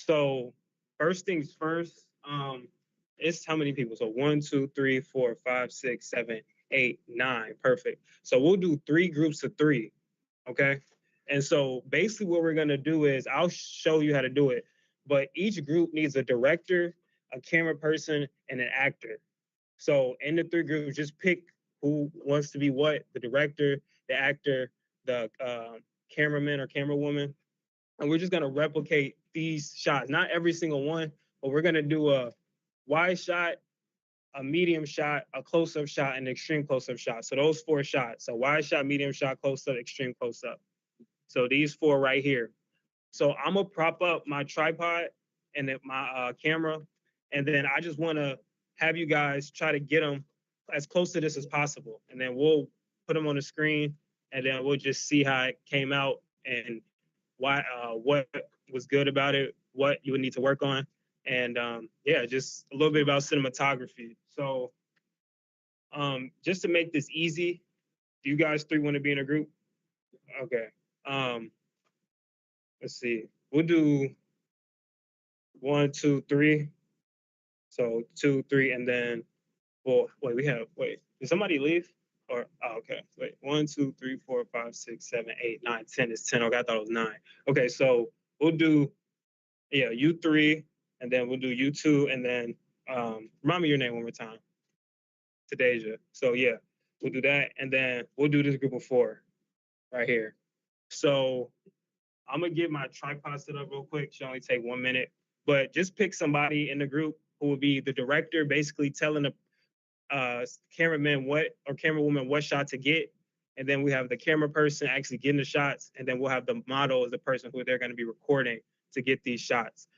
So first things first, it's how many people? So 1, 2, 3, 4, 5, 6, 7, 8, 9. Perfect. So we'll do 3 groups of 3. Okay. And so basically what we're gonna do is I'll show you how to do it, but each group needs a director, a camera person, and an actor. So in the 3 groups, just pick who wants to be what, the director, the actor, the cameraman or camerawoman, and we're just gonna replicate these shots. Not every single one, but we're gonna do a wide shot, a medium shot, a close-up shot, and an extreme close-up shot. So those 4 shots. So wide shot, medium shot, close-up, extreme close-up. So these 4 right here. So I'm gonna prop up my tripod and then my camera, and then I just wanna have you guys try to get them as close to this as possible. And then we'll put them on the screen, and then we'll just see how it came out and why what was good about it, what you would need to work on, and yeah, just a little bit about cinematography. So just to make this easy, do you guys 3 want to be in a group? Okay. Let's see. We'll do 1, 2, 3. So 2, 3, and then well, wait. Did somebody leave? Or okay. Wait. 1, 2, 3, 4, 5, 6, 7, 8, 9, 10. It's 10. Okay, I thought it was 9. Okay, so we'll do you 3, and then we'll do you 2, and then remind me your name one more time. Tadeja. So yeah, we'll do that, and then we'll do this group of 4 right here. So I'm gonna get my tripod set up real quick. Should only take 1 minute, but just pick somebody in the group who will be the director, basically telling the cameraman what or camerawoman what shot to get, and then we have the camera person actually getting the shots, and then we'll have the model as the person who they're going to be recording to get these shots.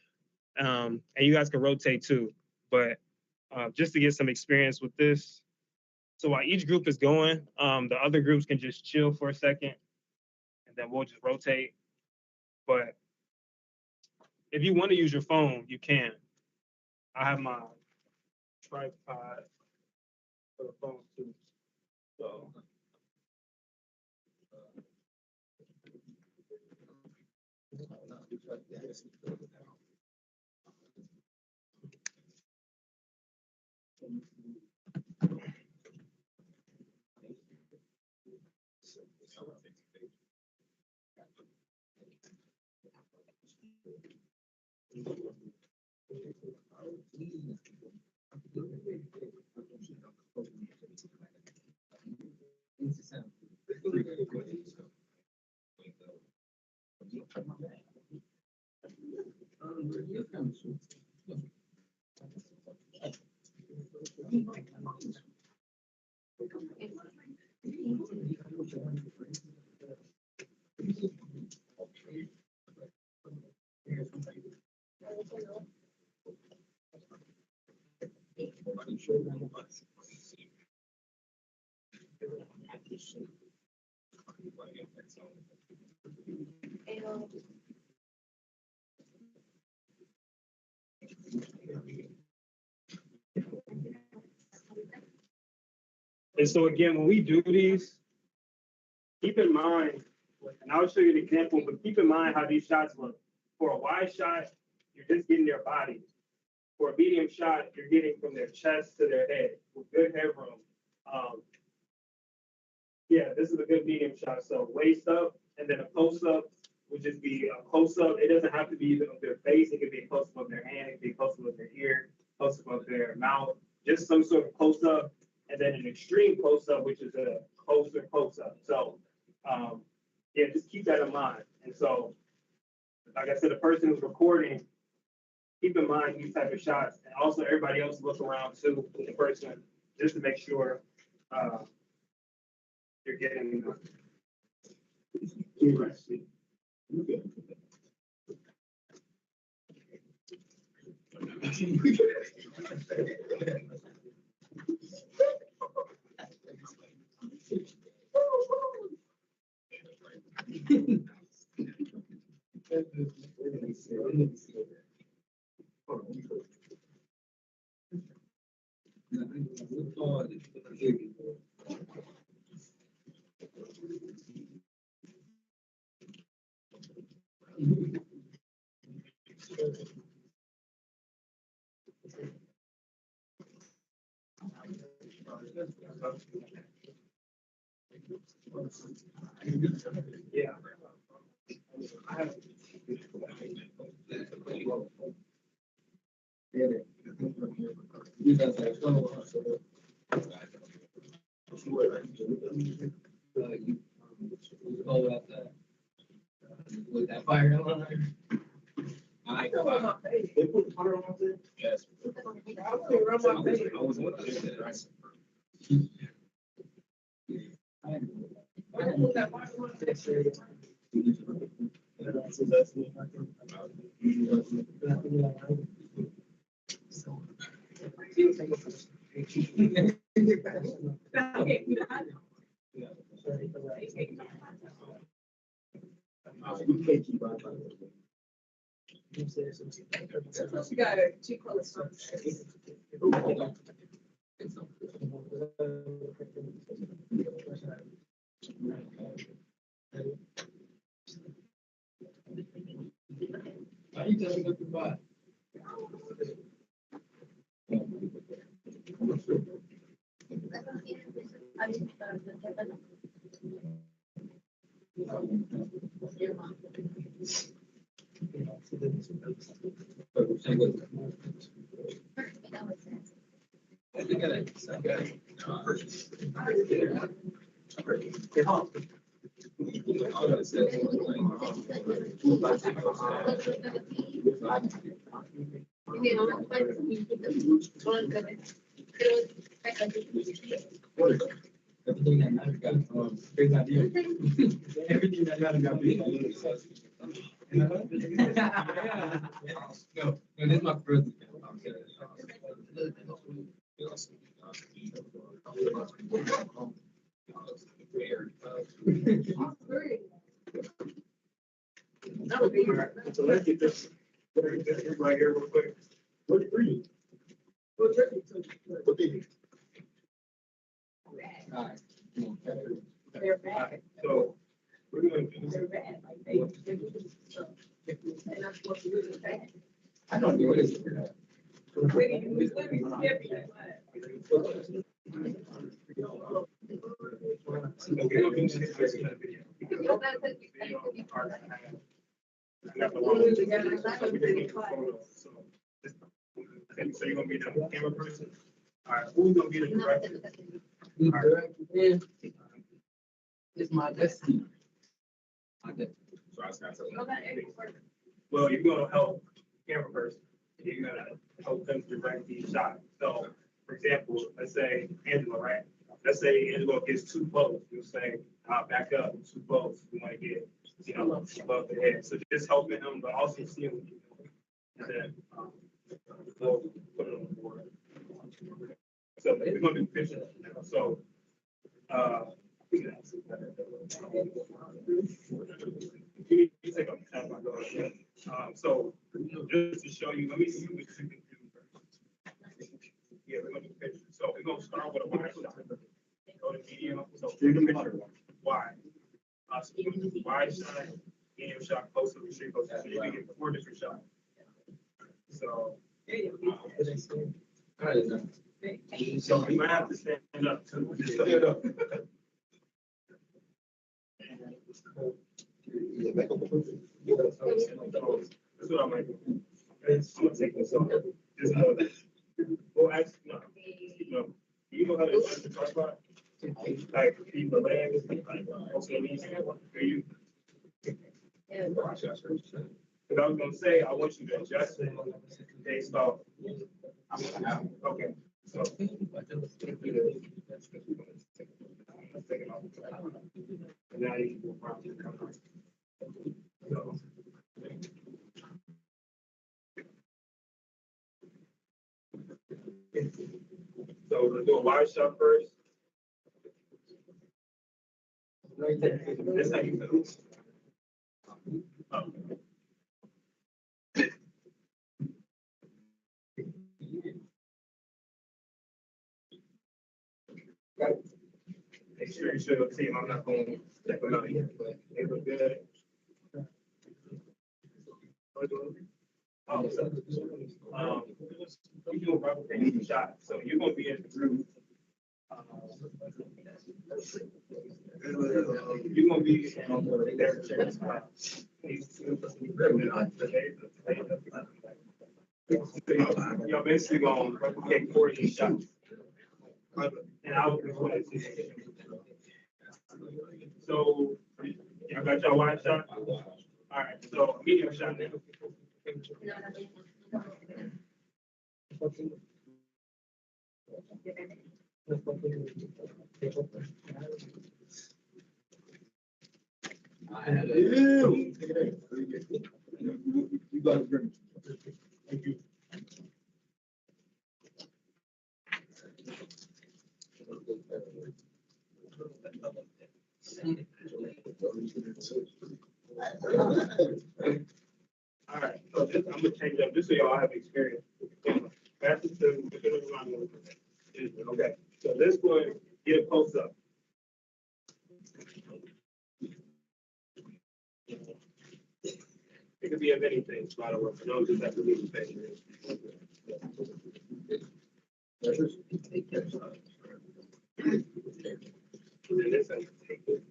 And you guys can rotate too, but just to get some experience with this. So while each group is going, the other groups can just chill for a second, and then we'll just rotate. But if you want to use your phone, you can. I have my tripod for the phone too. So and so again, when we do these, keep in mind, and I'll show you an example, but keep in mind how these shots look. For a wide shot, you're just getting their body. For a medium shot, you're getting from their chest to their head with good headroom. Yeah, this is a good medium shot. So waist up, and then a close up would just be a close up. It doesn't have to be of their face. It could be a close up of their hand. It could be a close up of their ear, close up of their mouth. Just some sort of close up, and then an extreme close up, which is a closer close up. So yeah, just keep that in mind. And so, like I said, the person who's recording, keep in mind these type of shots, and also everybody else look around too with the person just to make sure you're getting interesting. Yeah. With that fire alarm. They put fire on there? Yes. I was with it. You got two close ones. Why you telling me goodbye? Everything that matters got great idea. Everything that matters got big. No, this is my first. So let's get this right here real quick. What green? What green? What green? They're bad. So we're going to do They're bad. Like they. And I'm supposed to do the I don't know what it is. So you're gonna be the camera person? All right, who's gonna be the director? The director is, it's my destiny. My destiny. Well, you're gonna help the camera person. You're gonna help them direct the shot. So, for example, let's say Angela, right? Let's say Angela gets two votes. You'll say, back up, two votes. We want to get, above the head. So just helping them, but also seeing what you're doing. And then, we'll put it on the board. So we're gonna do pictures now. So, you take a time I go. So just to show you, let me see what you can do first. Yeah, we're gonna do pictures. So we're gonna start with a wide shot. Go to medium. So you're gonna picture wide. So you're gonna do wide shot, medium shot, close to retreat, close to. So you can get 4 different shots. So. So you might have to stand up too. Just stand up. That's what I might do. I'm gonna take this off. Just know that. Well, actually, no. You know how to adjust the tripod? Like, keep the legs, like, okay, these, are you? Because I was gonna say, I want you to adjust it based off. Okay, so. And now you can go around to the camera. So we're gonna do a wide shot first. That's how you feel. Make sure you show the team. I'm not going to check them out yet, but they look good. So, you do a replication shot. So you're going to be in the group You're gonna be there. You're basically gonna replicate 40 shots. And I was going to. So, y'all got your wide shot? All right, so medium shot now. You got it. Thank you. All right, so this, I'm gonna change up, just so y'all have experience. Pass it to, okay, so this one, get a close up. It could be of anything, by the way, no, just have to be the thing. And then this, I can take it.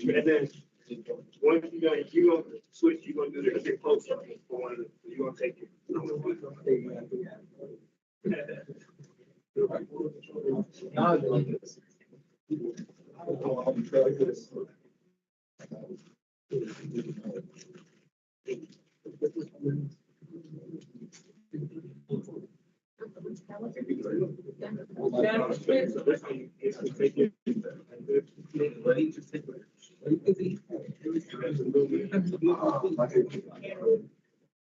And then, once you're done, you're gonna switch, you're gonna do the get close up for one, you're gonna take it.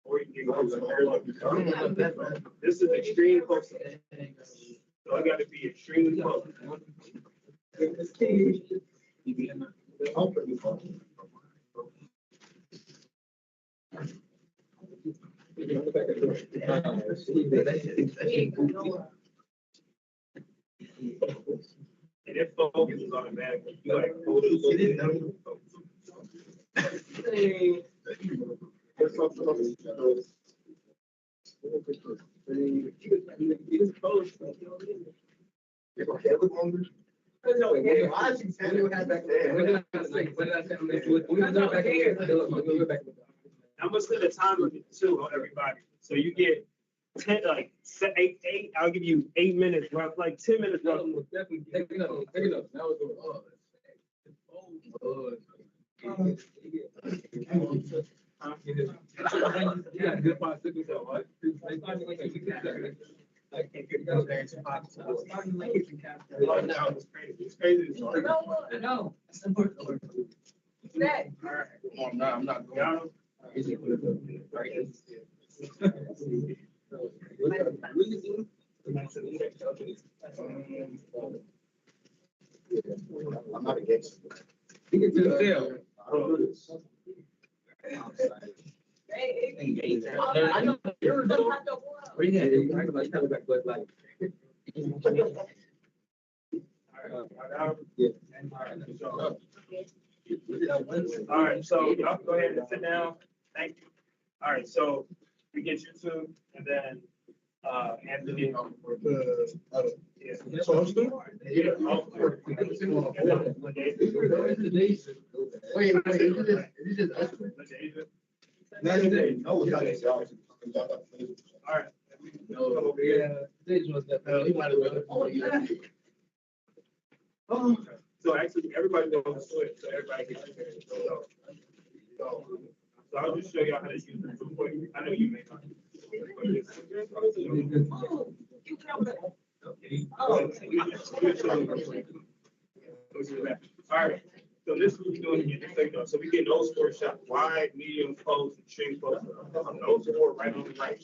Or you can go to this is extreme close. So I gotta be extremely close. And if focus is automatic, you like hold it a little bit. I'm gonna set a time limit too on everybody. So you get 10, like 8. I'll give you 8 minutes, rough, like 10 minutes. Rough. Definitely take it up. Take it up. That was yeah, good possibility. It's crazy. I know. I'm not going. I'm not against it. You can do the sale. I know. Where you at? I'm like, coming back, but like. All right, so y'all go ahead and sit down. Thank you. All right, so we get you two, and then Anthony. Yeah. So I'm still. Wait, is it us? No, it's not us. All right. No, yeah. He might have been. Oh, yeah. So actually, everybody goes to it, so everybody gets it. So I'll just show y'all how to use it real quick. I know you may not. All right, so this is what we're doing again, just so you know. So we get those 4 shots, wide, medium, close, extreme close. Those 4 right on the right.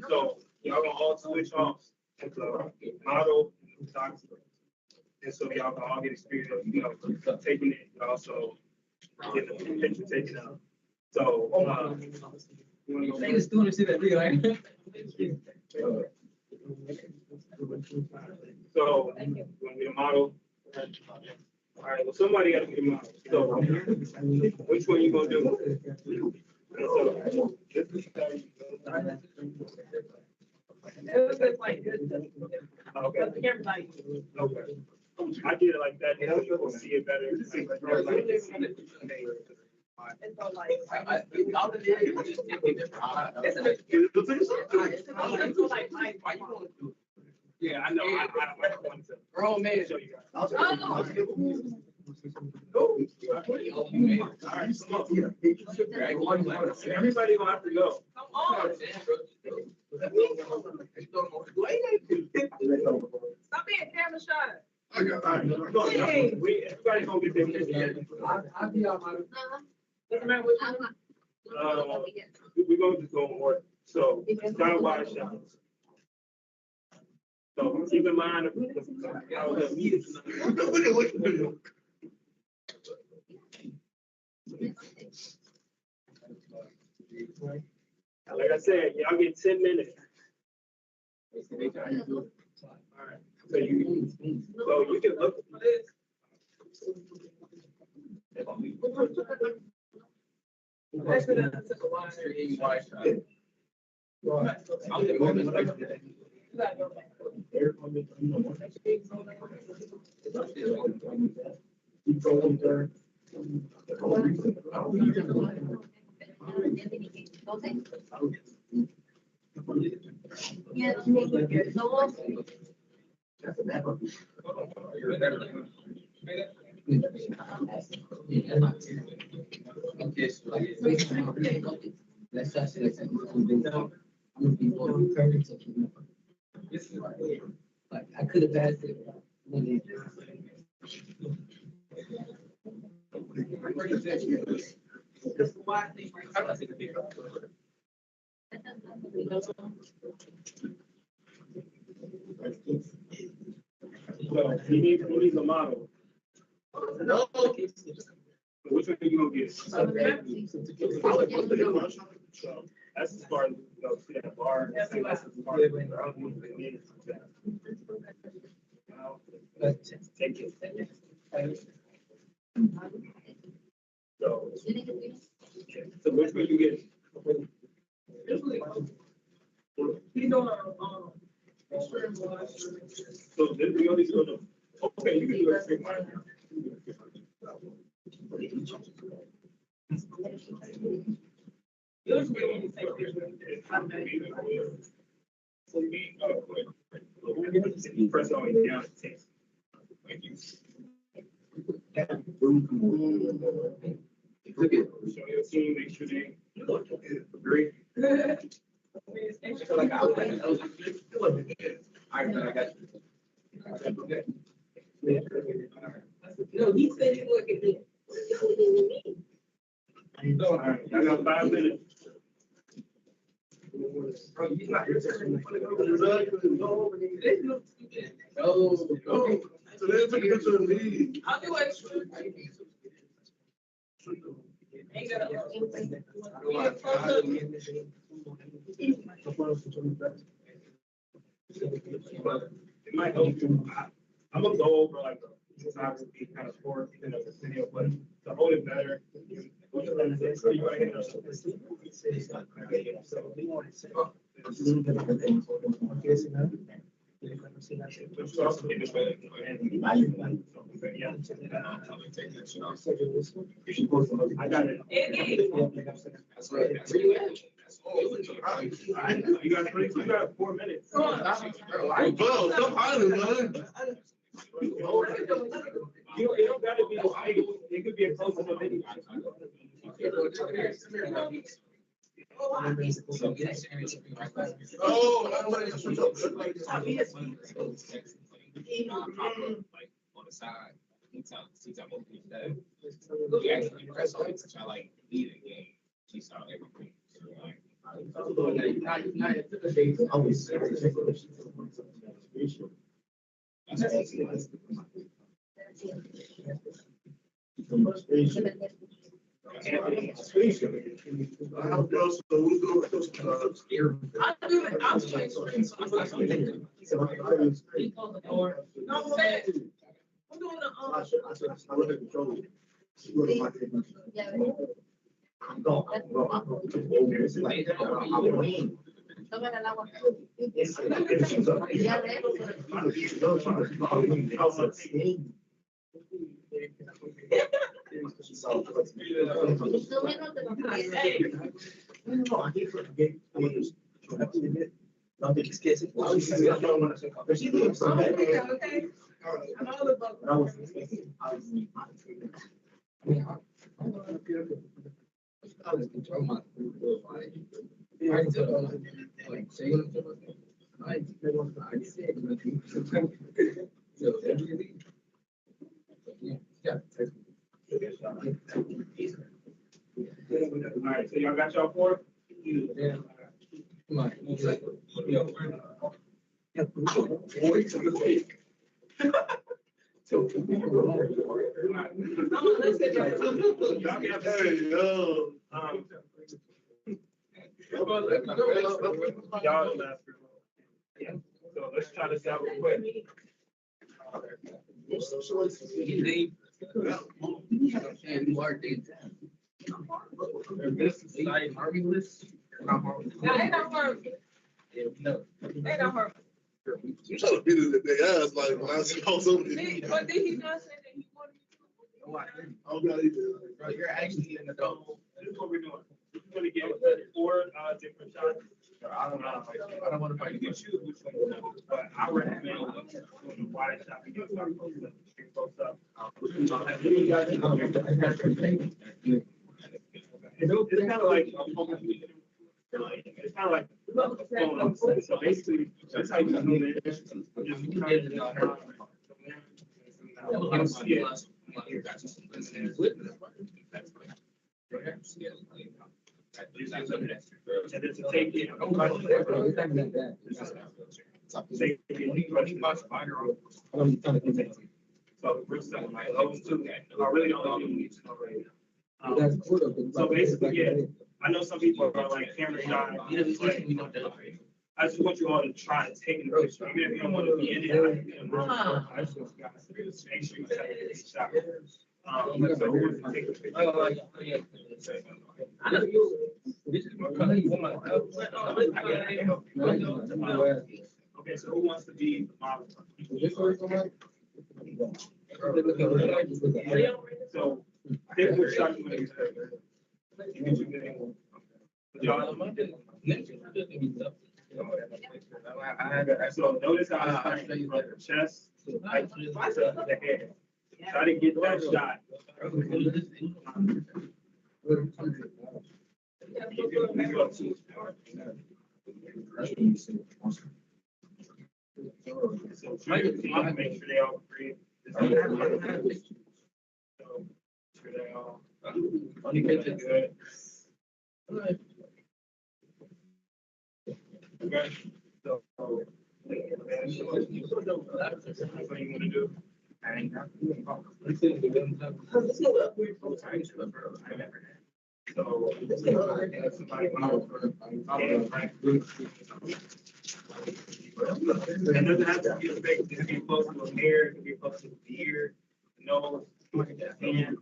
So y'all gonna all switch off into model stocks. And so y'all can all get experience, you know, taking it, and also get the picture taken out. So, you wanna go They just doing the shit that we like. So, you want to be a model? All right, well, somebody got to be a model. So, which one you gonna do? Okay. Okay. I did it like that. You can see it better. Yeah, I know. I want to. Bro, man. Show you guys. Oh, Everybody gonna have to go. come on. Stop being camera shy. Everybody's gonna get their picture. I'll be on my. Doesn't matter what We're gonna just go more. So, down by shots. So keep in mind. Like I said, y'all get 10 minutes. All right. So you can look at this. Yeah. Let's just say like I could have passed it. So you need a model. No. Which one are you gonna get? That's as far as, see that bar. That's as far as take it. So which one you get? So then we only go to, okay, you can do that. Press all the way down. Show your team, make sure they agree. Like I got no, he said he look at me. All right, I got 5 minutes. So they took a picture of me. I'll do extra. Ain't It might help you. I'm gonna go over like the topic, kind of for the video, but to hold it better. I got it. You got 4 minutes. It don't gotta be, it could be a close up video. On the side, he actually press on it, I like lead the game. She saw everything. How close, so we go with those, I do it, I'm straight. No, I'm saying, I'm doing the, yeah. Tómale el agua. Ya Não, tem que esquecer. All right, so y'all got y'all four? Y'all last. Yeah, so let's try this out real quick. This is like army list. No, they don't work. They don't work. You trying to beat it at their ass like when I saw somebody. But did he not say that he wanted me to? Oh, God, he did. Bro, you're actually an adult. This is what we're doing. We're gonna get four different shots. I don't know. I don't want to fight You can choose which one you want, but I recommend doing the wide shot. We can start close up, straight close up. It's kind of like it's kind of like so basically that's how you do it. Just trying to and then to take it. So we're stuck like those two are really the only thing we need to know right now. So basically, yeah, I know some people are like camera shy. I just want you all to try and take a picture, even if you don't want to be in it. I just want you guys to make sure you take a shot. So who wants to take a picture? Okay, so who wants to be the model? So pick which shot you want to use. So notice how I from the chest to the head. Try to get that shot. So try your team to make sure they all agree. So sure they all good. Okay. So that's what you want to do. So it doesn't have to be a big, it can be close to the hair, it can be close to the ear, the nose, the hand.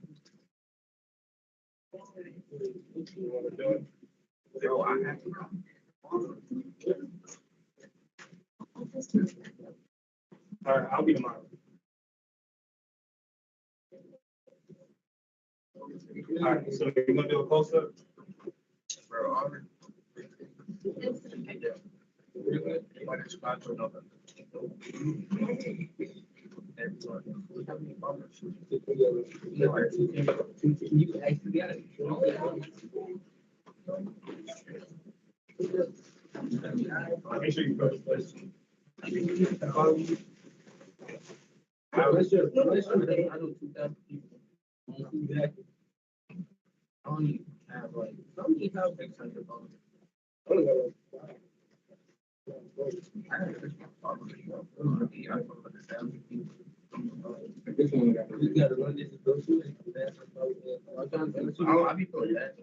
You want to do it? So I have to. All right, I'll be the model. All right, so you're gonna do a close up? Make sure you go to this. I only have like, how many have 600 bucks? I have probably, I don't know, This one, you gotta run this and go through it. I'll be for that.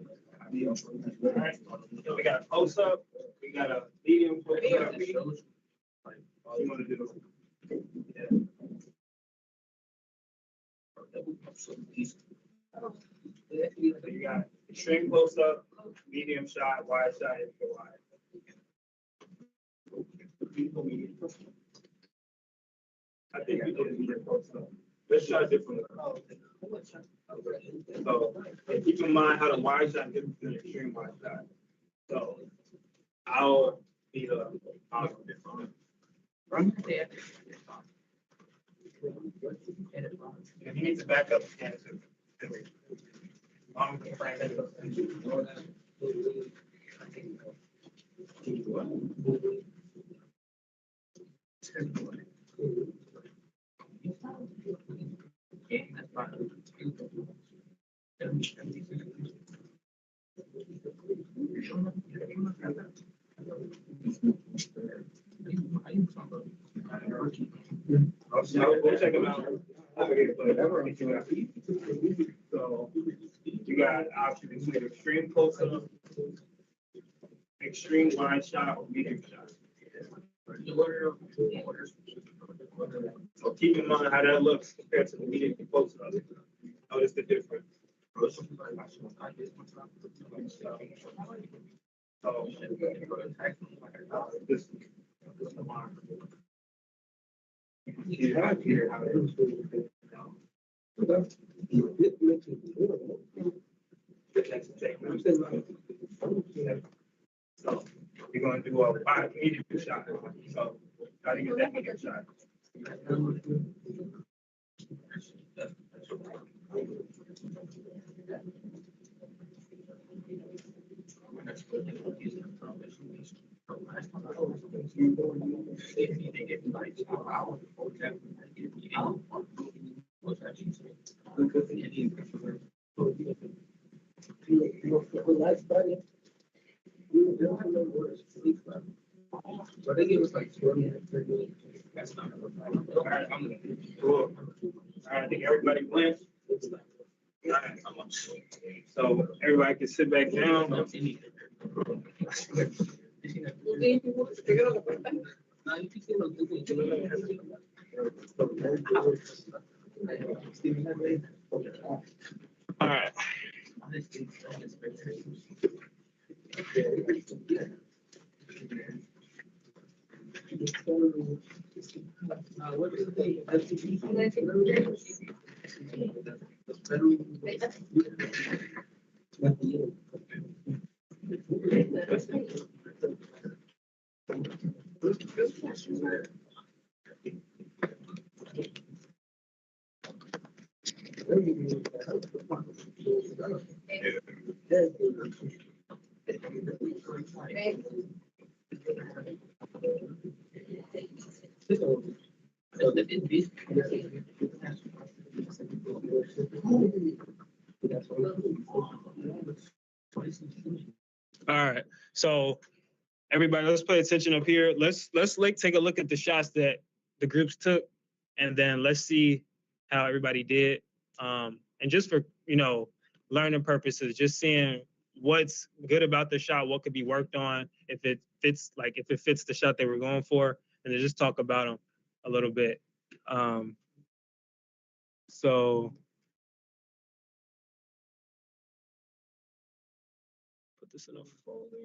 Alright, so we got a post up, we got a medium post up. All you wanna do? So you got extreme close up, medium shot, wide shot, and go wide. I think we did medium close up. Let's try different. So, and keep in mind how the wide shot different than the extreme wide shot. So, I'll be the and he needs to back up the cancer. We'll check them out. So you got options between extreme close up, extreme wide shot, or medium shot. So keep in mind how that looks compared to the medium close up. Notice the difference. So this here how it is. So you're going to do a wide medium shot. So try to get that medium shot. So they give us like 20 minutes. That's not. All right, cool. All right, I think everybody went. All right, so everybody can sit back down. All right. All right, so everybody, let's pay attention up here. Let's like take a look at the shots that the groups took, and then let's see how everybody did. And just for learning purposes, just seeing what's good about the shot, what could be worked on, if it fits the shot they were going for, and then just talk about them a little bit. So put this in a folder.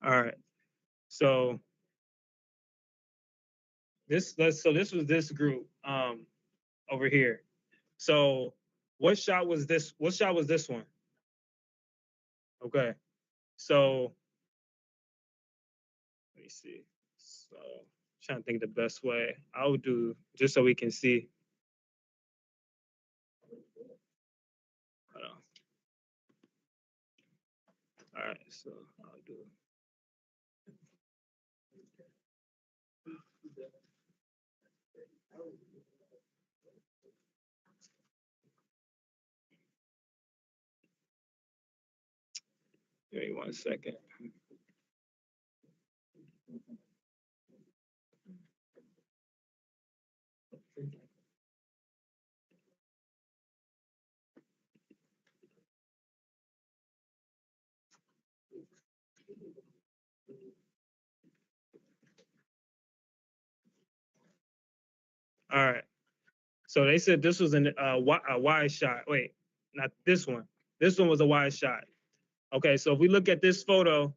All right. So this was this group over here. So what shot was this? What shot was this one? Okay. So let me see. So trying to think the best way. I would do just so we can see. Hold on. All right, so I'll do Give me 1 second. All right. So they said this was a wide shot. Wait, not this one. This one was a wide shot. Okay, so if we look at this photo,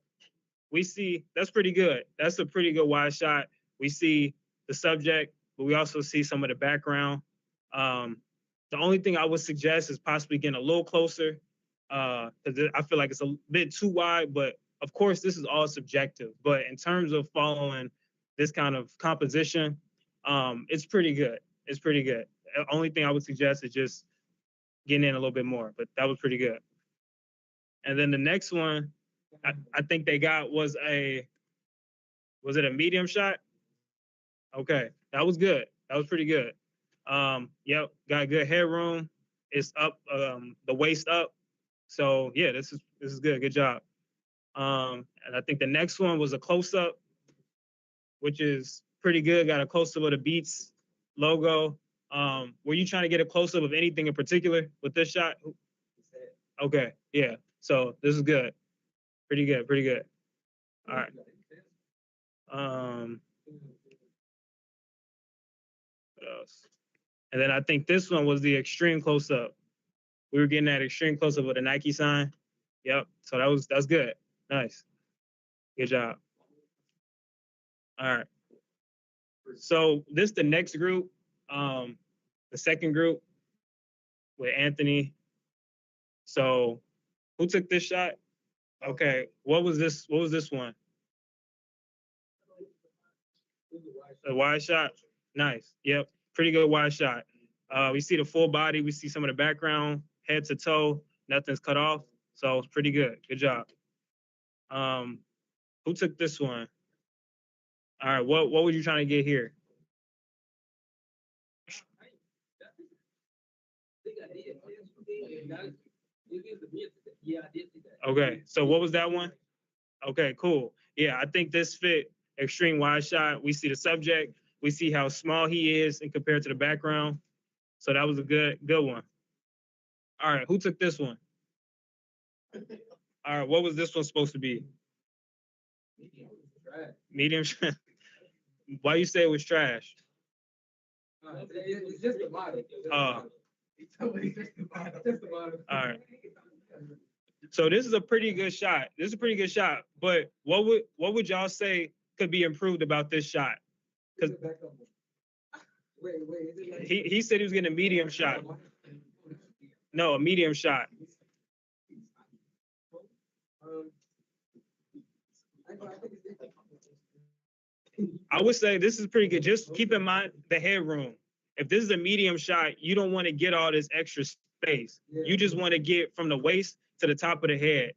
we see that's pretty good. That's a pretty good wide shot. We see the subject, but we also see some of the background. The only thing I would suggest is possibly getting a little closer, because I feel like it's a bit too wide. But of course, this is all subjective. But in terms of following this kind of composition, it's pretty good. It's pretty good. The only thing I would suggest is just getting in a little bit more. But that was pretty good. And then the next one, I think they got was it a medium shot? Okay, that was good. That was pretty good. Yep, got good headroom. It's up, the waist up. So yeah, this is good. Good job. And I think the next one was a close up, which is pretty good. Got a close up of the Beats logo. Were you trying to get a close up of anything in particular with this shot? Okay, yeah. So this is good. Pretty good. Pretty good. All right. What else? And then I think this one was the extreme close up. We were getting that extreme close up with a Nike sign. Yep. So that's good. Nice. Good job. All right. So this the next group, the second group with Anthony. So who took this shot? Okay. What was this? What was this one? A wide shot. Nice. Yep. Pretty good wide shot. We see the full body. We see some of the background, head to toe. Nothing's cut off. So it's pretty good. Good job. Who took this one? All right. What were you trying to get here? Okay. So what was that one? Okay. Cool. Yeah, I think this fit extreme wide shot. We see the subject. We see how small he is in compared to the background. So that was a good one. All right. Who took this one? All right. What was this one supposed to be? Medium. Why you say it was trash? It's just the bottom. All right. So this is a pretty good shot. This is a pretty good shot. But what would y'all say could be improved about this shot? Because he said he was getting a medium shot. No, a medium shot. I would say this is pretty good. Just keep in mind the headroom. If this is a medium shot, you don't want to get all this extra space. You just want to get from the waist to the top of the head.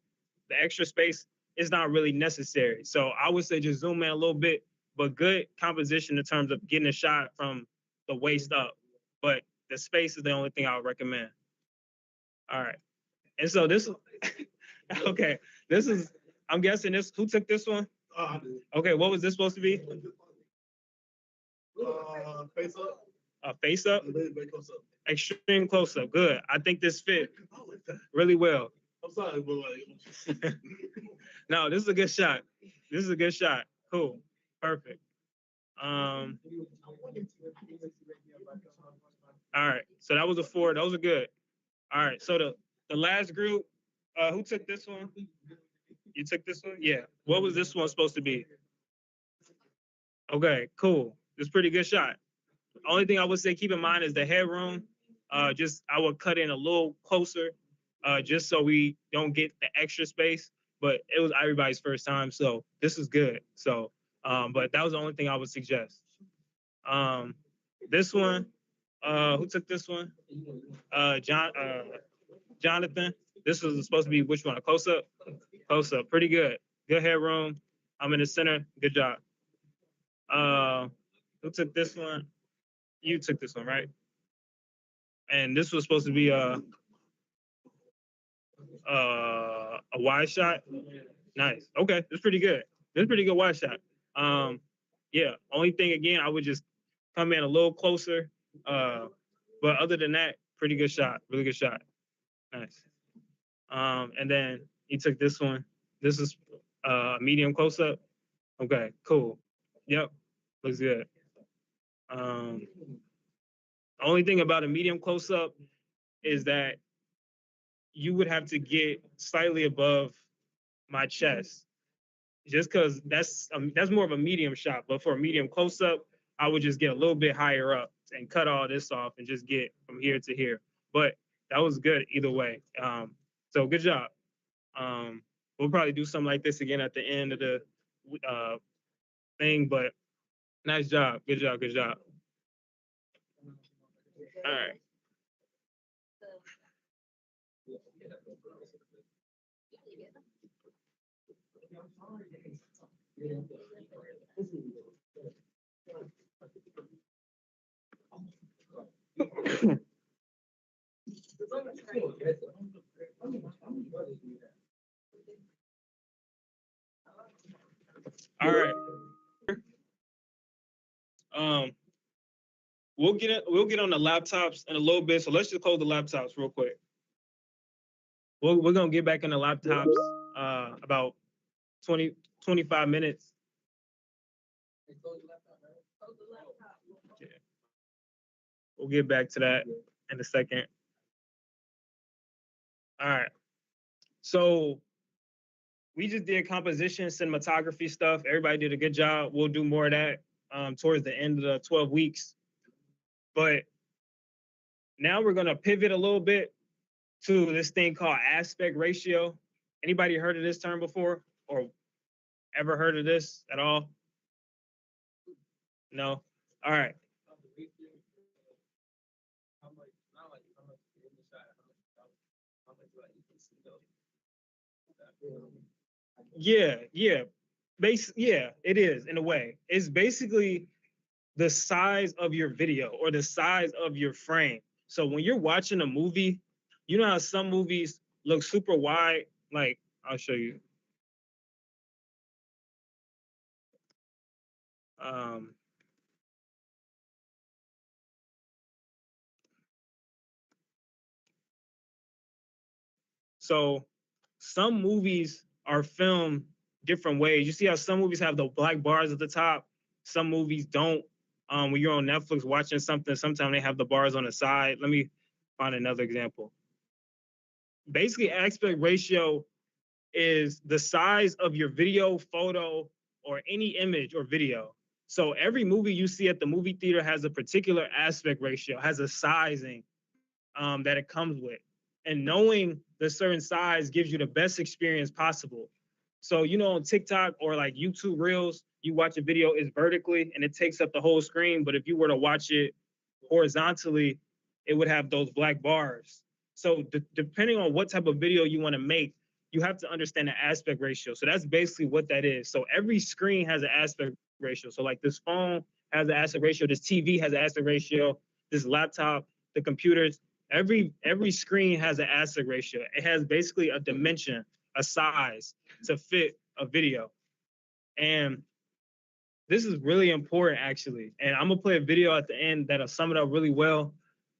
The extra space is not really necessary. So I would say just zoom in a little bit, but good composition in terms of getting a shot from the waist up. But the space is the only thing I would recommend. All right. And so this, okay, this is, I'm guessing this, who took this one? Okay, what was this supposed to be? Face up. Face up? Close up. Extreme close up. Good. I think this fit really well. I'm sorry, but like. No, this is a good shot. This is a good shot. Cool. Perfect. All right. So that was a 4. Those are good. All right. So the last group, who took this one? You took this one? Yeah. What was this one supposed to be? Okay, cool. It's a pretty good shot. Only thing I would say keep in mind is the headroom. Just I would cut in a little closer, just so we don't get the extra space. But it was everybody's first time, so this is good. So, but that was the only thing I would suggest. This one, who took this one? Jonathan. This was supposed to be which one? A close up? Close up. Pretty good. Good headroom. I'm in the center. Good job. Who took this one? You took this one, right? And this was supposed to be a wide shot. Nice. Okay, that's pretty good. That's pretty good wide shot. Yeah. Only thing again, I would just come in a little closer. But other than that, pretty good shot. Really good shot. Nice. And then he took this one. This is medium close up. Okay, cool. Yep, looks good. Only thing about a medium close up is that you would have to get slightly above my chest, just because that's more of a medium shot. But for a medium close up, I would just get a little bit higher up and cut all this off and just get from here to here. But that was good either way. So good job. We'll probably do something like this again at the end of the thing. But nice job. Good job. Good job. All right. All right. We'll get on the laptops in a little bit. So let's just close the laptops real quick. We're gonna get back in the laptops about 20, 25 minutes. Yeah. We'll get back to that in a second. All right. So we just did composition, cinematography stuff. Everybody did a good job. We'll do more of that towards the end of the 12 weeks. But now we're gonna pivot a little bit to this thing called aspect ratio. Anybody heard of this term before or ever heard of this at all? No? All right. Yeah, yeah. Yeah, it is in a way. It's basically the size of your video or the size of your frame. So when you're watching a movie, you know how some movies look super wide? Like, I'll show you. So some movies are filmed different ways. You see how some movies have the black bars at the top, some movies don't. When you're on Netflix watching something, sometimes they have the bars on the side. Let me find another example. Basically, aspect ratio is the size of your video, photo, or any image or video. So every movie you see at the movie theater has a particular aspect ratio, has a sizing that it comes with. And knowing the certain size gives you the best experience possible. So, you know, on TikTok or like YouTube Reels, you watch a video, it's vertically and it takes up the whole screen. But if you were to watch it horizontally, it would have those black bars. So depending on what type of video you want to make, you have to understand the aspect ratio. So that's basically what that is. So every screen has an aspect ratio. So like this phone has an aspect ratio, this TV has an aspect ratio, this laptop, the computers, every screen has an aspect ratio. It has basically a dimension, a size to fit a video. And this is really important actually. And I'm gonna play a video at the end that'll sum it up really well.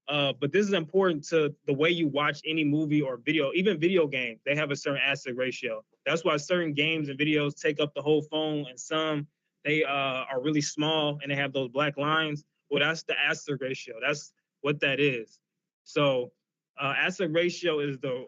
But this is important to the way you watch any movie or video, even video games, they have a certain aspect ratio. That's why certain games and videos take up the whole phone and some they are really small and they have those black lines. Well, that's the aspect ratio. That's what that is. So aspect ratio is the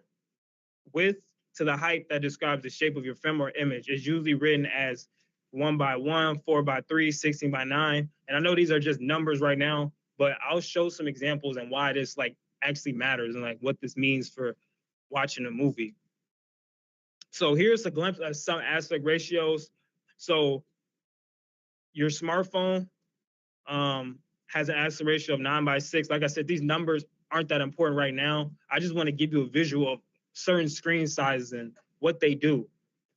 width to the height that describes the shape of your film or image. It's usually written as 1:1, 4:3, 16:9. And I know these are just numbers right now, but I'll show some examples and why this like actually matters and like what this means for watching a movie. So here's a glimpse of some aspect ratios. So your smartphone has an aspect ratio of 9:6. Like I said, these numbers aren't that important right now. I just want to give you a visual of certain screen sizes and what they do.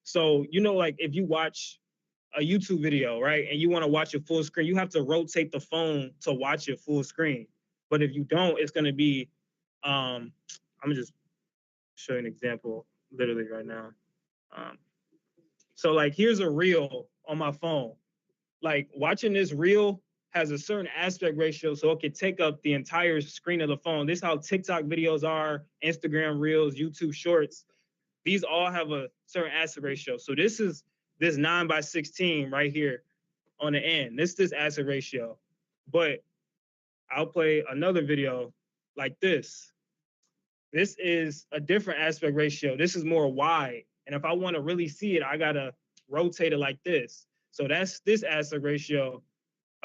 So, you know, like if you watch a YouTube video, right, and you want to watch it full screen, you have to rotate the phone to watch it full screen. But if you don't, it's going to be, I'm going to just show you an example. literally right now. Um, so like here's a reel on my phone. Like watching this reel has a certain aspect ratio, so it can take up the entire screen of the phone. This is how TikTok videos are, Instagram reels, YouTube shorts. These all have a certain aspect ratio. So this is this 9:16 right here on the end. This aspect ratio. But I'll play another video like this. This is a different aspect ratio. This is more wide. And if I want to really see it, I gotta rotate it like this. So that's this aspect ratio,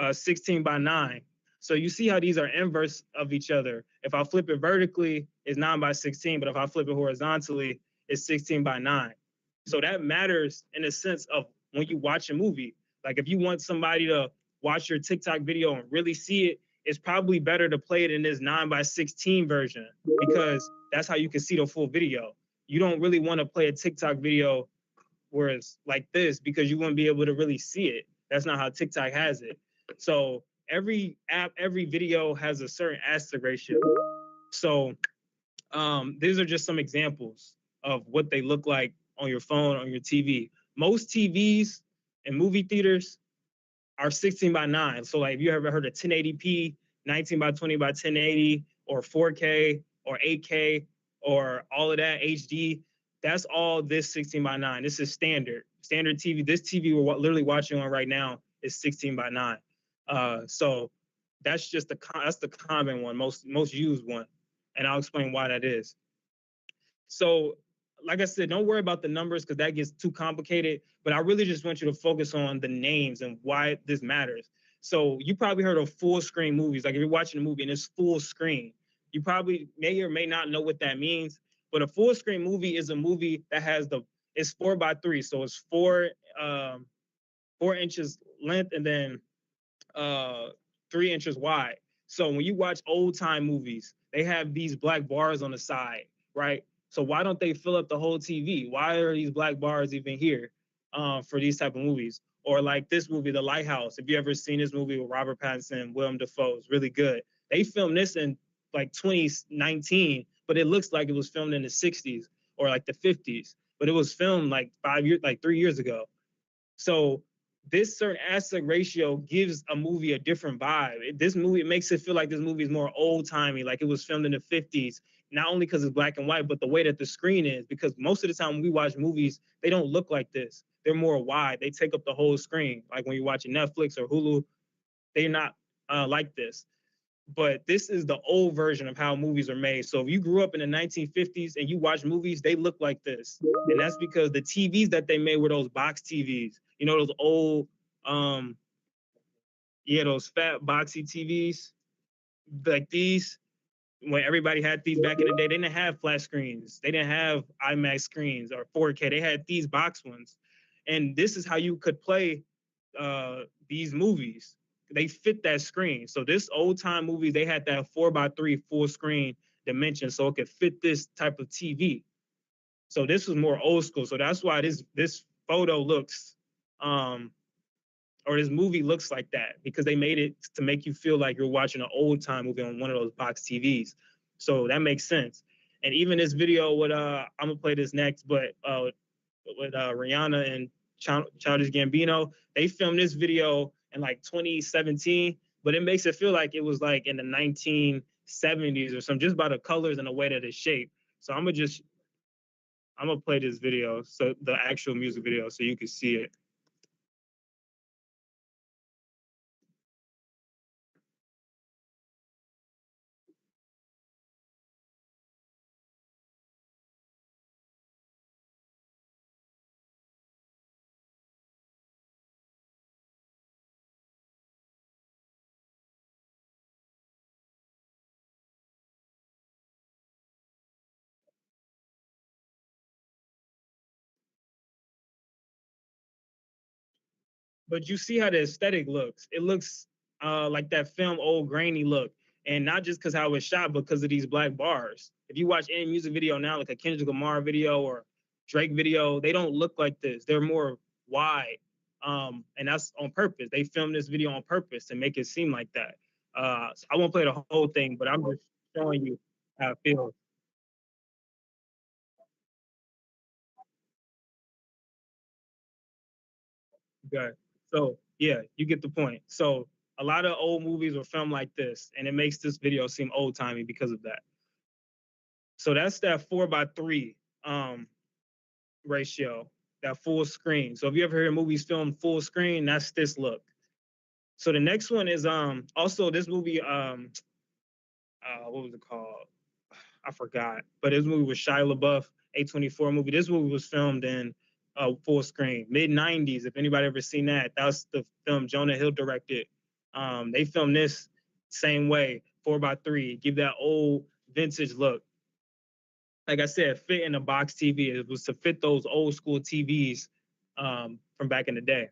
16:9. So you see how these are inverse of each other. If I flip it vertically, it's 9:16, but if I flip it horizontally, it's 16:9. So that matters in the sense of when you watch a movie. Like if you want somebody to watch your TikTok video and really see it, it's probably better to play it in this 9:16 version because that's how you can see the full video. You don't really want to play a TikTok video where it's like this because you wouldn't be able to really see it. That's not how TikTok has it. So every app, every video has a certain aspect ratio. So these are just some examples of what they look like on your phone, on your TV. Most TVs and movie theaters are 16:9. So like if you ever heard of 1080p, 19:20 by 1080, or 4K or 8K or all of that HD, that's all this 16:9. This is standard TV. This TV we're literally watching on right now is 16:9. So that's just that's the common one, most used one, and I'll explain why that is. So, like I said, don't worry about the numbers because that gets too complicated. But I really just want you to focus on the names and why this matters. So you probably heard of full screen movies. Like if you're watching a movie and it's full screen, you probably may or may not know what that means. But a full screen movie is a movie that has it's 4:3, so it's 4 inches length and then 3 inches wide. So when you watch old time movies, they have these black bars on the side, right? So why don't they fill up the whole TV? Why are these black bars even here for these type of movies? Or like this movie, The Lighthouse. If you ever seen this movie with Robert Pattinson and Willem Dafoe, it's really good. They filmed this in like 2019, but it looks like it was filmed in the 60s or like the 50s. But it was filmed like 5 years, like 3 years ago. So this certain aspect ratio gives a movie a different vibe. This movie, it makes it feel like this movie is more old timey, like it was filmed in the 50s, not only because it's black and white, but the way that the screen is, because most of the time when we watch movies, they don't look like this. They're more wide. They take up the whole screen. Like when you're watching Netflix or Hulu, they're not like this. But this is the old version of how movies are made. So if you grew up in the 1950s and you watch movies, they look like this. And that's because the TVs that they made were those box TVs. You know, those old, those fat boxy TVs like these. When everybody had these back in the day, they didn't have flat screens. They didn't have IMAX screens or 4K. They had these box ones. And this is how you could play these movies. They fit that screen. So this old time movies, they had that 4:3 full screen dimension, so it could fit this type of TV. So this was more old school. So that's why this photo looks, or this movie looks like that, because they made it to make you feel like you're watching an old time movie on one of those box TVs. So that makes sense. And even this video with I'm gonna play this next, but with Rihanna and Childish Gambino. They filmed this video in like 2017, but it makes it feel like it was like in the 1970s or something, just by the colors and the way that it's shaped. So I'm gonna play this video, so the actual music video, so you can see it. But you see how the aesthetic looks. It looks like that film old grainy look. And not just because how it's shot, but because of these black bars. If you watch any music video now, like a Kendrick Lamar video or Drake video, they don't look like this. They're more wide. And that's on purpose. They filmed this video on purpose to make it seem like that. So I won't play the whole thing, but I'm just showing you how it feels. Okay. So yeah, you get the point. So a lot of old movies were filmed like this, and it makes this video seem old timey because of that. So that's that 4:3 ratio, that full screen. So if you ever hear movies filmed full screen, that's this look. So the next one is also this movie what was it called? I forgot, but this movie was Shia LaBeouf, A24 movie. This movie was filmed in full screen, mid 90s. If anybody ever seen that, that was the film Jonah Hill directed. They filmed this same way, 4:3, give that old vintage look. Like I said, fit in a box TV. It was to fit those old school TVs from back in the day.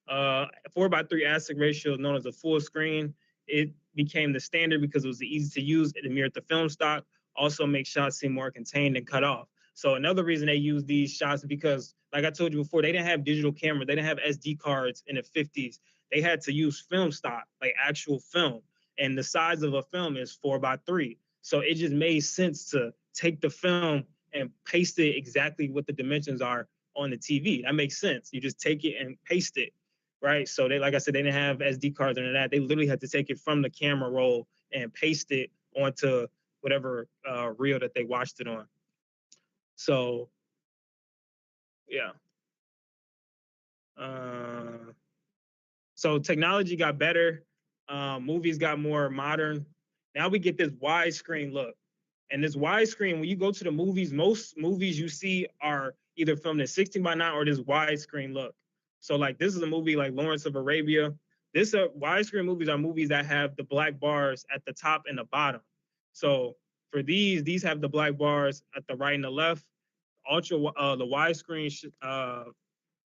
4:3 aspect ratio, known as a full screen. It became the standard because it was easy to use. It mirrored the film stock, also makes shots seem more contained and cut off. So another reason they use these shots is because, like I told you before, they didn't have digital cameras. They didn't have SD cards in the 50s. They had to use film stock, like actual film. And the size of a film is 4:3. So it just made sense to take the film and paste it exactly what the dimensions are on the TV. That makes sense. You just take it and paste it, right? So they, like I said, they didn't have SD cards and that. They literally had to take it from the camera roll and paste it onto whatever reel that they watched it on. So, yeah. So technology got better. Movies got more modern. Now we get this widescreen look. And this widescreen, when you go to the movies, most movies you see are either filmed in 16:9 or this widescreen look. So like this is a movie like Lawrence of Arabia. This widescreen movies are movies that have the black bars at the top and the bottom. So for these have the black bars at the right and the left. The widescreen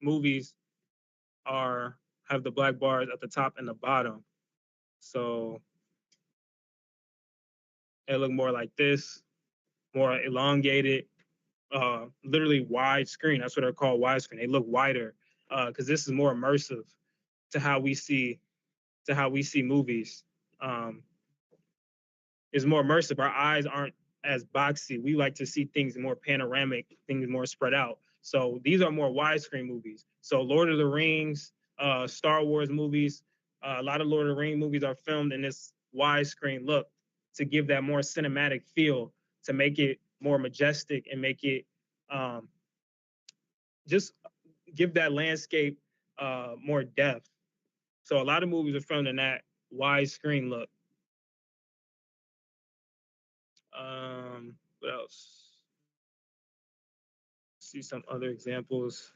movies have the black bars at the top and the bottom. So it look more like this, more elongated, literally wide screen. That's what they're called, widescreen. They look wider because this is more immersive to how we see movies. It's more immersive. Our eyes aren't as boxy. We like to see things more panoramic, things more spread out. So these are more widescreen movies. So Lord of the Rings, Star Wars movies, a lot of Lord of the Rings movies are filmed in this widescreen look to give that more cinematic feel, to make it more majestic and make it just give that landscape more depth. So a lot of movies are filmed in that widescreen look. What else? See some other examples.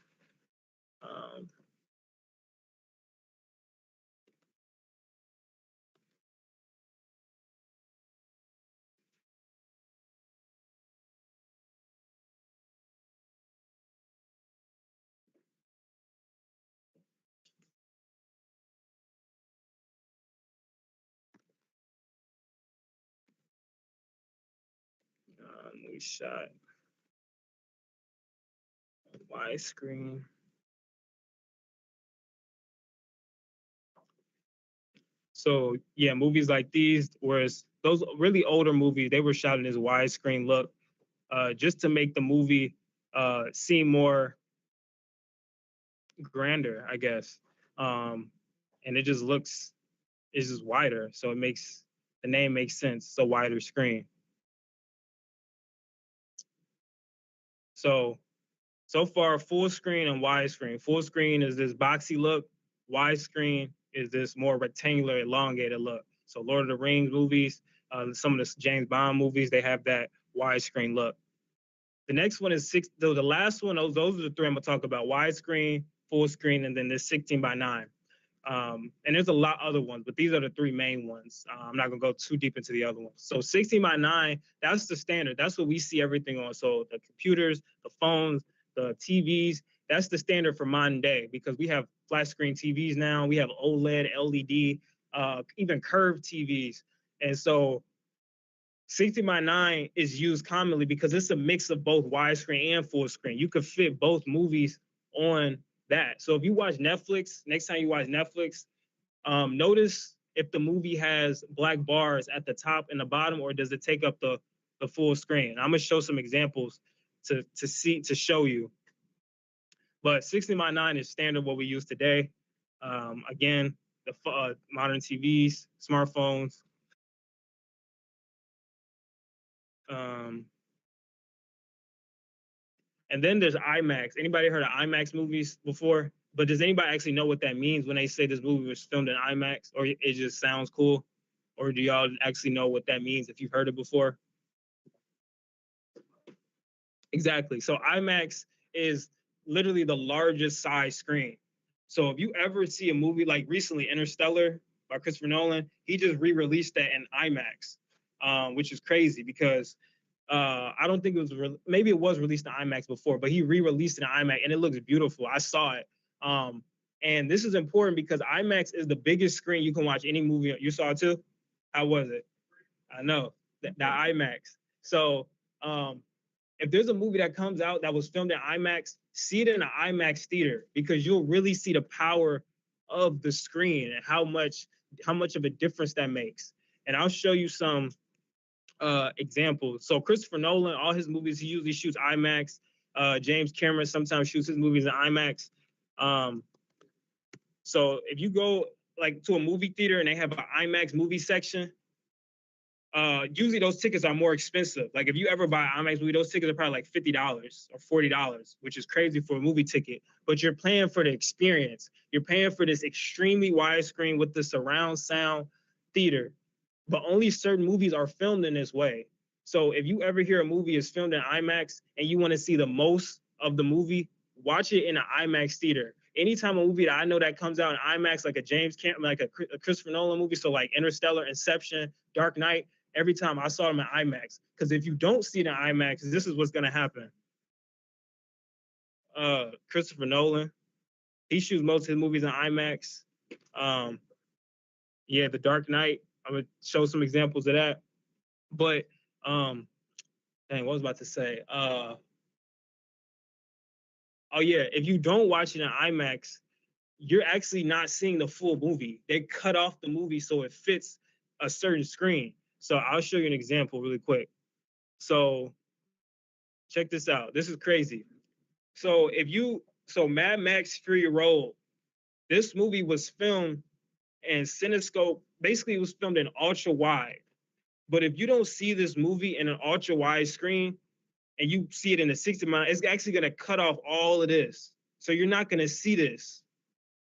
Movie shot widescreen. So yeah, movies like these, whereas those really older movies, they were shot in this widescreen look, just to make the movie seem more grander, I guess. And it just looks, it's just wider, so it makes the name makes sense. It's a wider screen. So far, full screen and widescreen. Full screen is this boxy look. Widescreen is this more rectangular, elongated look. So Lord of the Rings movies, some of the James Bond movies, they have that widescreen look. The next one is the last one, those are the three I'm gonna talk about: widescreen, full screen, and then this 16:9. And there's a lot other ones, but these are the three main ones. I'm not gonna go too deep into the other ones. So 16:9, that's the standard. That's what we see everything on. So the computers, the phones, the TVs, that's the standard for modern day, because we have flat screen TVs now. We have OLED, LED, even curved TVs. And so 16:9 is used commonly because it's a mix of both widescreen and full screen. You could fit both movies on that. So if you watch Netflix, next time you watch Netflix, notice if the movie has black bars at the top and the bottom, or does it take up the full screen? I'm gonna show some examples to show you. But 60:9 is standard what we use today. Again, the modern TVs, smartphones. And then there's IMAX. Anybody heard of IMAX movies before? But does anybody actually know what that means when they say this movie was filmed in IMAX, or it just sounds cool? Or do y'all actually know what that means if you've heard it before? Exactly. So IMAX is literally the largest size screen. So if you ever see a movie like recently Interstellar by Christopher Nolan, he just re-released that in IMAX, which is crazy because I don't think it was maybe it was released in IMAX before, but he re-released it in IMAX and it looks beautiful. I saw it. And this is important because IMAX is the biggest screen you can watch any movie. You saw it too? How was it? I know the IMAX. So if there's a movie that comes out that was filmed in IMAX, see it in an IMAX theater because you'll really see the power of the screen and how much of a difference that makes. And I'll show you some examples. So Christopher Nolan, all his movies, he usually shoots IMAX. James Cameron sometimes shoots his movies in IMAX. So if you go like to a movie theater and they have an IMAX movie section, usually those tickets are more expensive. Like if you ever buy an IMAX movie, those tickets are probably like $50 or $40, which is crazy for a movie ticket. But you're paying for the experience. You're paying for this extremely wide screen with the surround sound theater. But only certain movies are filmed in this way. So if you ever hear a movie is filmed in IMAX and you want to see the most of the movie, watch it in an IMAX theater. Anytime a movie that I know that comes out in IMAX, like a James Cameron, like a Christopher Nolan movie, so like Interstellar, Inception, Dark Knight, every time I saw them in IMAX. Because if you don't see it in IMAX, this is what's gonna happen. Christopher Nolan, he shoots most of his movies in IMAX. Yeah, The Dark Knight. I'm gonna show some examples of that. But dang, what was I about to say? Oh yeah, if you don't watch it in IMAX, you're actually not seeing the full movie. They cut off the movie so it fits a certain screen. So I'll show you an example really quick. So check this out. This is crazy. So Mad Max Fury Road, this movie was filmed in Cinescope. Basically, it was filmed in ultra wide. But if you don't see this movie in an ultra wide screen and you see it in a 60:9, it's actually going to cut off all of this. So you're not going to see this.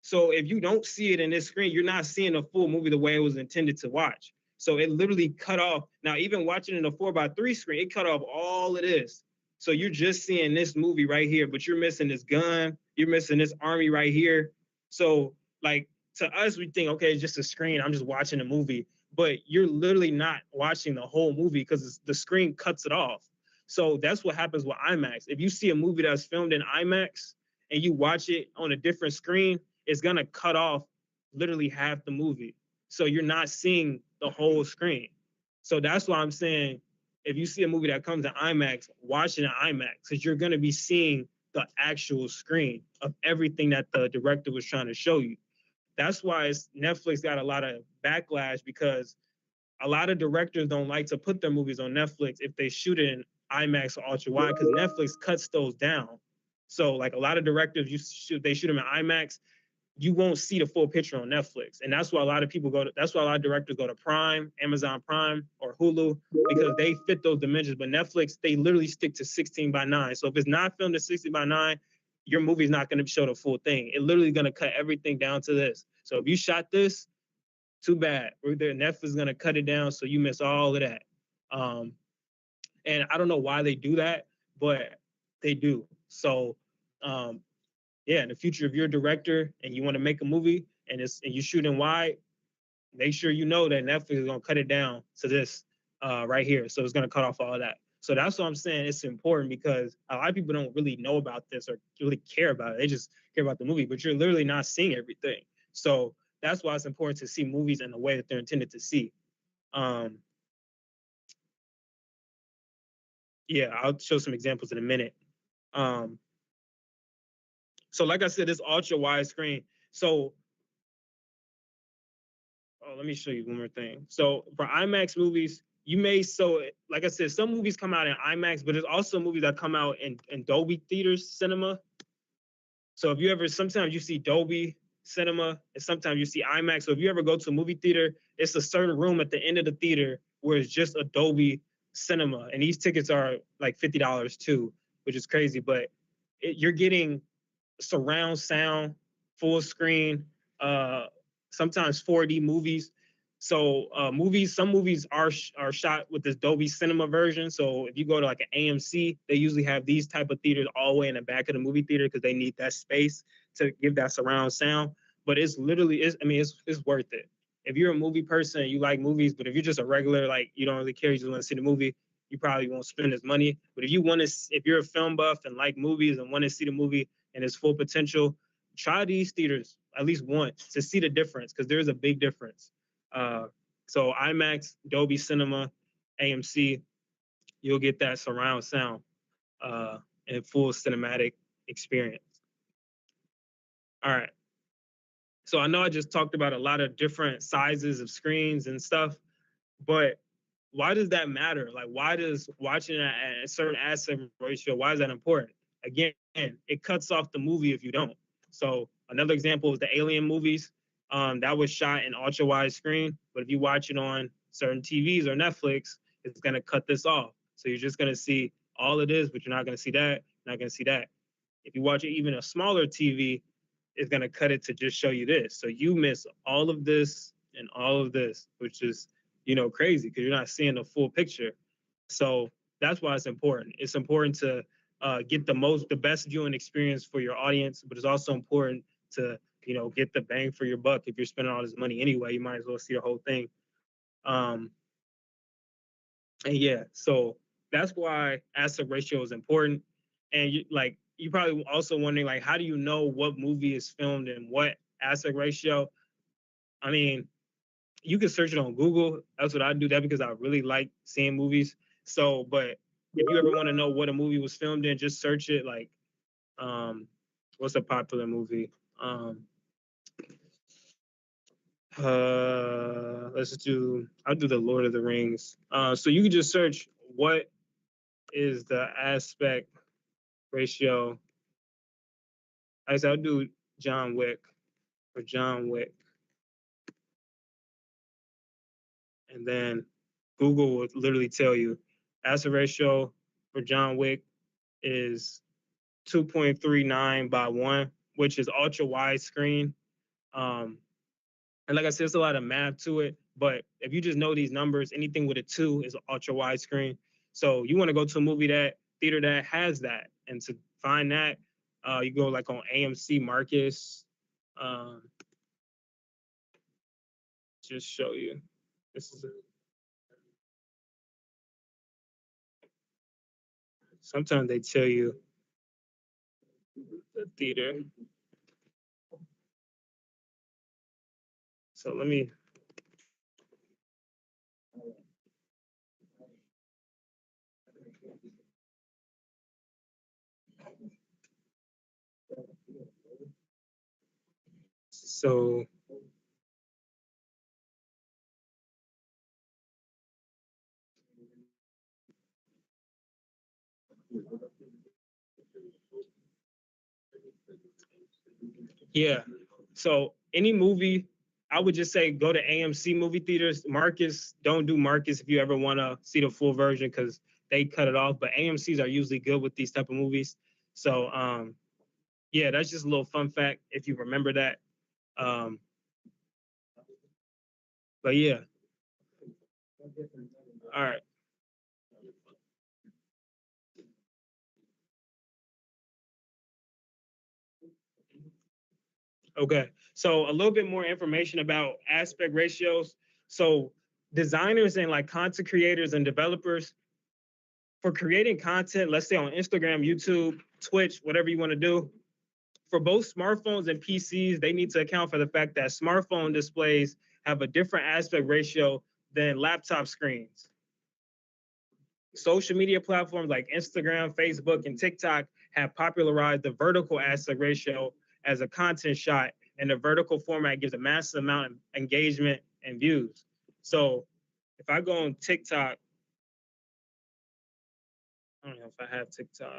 So if you don't see it in this screen, you're not seeing the full movie the way it was intended to watch. So it literally cut off. Now, even watching in a 4:3 screen, it cut off all of this. So you're just seeing this movie right here, but you're missing this gun. You're missing this army right here. So like to us, we think, okay, it's just a screen. I'm just watching a movie. But you're literally not watching the whole movie because the screen cuts it off. So that's what happens with IMAX. If you see a movie that's filmed in IMAX and you watch it on a different screen, it's gonna cut off literally half the movie. So you're not seeing the whole screen. So that's why I'm saying if you see a movie that comes in IMAX, watch it in IMAX because you're gonna be seeing the actual screen of everything that the director was trying to show you. That's why Netflix got a lot of backlash because a lot of directors don't like to put their movies on Netflix if they shoot it in IMAX or ultra wide because Netflix cuts those down. So like a lot of directors, they shoot them in IMAX, you won't see the full picture on Netflix. And that's why a lot of people that's why a lot of directors go to Prime, Amazon Prime, or Hulu, because they fit those dimensions. But Netflix, they literally stick to 16:9. So if it's not filmed at 16:9, your movie's not going to show the full thing. It's literally going to cut everything down to this. So if you shot this, too bad. Netflix is going to cut it down so you miss all of that. And I don't know why they do that, but they do. So yeah, in the future, if you're a director and you want to make a movie and you shoot in wide, make sure you know that Netflix is gonna cut it down to this right here. So it's gonna cut off all of that. So that's what I'm saying. It's important because a lot of people don't really know about this or really care about it. They just care about the movie, but you're literally not seeing everything. So that's why it's important to see movies in the way that they're intended to see. Yeah, I'll show some examples in a minute. So like I said, this ultra wide screen. So let me show you one more thing. So for IMAX movies, like I said, some movies come out in IMAX, but there's also movies that come out in Dolby Theaters cinema. So if you ever, sometimes you see Dolby Cinema and sometimes you see IMAX. So if you ever go to a movie theater, it's a certain room at the end of the theater where it's just a Dolby Cinema. And these tickets are like $50 too, which is crazy. But you're getting surround sound, full screen, sometimes 4D movies. So some movies are shot with this Dolby Cinema version. So if you go to like an AMC, they usually have these type of theaters all the way in the back of the movie theater because they need that space to give that surround sound. But it's literally, it's worth it. If you're a movie person and you like movies, but if you're just a regular, like you don't really care, you just want to see the movie, you probably won't spend as money. But if you want to, if you're a film buff and like movies and want to see the movie and its full potential, try these theaters at least once to see the difference because there's a big difference. So IMAX, Dolby Cinema, AMC, you'll get that surround sound and full cinematic experience. All right. So I know I just talked about a lot of different sizes of screens and stuff, but why does that matter? Like, why does watching a certain aspect ratio, why is that important? Again, it cuts off the movie if you don't. So another example is the Alien movies. That was shot in ultra wide screen, but if you watch it on certain TVs or Netflix, it's gonna cut this off. So you're just gonna see all it is, but you're not gonna see that, not gonna see that. If you watch it even a smaller TV, it's gonna cut it to just show you this. So you miss all of this and all of this, which is, crazy because you're not seeing the full picture. So that's why it's important. It's important to get the best viewing experience for your audience, but it's also important to, get the bang for your buck. If you're spending all this money anyway, you might as well see the whole thing. And yeah, so that's why aspect ratio is important. And you probably also wondering like, how do you know what movie is filmed in what aspect ratio? I mean, you can search it on Google. That's what I do. That because I really like seeing movies. So, but if you ever want to know what a movie was filmed in, just search it. Like, what's a popular movie? I'll do the Lord of the Rings. So you can just search what is the aspect ratio. I'll do John Wick or John Wick. And then Google will literally tell you aspect ratio for John Wick is 2.39 by 1, which is ultra wide screen. And like I said, there's a lot of math to it, but if you just know these numbers, anything with a 2 is ultra wide screen. So you want to go to a movie theater that has that. And to find that, you go like on AMC Marcus. Just show you. This is sometimes they tell you the theater. So let me. So yeah. So any movie, I would just say go to AMC movie theaters. Marcus, don't do Marcus if you ever want to see the full version because they cut it off. But AMCs are usually good with these type of movies. So yeah, that's just a little fun fact if you remember that. But yeah. All right. Okay. So a little bit more information about aspect ratios. So designers and like content creators and developers for creating content, let's say on Instagram, YouTube, Twitch, whatever you want to do, for both smartphones and PCs, they need to account for the fact that smartphone displays have a different aspect ratio than laptop screens. Social media platforms like Instagram, Facebook, and TikTok have popularized the vertical aspect ratio as a content shot, and the vertical format gives a massive amount of engagement and views. So if I go on TikTok, I don't know if I have TikTok.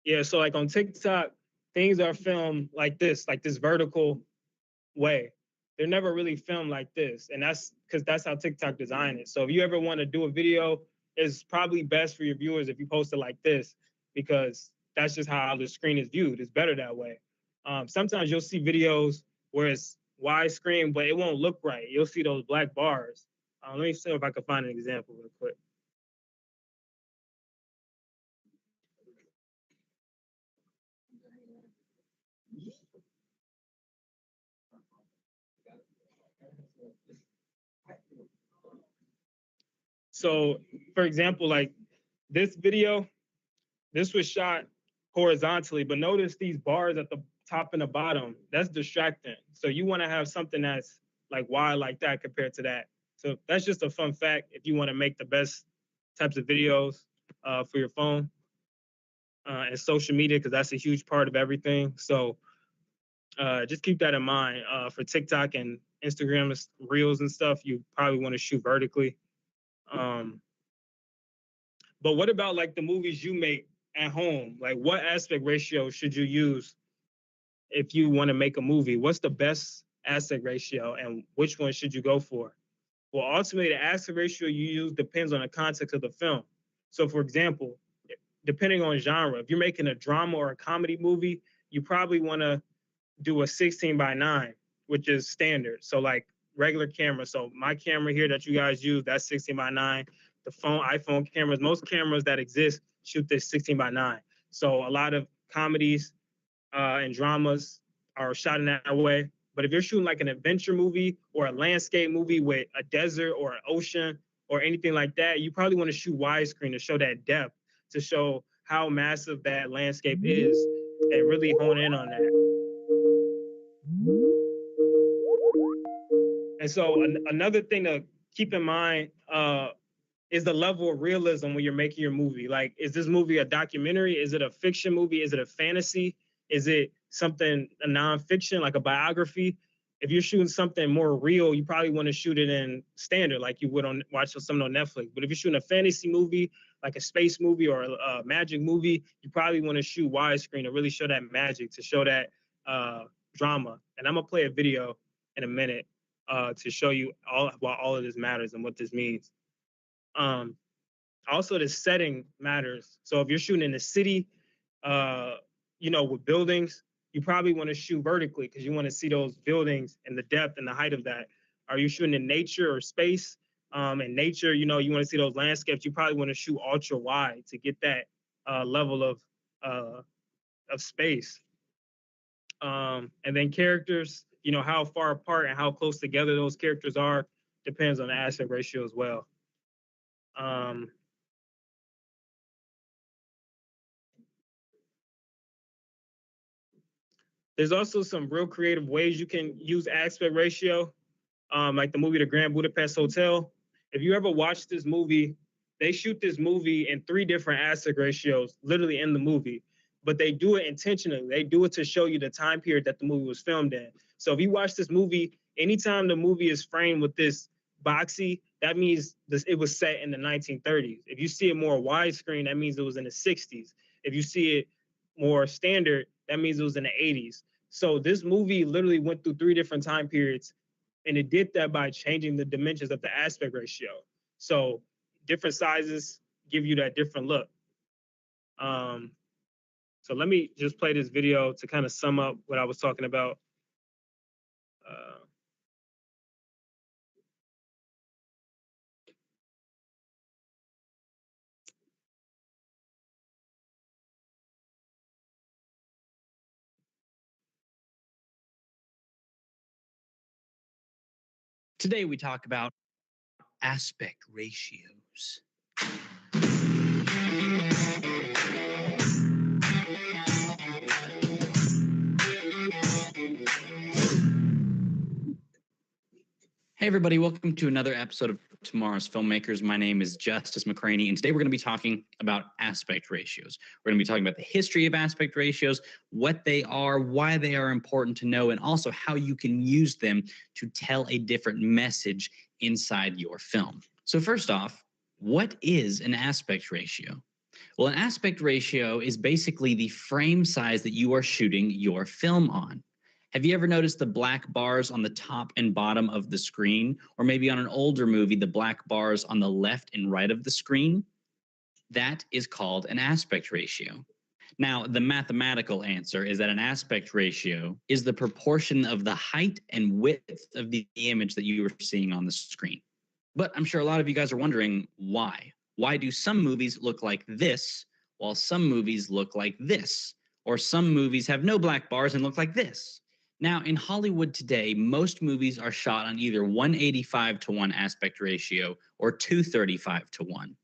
Yeah, so like on TikTok, things are filmed like this vertical way. They're never really filmed like this. And that's because that's how TikTok designed it. So if you ever want to do a video, it's probably best for your viewers if you post it like this, because that's just how the screen is viewed. It's better that way. Sometimes you'll see videos where it's widescreen, but it won't look right. You'll see those black bars. Let me see if I can find an example real quick. So, for example, like this video, this was shot horizontally, but notice these bars at the top and the bottom, that's distracting. So you want to have something that's like wide like that compared to that. So that's just a fun fact if you want to make the best types of videos for your phone and social media, because that's a huge part of everything. So just keep that in mind. For TikTok and Instagram Reels and stuff, you probably want to shoot vertically. But what about like the movies you make at home? Like what aspect ratio should you use if you want to make a movie? What's the best aspect ratio and which one should you go for? Well, ultimately, the aspect ratio you use depends on the context of the film. So, for example, depending on genre, if you're making a drama or a comedy movie, you probably want to do a 16:9, which is standard. So, like regular camera. So, my camera here that you guys use, that's 16:9. The iPhone cameras, most cameras that exist shoot this 16:9. So, a lot of comedies and dramas are shot in that way. But if you're shooting like an adventure movie or a landscape movie with a desert or an ocean or anything like that, you probably want to shoot widescreen to show that depth, to show how massive that landscape is, and really hone in on that. And so another thing to keep in mind is the level of realism when you're making your movie. Like, is this movie a documentary? Is it a fiction movie? Is it a fantasy? Is it something, a nonfiction, like a biography? If you're shooting something more real, you probably want to shoot it in standard, like you would watch something on Netflix. But if you're shooting a fantasy movie, like a space movie or a magic movie, you probably want to shoot widescreen to really show that magic, to show that drama. And I'm gonna play a video in a minute to show you why all of this matters and what this means. Also, the setting matters. So if you're shooting in the city, with buildings, you probably want to shoot vertically because you want to see those buildings and the depth and the height of that. Are you shooting in nature or space? In nature, you want to see those landscapes. You probably want to shoot ultra wide to get that level of space. And then characters, how far apart and how close together those characters are depends on the aspect ratio as well. There's also some real creative ways you can use aspect ratio, like the movie The Grand Budapest Hotel. If you ever watch this movie, they shoot this movie in 3 different aspect ratios, literally in the movie, but they do it intentionally. They do it to show you the time period that the movie was filmed in. So if you watch this movie, anytime the movie is framed with this boxy, that means it was set in the 1930s. If you see it more widescreen, that means it was in the 60s. If you see it more standard, that means it was in the 80s. So this movie literally went through 3 different time periods, and it did that by changing the dimensions of the aspect ratio. So different sizes give you that different look. So let me just play this video to kind of sum up what I was talking about. Today we talk about aspect ratios. Hey everybody, welcome to another episode of Tomorrow's Filmmakers. My name is Justice McCraney, and today we're going to be talking about aspect ratios. We're going to be talking about the history of aspect ratios, what they are, why they are important to know, and also how you can use them to tell a different message inside your film. So first off, what is an aspect ratio? Well, an aspect ratio is basically the frame size that you are shooting your film on. Have you ever noticed the black bars on the top and bottom of the screen? Or maybe on an older movie, the black bars on the left and right of the screen? That is called an aspect ratio. Now, the mathematical answer is that an aspect ratio is the proportion of the height and width of the image that you are seeing on the screen. But I'm sure a lot of you guys are wondering why. Why do some movies look like this while some movies look like this? Or some movies have no black bars and look like this? Now, in Hollywood today, most movies are shot on either 185:1 aspect ratio or 235:1.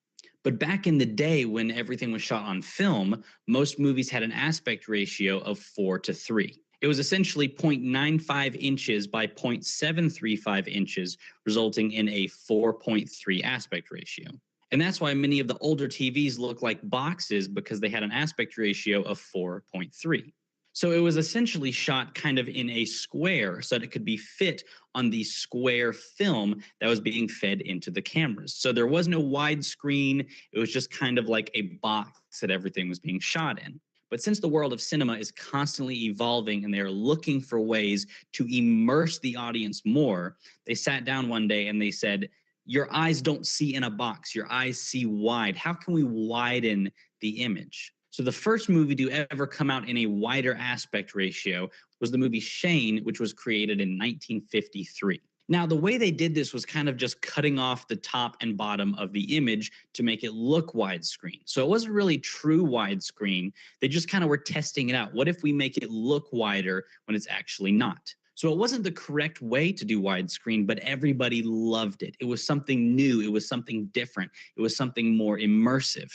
But back in the day when everything was shot on film, most movies had an aspect ratio of 4:3. It was essentially 0.95 inches by 0.735 inches, resulting in a 4.3 aspect ratio. And that's why many of the older TVs look like boxes, because they had an aspect ratio of 4.3. So it was essentially shot kind of in a square so that it could be fit on the square film that was being fed into the cameras. So there was no widescreen. It was just kind of like a box that everything was being shot in. But since the world of cinema is constantly evolving and they're looking for ways to immerse the audience more, they sat down one day and they said, your eyes don't see in a box, your eyes see wide. How can we widen the image? So the first movie to ever come out in a wider aspect ratio was the movie Shane, which was created in 1953. Now, the way they did this was kind of just cutting off the top and bottom of the image to make it look widescreen. So it wasn't really true widescreen. They just kind of were testing it out. What if we make it look wider when it's actually not? So it wasn't the correct way to do widescreen, but everybody loved it. It was something new. It was something different. It was something more immersive.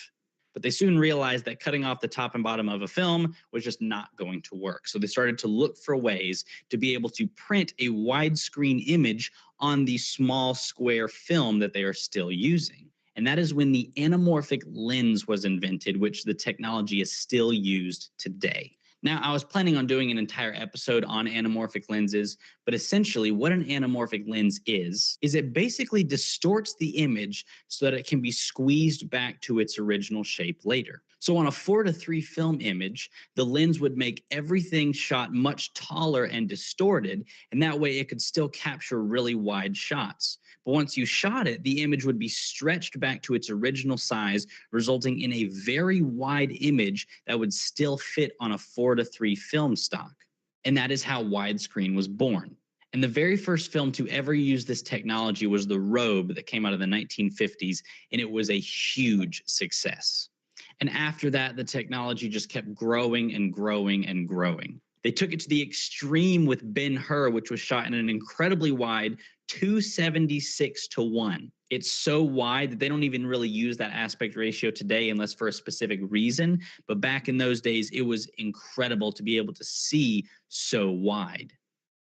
But they soon realized that cutting off the top and bottom of a film was just not going to work. So they started to look for ways to be able to print a widescreen image on the small square film that they are still using. And that is when the anamorphic lens was invented, which the technology is still used today. Now, I was planning on doing an entire episode on anamorphic lenses, but essentially what an anamorphic lens is it basically distorts the image so that it can be squeezed back to its original shape later. So on a 4:3 film image, the lens would make everything shot much taller and distorted, and that way it could still capture really wide shots. But once you shot it, the image would be stretched back to its original size, resulting in a very wide image that would still fit on a 4:3 film stock. And that is how widescreen was born. And the very first film to ever use this technology was The Robe, that came out in the 1950s, and it was a huge success. And after that, the technology just kept growing and growing and growing. They took it to the extreme with Ben-Hur, which was shot in an incredibly wide 276:1. It's so wide that they don't even really use that aspect ratio today unless for a specific reason. But back in those days, it was incredible to be able to see so wide.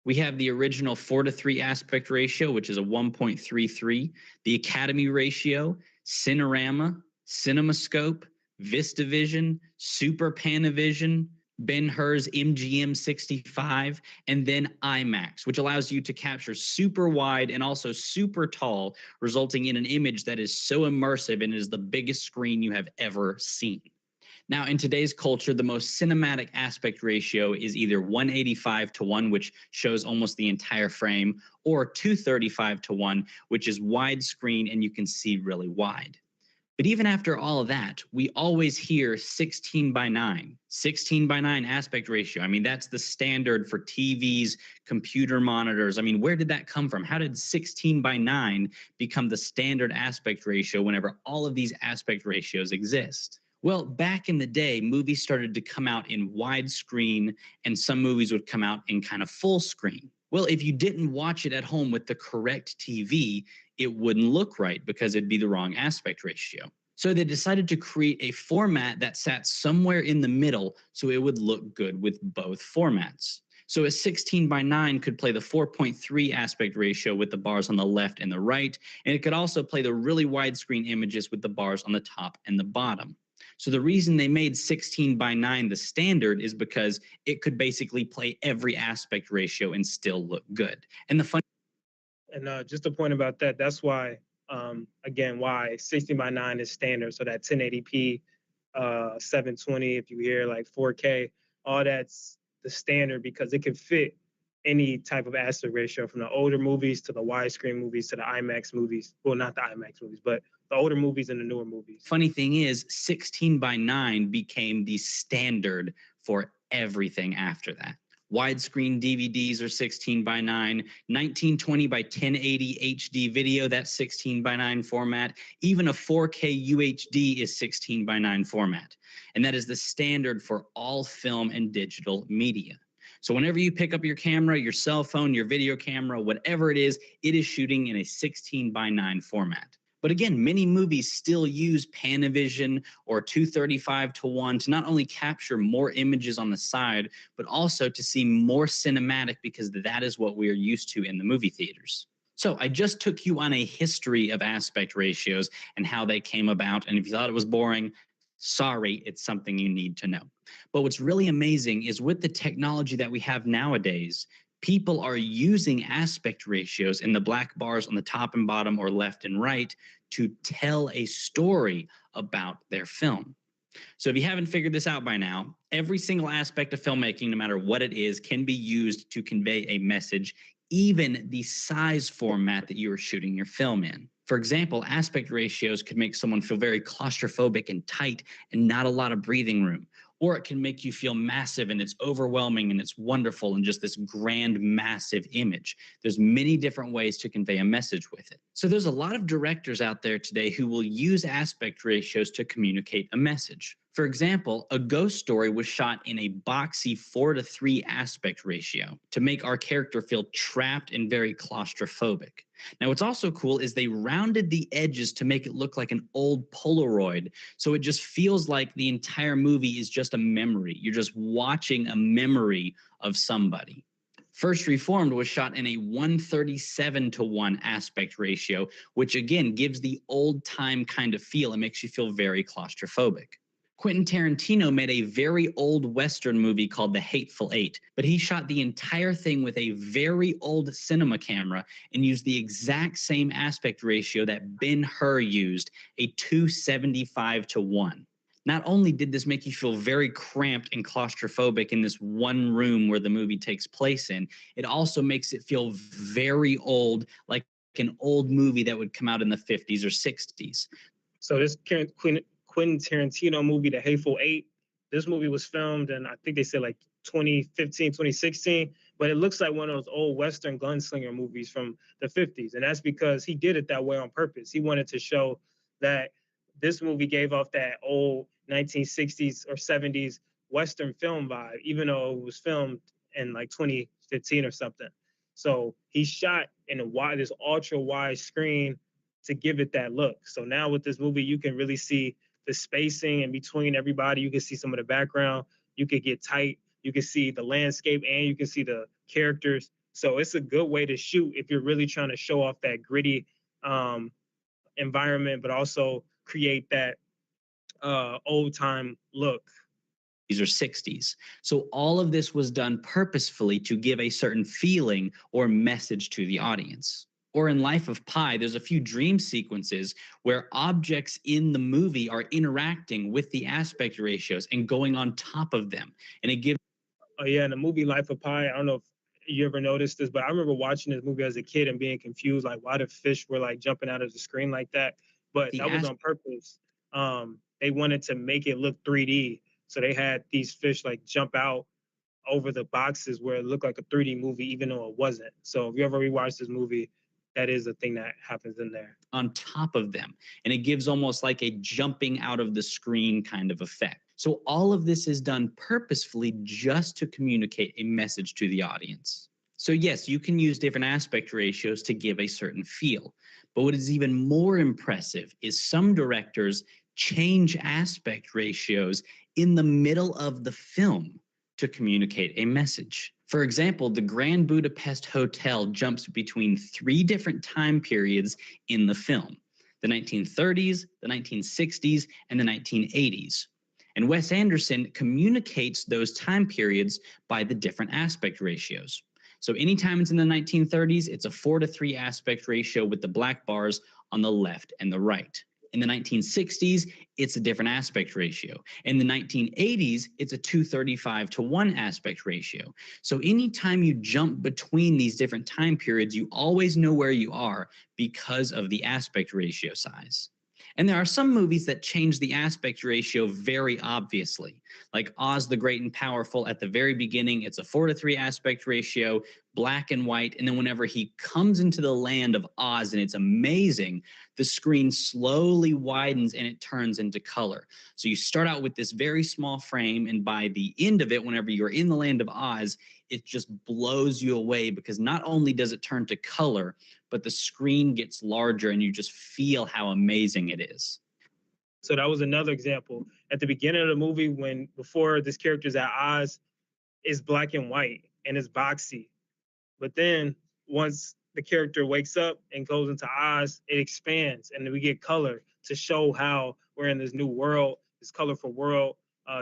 We have the original 4:3 aspect ratio, which is a 1.33, the Academy ratio, Cinerama, CinemaScope, VistaVision, Super Panavision, Ben-Hur's MGM65, and then IMAX, which allows you to capture super wide and also super tall, resulting in an image that is so immersive and is the biggest screen you have ever seen. Now, in today's culture, the most cinematic aspect ratio is either 185:1, which shows almost the entire frame, or 235:1, which is widescreen and you can see really wide. But even after all of that, we always hear 16:9, 16:9 aspect ratio. I mean, that's the standard for TVs, computer monitors. I mean, where did that come from? How did 16:9 become the standard aspect ratio whenever all of these aspect ratios exist? Well, back in the day, movies started to come out in widescreen, and some movies would come out in kind of full screen. Well, if you didn't watch it at home with the correct TV, it wouldn't look right because it'd be the wrong aspect ratio. So they decided to create a format that sat somewhere in the middle so it would look good with both formats. So a 16:9 could play the 4.3 aspect ratio with the bars on the left and the right, and it could also play the really widescreen images with the bars on the top and the bottom. So the reason they made 16:9 the standard is because it could basically play every aspect ratio and still look good. And the fun. And just a point about that, that's why, again, why 16:9 is standard. So that 1080p 720. If you hear like 4K, all that's the standard because it can fit any type of aspect ratio from the older movies to the widescreen movies to the IMAX movies. Well, not the IMAX movies, but the older movies and the newer movies. Funny thing is, 16:9 became the standard for everything after that. Widescreen DVDs are 16:9, 1920 by 1080 HD video, that's 16:9 format. Even a 4K UHD is 16:9 format. And that is the standard for all film and digital media. So whenever you pick up your camera, your cell phone, your video camera, whatever it is shooting in a 16:9 format. But again, many movies still use Panavision or 235:1 to not only capture more images on the side, but also to see more cinematic because that is what we are used to in the movie theaters. So I just took you on a history of aspect ratios and how they came about. And if you thought it was boring, sorry, it's something you need to know. But what's really amazing is with the technology that we have nowadays, people are using aspect ratios in the black bars on the top and bottom or left and right to tell a story about their film. So if you haven't figured this out by now, every single aspect of filmmaking, no matter what it is, can be used to convey a message, even the size format that you are shooting your film in. For example, aspect ratios could make someone feel very claustrophobic and tight and not a lot of breathing room. Or it can make you feel massive and it's overwhelming and it's wonderful and just this grand, massive image. There's many different ways to convey a message with it. So there's a lot of directors out there today who will use aspect ratios to communicate a message. For example, A Ghost Story was shot in a boxy 4:3 aspect ratio to make our character feel trapped and very claustrophobic. Now, what's also cool is they rounded the edges to make it look like an old Polaroid. So it just feels like the entire movie is just a memory. You're just watching a memory of somebody. First Reformed was shot in a 137:1 aspect ratio, which again gives the old time kind of feel. It makes you feel very claustrophobic. Quentin Tarantino made a very old Western movie called The Hateful Eight, but he shot the entire thing with a very old cinema camera and used the exact same aspect ratio that Ben-Hur used, a 275:1. Not only did this make you feel very cramped and claustrophobic in this one room where the movie takes place in, it also makes it feel very old, like an old movie that would come out in the 50s or 60s. So this Quentin Tarantino movie, The Hateful Eight, this movie was filmed in, I think they said like 2015, 2016, but it looks like one of those old Western gunslinger movies from the 50s. And that's because he did it that way on purpose. He wanted to show that this movie gave off that old 1960s or 70s Western film vibe, even though it was filmed in like 2015 or something. So he shot in this ultra wide screen to give it that look. So now with this movie, you can really see the spacing in between everybody. You can see some of the background. You could get tight. You can see the landscape and you can see the characters. So it's a good way to shoot if you're really trying to show off that gritty environment, but also create that old time look. These are 60s. So all of this was done purposefully to give a certain feeling or message to the audience. Or in Life of Pi, there's a few dream sequences where objects in the movie are interacting with the aspect ratios and going on top of them. And it gives... Oh yeah, in the movie Life of Pi, I don't know if you ever noticed this, but I remember watching this movie as a kid and being confused, like why the fish were like jumping out of the screen like that. But that was on purpose. They wanted to make it look 3D. So they had these fish like jump out over the boxes where it looked like a 3D movie, even though it wasn't. So if you ever rewatch this movie, that is a thing that happens in there. On top of them. And it gives almost like a jumping out of the screen kind of effect. So all of this is done purposefully just to communicate a message to the audience. So yes, you can use different aspect ratios to give a certain feel. But what is even more impressive is some directors change aspect ratios in the middle of the film to communicate a message. For example, the Grand Budapest Hotel jumps between 3 different time periods in the film: the 1930s, the 1960s, and the 1980s. And Wes Anderson communicates those time periods by the different aspect ratios. So anytime it's in the 1930s, it's a 4:3 aspect ratio with the black bars on the left and the right. In the 1960s, it's a different aspect ratio. In the 1980s, it's a 2:35:1 aspect ratio. So anytime you jump between these different time periods, you always know where you are because of the aspect ratio size. And there are some movies that change the aspect ratio very obviously, like Oz the Great and Powerful. At the very beginning, it's a 4:3 aspect ratio, black and white. And then whenever he comes into the land of Oz and it's amazing, the screen slowly widens and it turns into color. So you start out with this very small frame, and by the end of it, whenever you're in the land of Oz, it just blows you away because not only does it turn to color, but the screen gets larger and you just feel how amazing it is. So that was another example. At the beginning of the movie, before this character's at Oz, it's black and white and it's boxy. But then once the character wakes up and goes into Oz, it expands and we get color to show how we're in this new world, this colorful world,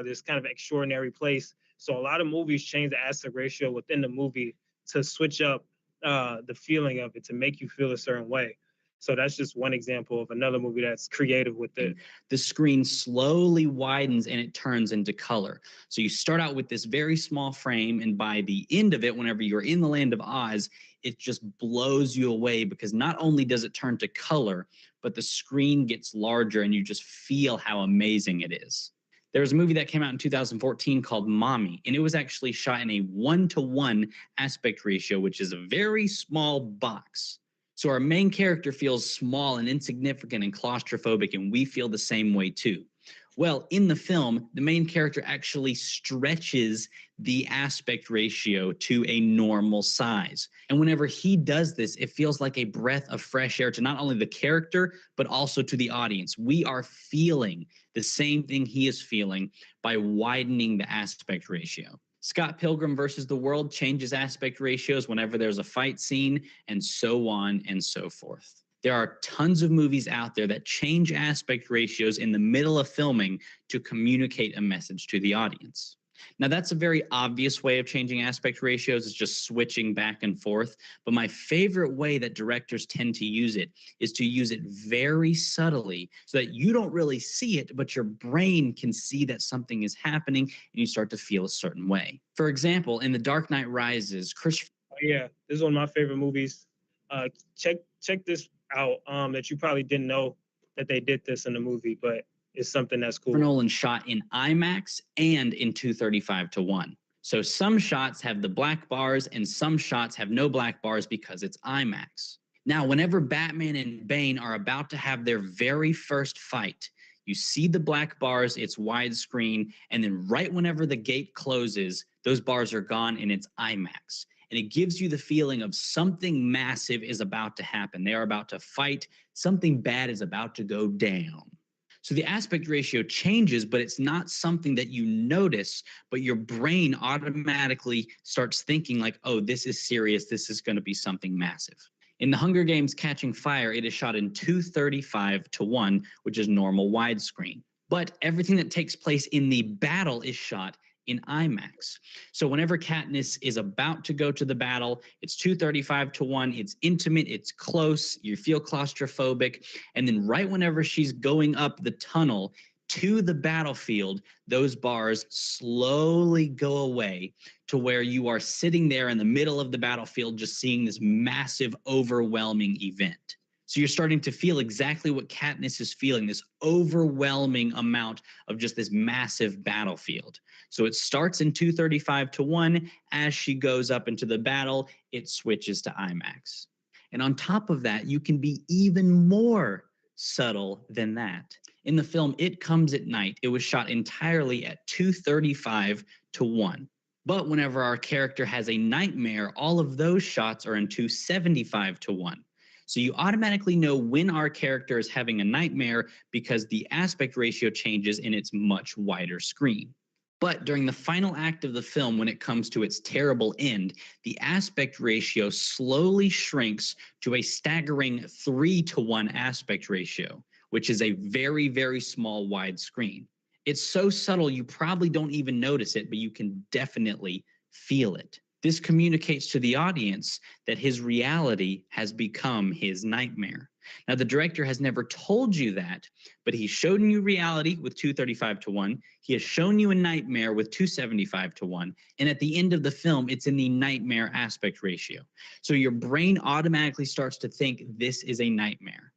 this kind of extraordinary place. So a lot of movies change the aspect ratio within the movie to switch up the feeling of it, to make you feel a certain way. So that's just one example of another movie that's creative with it. The screen slowly widens and it turns into color. So you start out with this very small frame, and by the end of it, whenever you're in the land of Oz, it just blows you away because not only does it turn to color, but the screen gets larger and you just feel how amazing it is. There was a movie that came out in 2014 called Mommy, and it was actually shot in a 1:1 aspect ratio, which is a very small box. So our main character feels small and insignificant and claustrophobic, and we feel the same way too. Well, in the film, the main character actually stretches the aspect ratio to a normal size. And whenever he does this, it feels like a breath of fresh air to not only the character, but also to the audience. We are feeling the same thing he is feeling by widening the aspect ratio. Scott Pilgrim versus the World changes aspect ratios whenever there's a fight scene, and so on and so forth. There are tons of movies out there that change aspect ratios in the middle of filming to communicate a message to the audience. Now, that's a very obvious way of changing aspect ratios, is just switching back and forth. But my favorite way that directors tend to use it is to use it very subtly so that you don't really see it, but your brain can see that something is happening and you start to feel a certain way. For example, in The Dark Knight Rises, Chris... Oh, yeah, this is one of my favorite movies. Check this out, that you probably didn't know that they did this in the movie, but it's something that's cool. Nolan shot in IMAX and in 2:35:1. So some shots have the black bars and some shots have no black bars because it's IMAX. Now, whenever Batman and Bane are about to have their very first fight, you see the black bars, it's widescreen, and then right whenever the gate closes, those bars are gone and it's IMAX. And it gives you the feeling of something massive is about to happen. They are about to fight. Something bad is about to go down. So the aspect ratio changes, but it's not something that you notice, but your brain automatically starts thinking like, oh, this is serious. This is going to be something massive. In The Hunger Games Catching Fire, it is shot in 2:35:1, which is normal widescreen. But everything that takes place in the battle is shot in IMAX. So whenever Katniss is about to go to the battle, it's 2:35:1, it's intimate, it's close, you feel claustrophobic, and then right whenever she's going up the tunnel to the battlefield, those bars slowly go away to where you are sitting there in the middle of the battlefield just seeing this massive, overwhelming event. So you're starting to feel exactly what Katniss is feeling, this overwhelming amount of just this massive battlefield. So it starts in 2:35:1. As she goes up into the battle, it switches to IMAX. And on top of that, you can be even more subtle than that. In the film It Comes at Night, it was shot entirely at 2:35:1. But whenever our character has a nightmare, all of those shots are in 2:75:1. So you automatically know when our character is having a nightmare because the aspect ratio changes and it's much wider screen. But during the final act of the film, when it comes to its terrible end, the aspect ratio slowly shrinks to a staggering 3:1 aspect ratio, which is a very, very small wide screen. It's so subtle you probably don't even notice it, but you can definitely feel it. This communicates to the audience that his reality has become his nightmare. Now, the director has never told you that, but he's shown you reality with 235:1. He has shown you a nightmare with 275:1. And at the end of the film, it's in the nightmare aspect ratio. So your brain automatically starts to think this is a nightmare.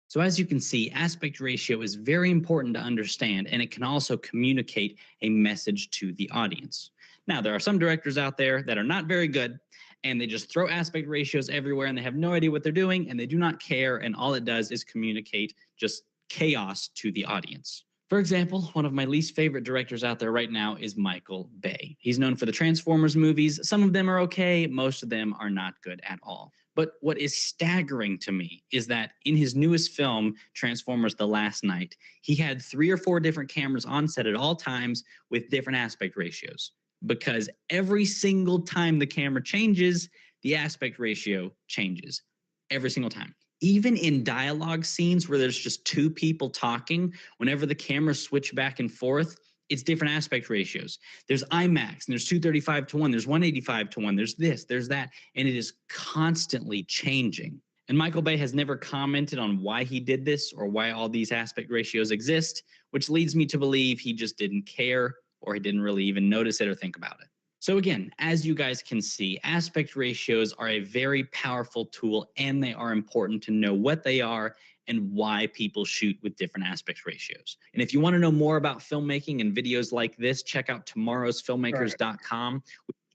So as you can see, aspect ratio is very important to understand, and it can also communicate a message to the audience. Now, there are some directors out there that are not very good, and they just throw aspect ratios everywhere, and they have no idea what they're doing, and they do not care, and all it does is communicate just chaos to the audience. For example, one of my least favorite directors out there right now is Michael Bay. He's known for the Transformers movies. Some of them are okay, most of them are not good at all. But what is staggering to me is that in his newest film, Transformers: The Last Knight, he had 3 or 4 different cameras on set at all times with different aspect ratios. Because every single time the camera changes, the aspect ratio changes. Every single time. Even in dialogue scenes where there's just 2 people talking, whenever the cameras switch back and forth, it's different aspect ratios. There's IMAX, and there's 235:1, there's 185:1, there's this, there's that, and it is constantly changing. And Michael Bay has never commented on why he did this or why all these aspect ratios exist, which leads me to believe he just didn't care, or he didn't really even notice it or think about it. So again, as you guys can see, aspect ratios are a very powerful tool, and they are important to know what they are and why people shoot with different aspect ratios. And if you want to know more about filmmaking and videos like this, check out tomorrowsfilmmakers.com.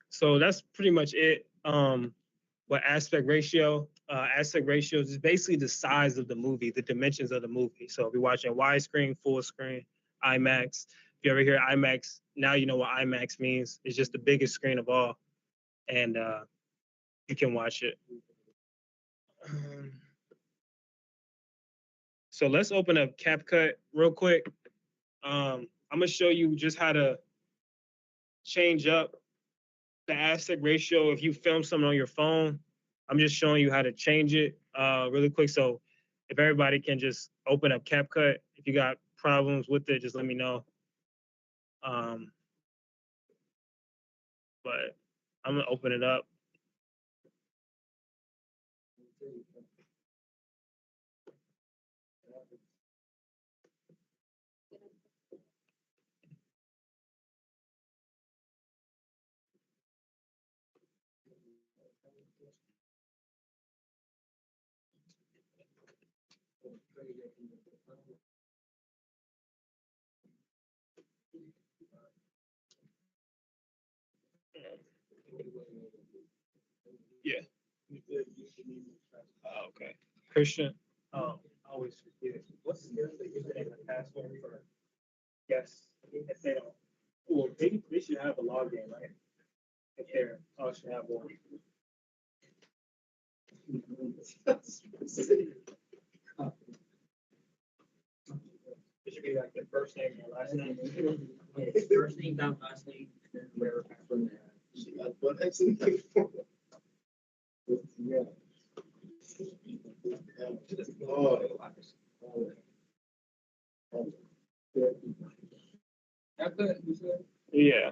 So that's pretty much it. What aspect ratios is basically the size of the movie, the dimensions of the movie. So if you're watching widescreen, full screen, IMAX, if you ever hear IMAX, now you know what IMAX means. It's just the biggest screen of all, and you can watch it. So let's open up CapCut real quick. I'm gonna show you just how to change up the aspect ratio if you film something on your phone. I'm just showing you how to change it really quick. So if everybody can just open up CapCut, if you got problems with it, just let me know. But I'm gonna open it up. Yeah. Okay. Christian, I always forget. What's the username and password for? Yes. If they don't, well, they should have a login, right? If they're, should have one. It should be like the first name and last name. It's first name, down last name, and then whatever password they have. She got one excellent thing for it. Yeah. Oh, Yeah.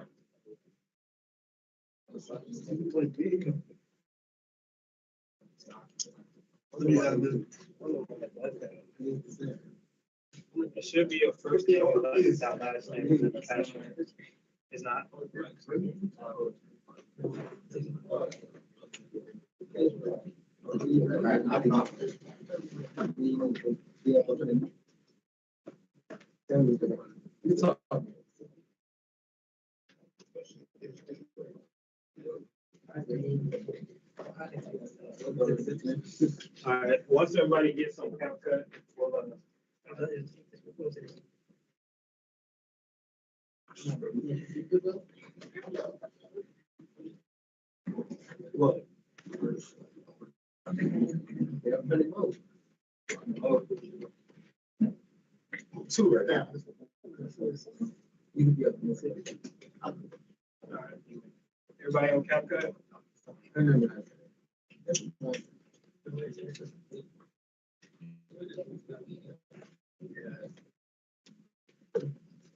It should be your first name and last name and then the password. It's not. All right. Once everybody gets some CapCut, we'll what? Two right now. All right. Everybody on CapCut?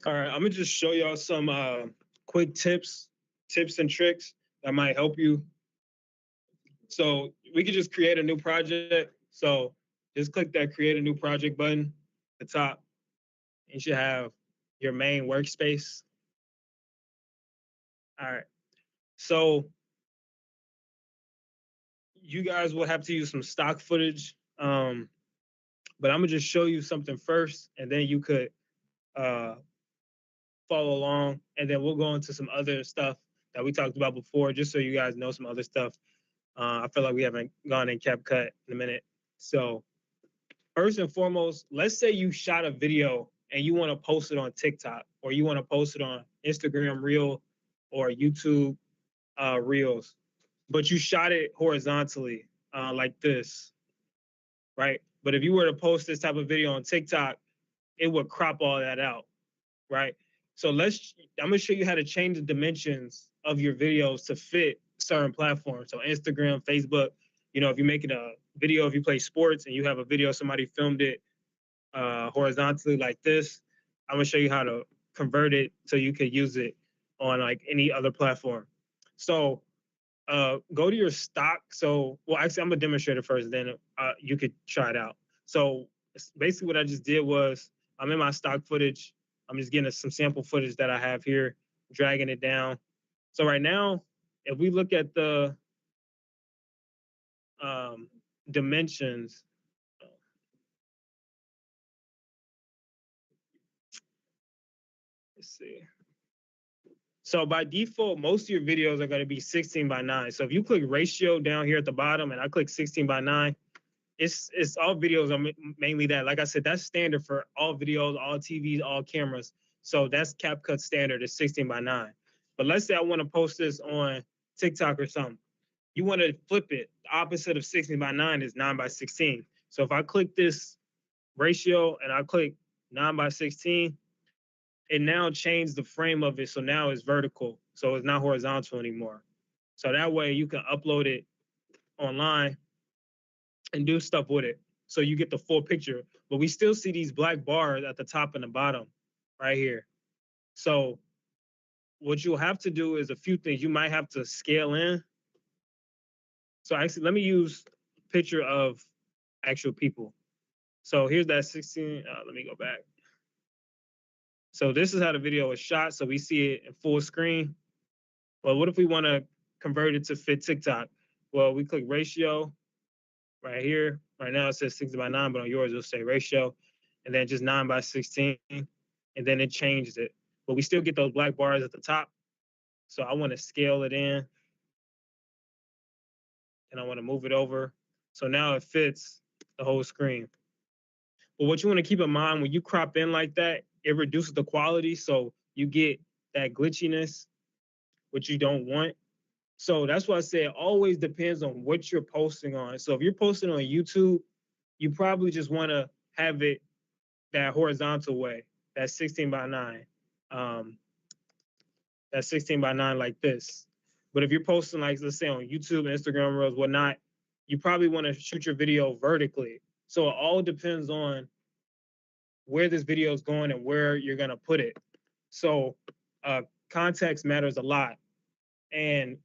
All right, I'm gonna just show y'all some quick tips and tricks that might help you. So we could just create a new project. So just click that create a new project button at the top. You should have your main workspace. All right. So you guys will have to use some stock footage. But I'm gonna just show you something first, and then you could uh, follow along, and then we'll go into some other stuff that we talked about before, just so you guys know some other stuff. I feel like we haven't gone in CapCut in a minute. So first and foremost, let's say you shot a video and you want to post it on TikTok, or you want to post it on Instagram Reel or YouTube Reels, but you shot it horizontally like this, right? But if you were to post this type of video on TikTok, it would crop all that out, right? So I'm gonna show you how to change the dimensions of your videos to fit certain platforms. So Instagram, Facebook, if you're making a video, if you play sports and you have a video, somebody filmed it horizontally like this, I'm gonna show you how to convert it so you could use it on like any other platform. So go to your stock. So, well, actually, I'm gonna demonstrate it first, then you could try it out. So basically what I just did was I'm in my stock footage. I'm just getting some sample footage that I have here, dragging it down. So right now, if we look at the dimensions, let's see. So by default, most of your videos are going to be 16 by 9. So if you click ratio down here at the bottom and I click 16 by 9, it's all videos are mainly that. Like I said, that's standard for all videos, all TVs, all cameras. So that's CapCut standard is 16 by 9. But let's say I want to post this on TikTok or something. You want to flip it. The opposite of 16 by 9 is 9 by 16. So if I click this ratio and I click 9 by 16, it now changed the frame of it. So now it's vertical. So it's not horizontal anymore. So that way you can upload it online and do stuff with it. So you get the full picture. But we still see these black bars at the top and the bottom right here. So what you'll have to do is a few things. You might have to scale in. So actually, let me use a picture of actual people. So here's that 16. Let me go back. So this is how the video is shot. So we see it in full screen. Well, what if we want to convert it to fit TikTok? Well, we click ratio right here. Right now it says 60 by 9, but on yours it'll say ratio, and then just 9 by 16, and then it changed it. But we still get those black bars at the top. So I want to scale it in, and I want to move it over. So now it fits the whole screen. But what you want to keep in mind when you crop in like that, it reduces the quality, so you get that glitchiness, which you don't want. So that's why I say it always depends on what you're posting on. So if you're posting on YouTube, you probably just want to have it that horizontal way, that 16 by 9. That 16 by 9 like this. But if you're posting, like, let's say on YouTube, Instagram Reels, whatnot, you probably want to shoot your video vertically. So it all depends on where this video is going and where you're going to put it. So context matters a lot. And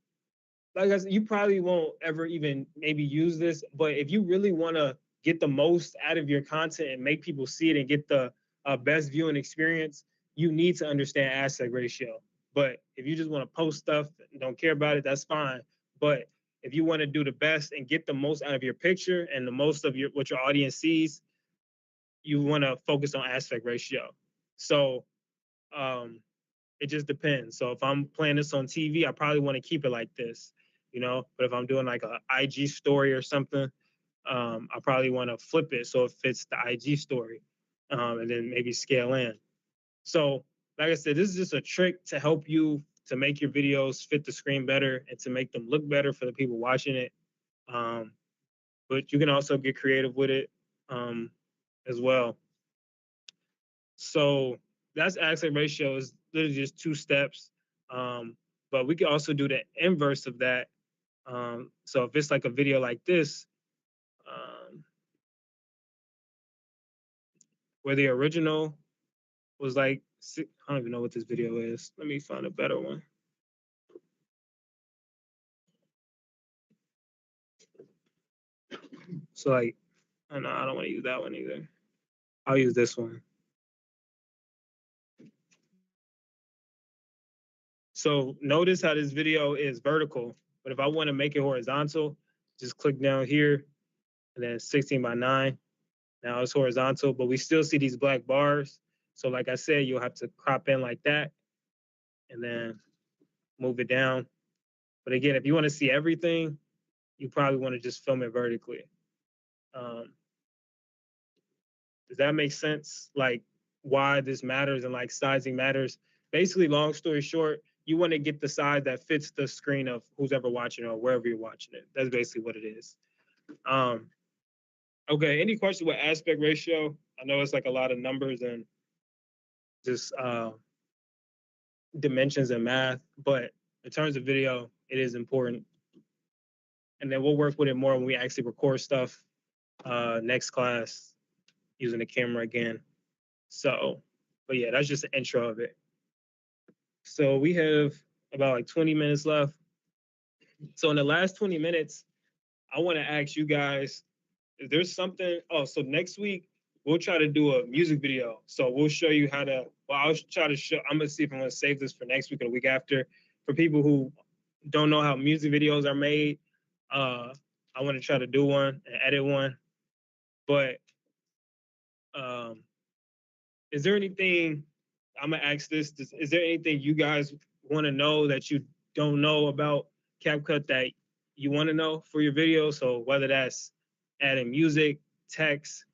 like I said, you probably won't ever even maybe use this, but if you really want to get the most out of your content and make people see it and get the best viewing experience, you need to understand aspect ratio. But if you just want to post stuff and don't care about it, that's fine. But if you want to do the best and get the most out of your picture and the most of what your audience sees, you want to focus on aspect ratio. So it just depends. So if I'm playing this on TV, I probably want to keep it like this, But if I'm doing like a IG story or something, I probably want to flip it so it fits the IG story, and then maybe scale in. So, like I said, this is just a trick to help you to make your videos fit the screen better and to make them look better for the people watching it. But you can also get creative with it as well. So that's aspect ratio is literally just 2 steps. But we can also do the inverse of that. So if it's like a video like this, where the original was like, I don't even know what this video is. Let me find a better one. So like Oh, no, I don't want to use that one either. I'll use this one. So notice how this video is vertical, but if I want to make it horizontal, just click down here and then 16 by 9. Now it's horizontal, but we still see these black bars. So like I said, you'll have to crop in like that and then move it down. But again, if you want to see everything, you probably want to just film it vertically. Does that make sense? Like why this matters and like sizing matters. Basically, long story short, you want to get the size that fits the screen of who's ever watching or wherever you're watching it. That's basically what it is. Okay, any questions with aspect ratio? I know it's like a lot of numbers and just dimensions and math, but in terms of video, it is important. And then we'll work with it more when we actually record stuff next class using the camera again. So, but yeah, that's just the intro of it. So we have about like 20 minutes left. So in the last 20 minutes, I want to ask you guys, is there something, oh, so next week, we'll try to do a music video. So we'll show you how to, well, I'll try to show, I'm gonna see if I'm gonna save this for next week or the week after. For people who don't know how music videos are made, I want to try to do one and edit one. But is there anything, I'm gonna ask this, is there anything you guys want to know that you don't know about CapCut that you want to know for your video? So whether that's adding music, text,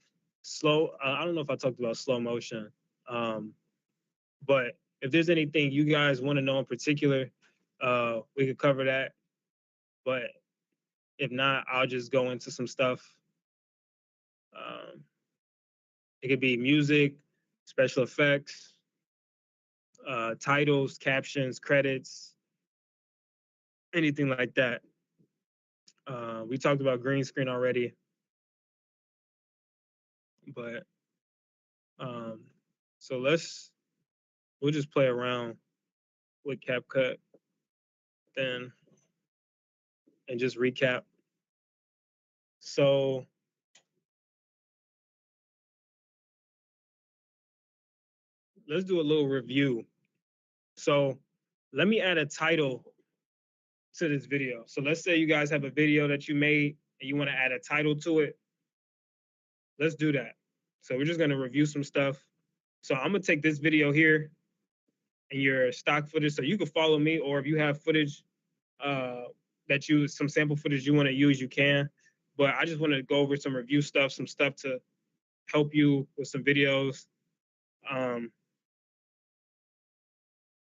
slow, I don't know if I talked about slow motion, but if there's anything you guys want to know in particular, we could cover that. But if not, I'll just go into some stuff. It could be music, special effects, titles, captions, credits, anything like that. We talked about green screen already, but so we'll just play around with CapCut then and just recap. So let's do a little review. So let me add a title to this video. So let's say you guys have a video that you made and you want to add a title to it. Let's do that. So we're just going to review some stuff. So I'm going to take this video here and your stock footage so you can follow me, or if you have footage that some sample footage you want to use, you can. But I just want to go over some review stuff, some stuff to help you with some videos.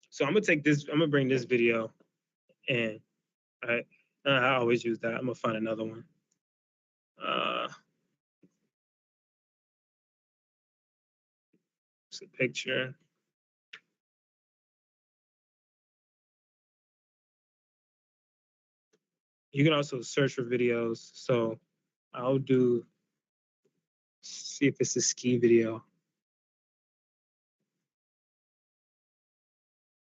So I'm gonna bring this video in. I always use that. I'm gonna find another one. It's a picture. You can also search for videos. So I'll see if it's a ski video.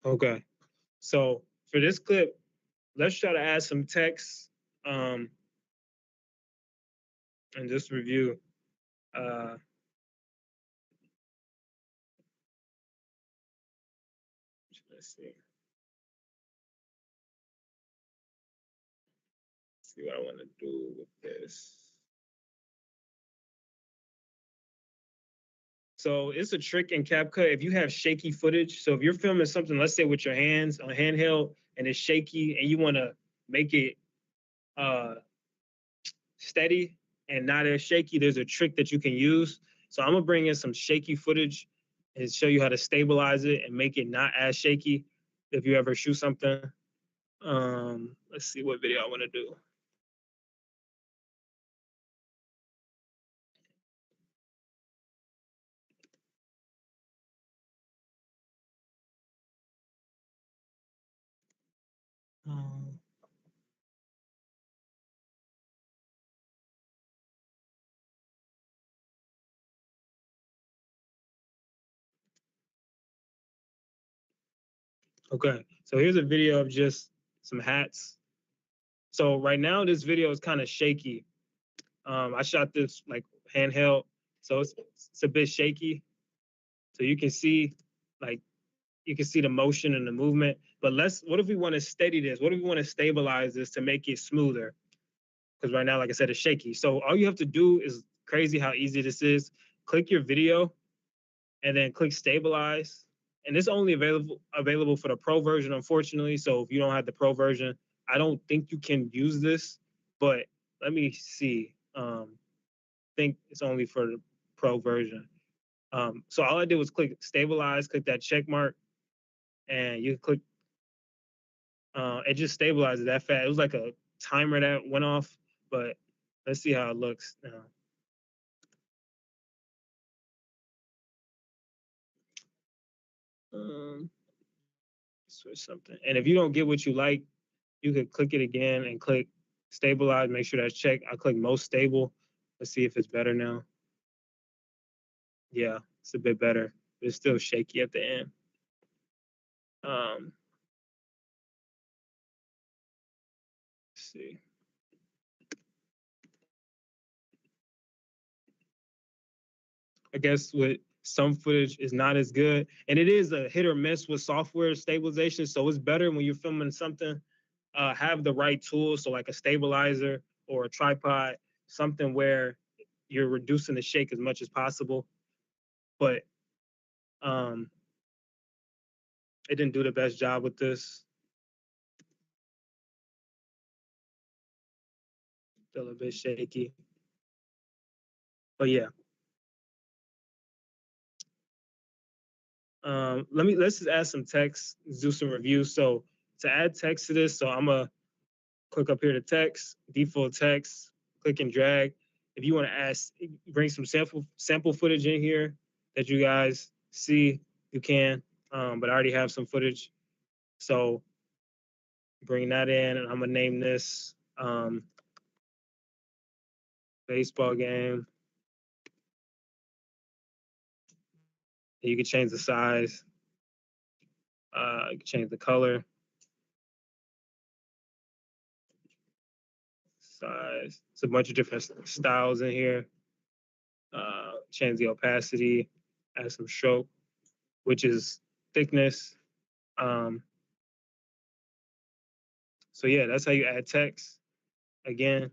Okay. So for this clip, let's try to add some text and just review. Let's see. See what I want to do with this. So it's a trick in CapCut. If you have shaky footage, so if you're filming something, let's say with your hands on handheld and it's shaky and you want to make it steady and not as shaky, there's a trick that you can use. So I'm gonna bring in some shaky footage and show you how to stabilize it and make it not as shaky if you ever shoot something. Let's see what video I want to do. Okay, so here's a video of just some hats. So right now this video is kind of shaky. I shot this like handheld, so it's a bit shaky. So you can see like the motion and the movement. But what if we want to steady this? What if we want to stabilize this to make it smoother? Because right now, like I said, it's shaky. So all you have to do is crazy how easy this is. Click your video and then click stabilize. And it's only available for the pro version, unfortunately. So if you don't have the pro version, I don't think you can use this. But let me see. I think it's only for the pro version. So all I did was click stabilize, click that check mark, and you click. It just stabilizes that fast. It was like a timer that went off, but let's see how it looks now. Switch something. And if you don't get what you like, you could click it again and click stabilize, make sure that's checked. I click most stable. Let's see if it's better now. Yeah, it's a bit better. It's still shaky at the end. Let's see. I guess with some footage is not as good. And it is a hit or miss with software stabilization. So it's better when you're filming something, have the right tools. So like a stabilizer or a tripod, something where you're reducing the shake as much as possible. But it didn't do the best job with this. Still a bit shaky. But yeah. Let's just add some text, do some reviews. So to add text to this, so I'm gonna click up here to text, default text, click and drag. If you want to add, bring some sample footage in here that you guys see, you can. But I already have some footage, so bring that in, and I'm gonna name this baseball game. You can change the size, you can change the color, size. It's a bunch of different styles in here. Change the opacity, add some stroke, which is thickness. So yeah, that's how you add text. Again,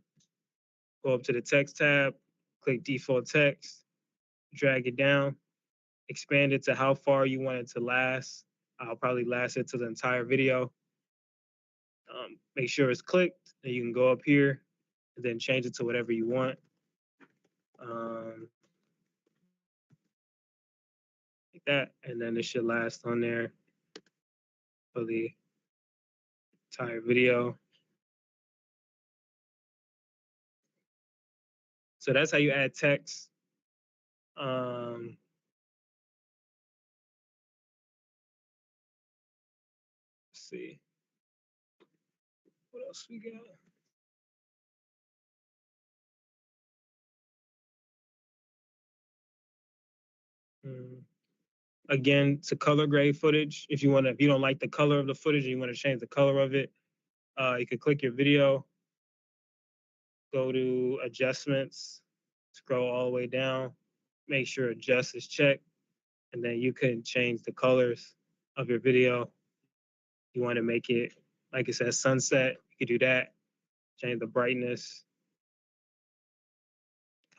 go up to the text tab, click default text, drag it down, expand it to how far you want it to last. I'll probably last it to the entire video. Make sure it's clicked, and you can go up here and then change it to whatever you want. Like that, and then it should last on there for the entire video. So that's how you add text. Let's see. What else we got? Again, to color grade footage. If you don't like the color of the footage and you want to change the color of it, you can click your video, go to adjustments, scroll all the way down, make sure adjust is checked, and then you can change the colors of your video. You want to make it, like it says, sunset, you can do that. Change the brightness,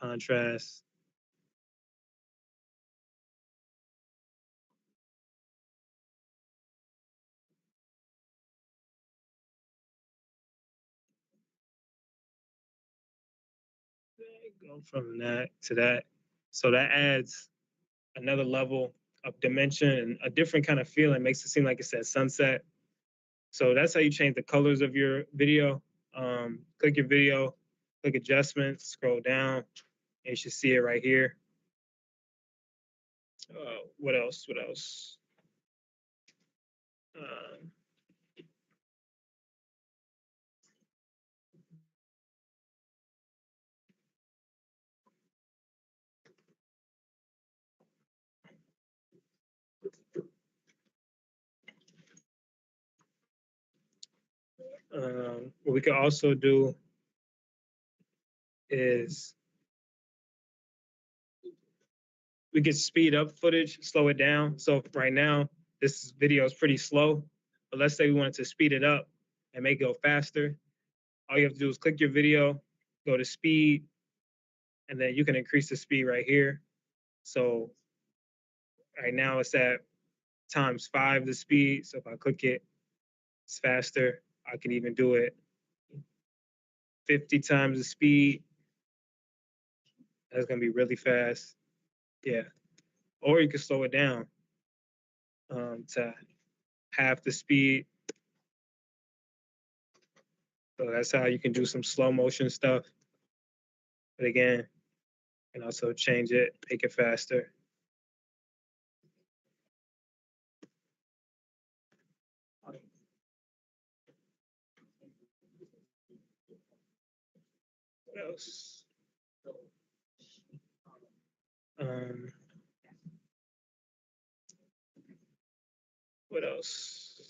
contrast. Go from that to that. So that adds another level of dimension and a different kind of feeling. Makes it seem like it says sunset. So that's how you change the colors of your video. Click your video, click adjustments, scroll down, and you should see it right here. What else? What else? What we could also do is we could speed up footage, slow it down. So right now, this video is pretty slow, but let's say we wanted to speed it up and make it go faster. All you have to do is click your video, go to speed, and then you can increase the speed right here. So right now it's at ×5 the speed. So if I click it, it's faster. I can even do it 50 times the speed. That's gonna be really fast. Yeah. Or you can slow it down to half the speed. So that's how you can do some slow motion stuff. But again, you can also change it, make it faster. What else? What else?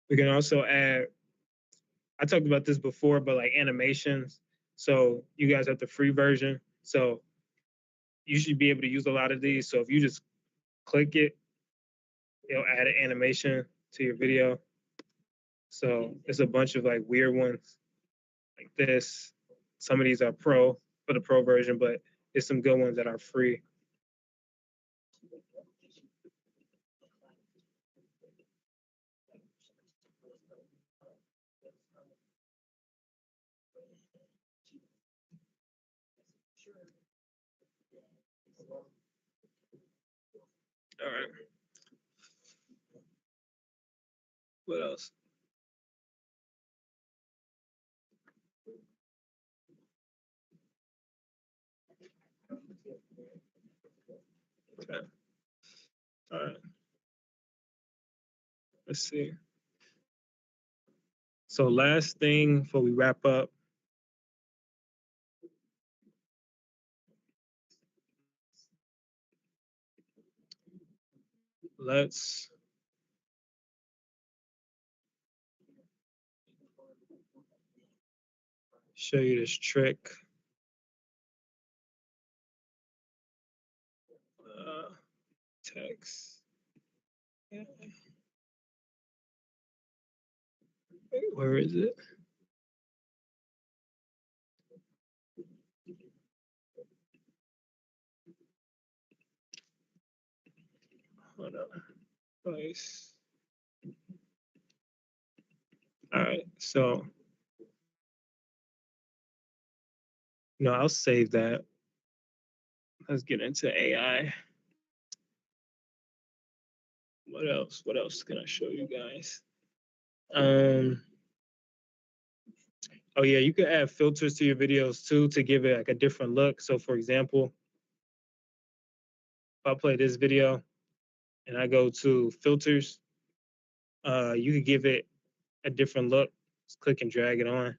We can also add, I talked about this before, but like animations. So you guys have the free version. So you should be able to use a lot of these. So if you just click it, it'll add an animation to your video. So it's a bunch of like weird ones like this. Some of these are pro for the pro version, but there's some good ones that are free. All right. What else? Okay. All right. Let's see. So last thing before we wrap up. Let's show you this trick. Text. Where is it? Hold on. Place. All right. So, no, I'll save that. Let's get into AI. What else? What else can I show you guys? Oh yeah, you can add filters to your videos too to give it like a different look. So for example, if I play this video and I go to filters, you could give it a different look. Just click and drag it on.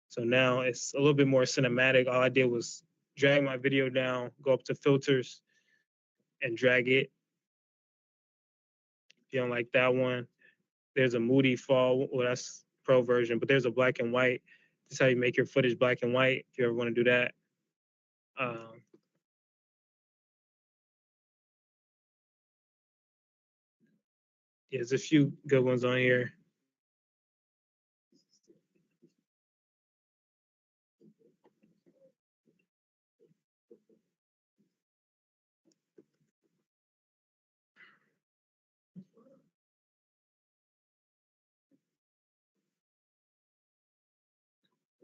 So now it's a little bit more cinematic. All I did was drag my video down, go up to filters, and drag it. If you don't like that one, there's a moody fall. Well, that's pro version, but there's a black and white. This is how you make your footage black and white if you ever want to do that. Yeah, there's a few good ones on here.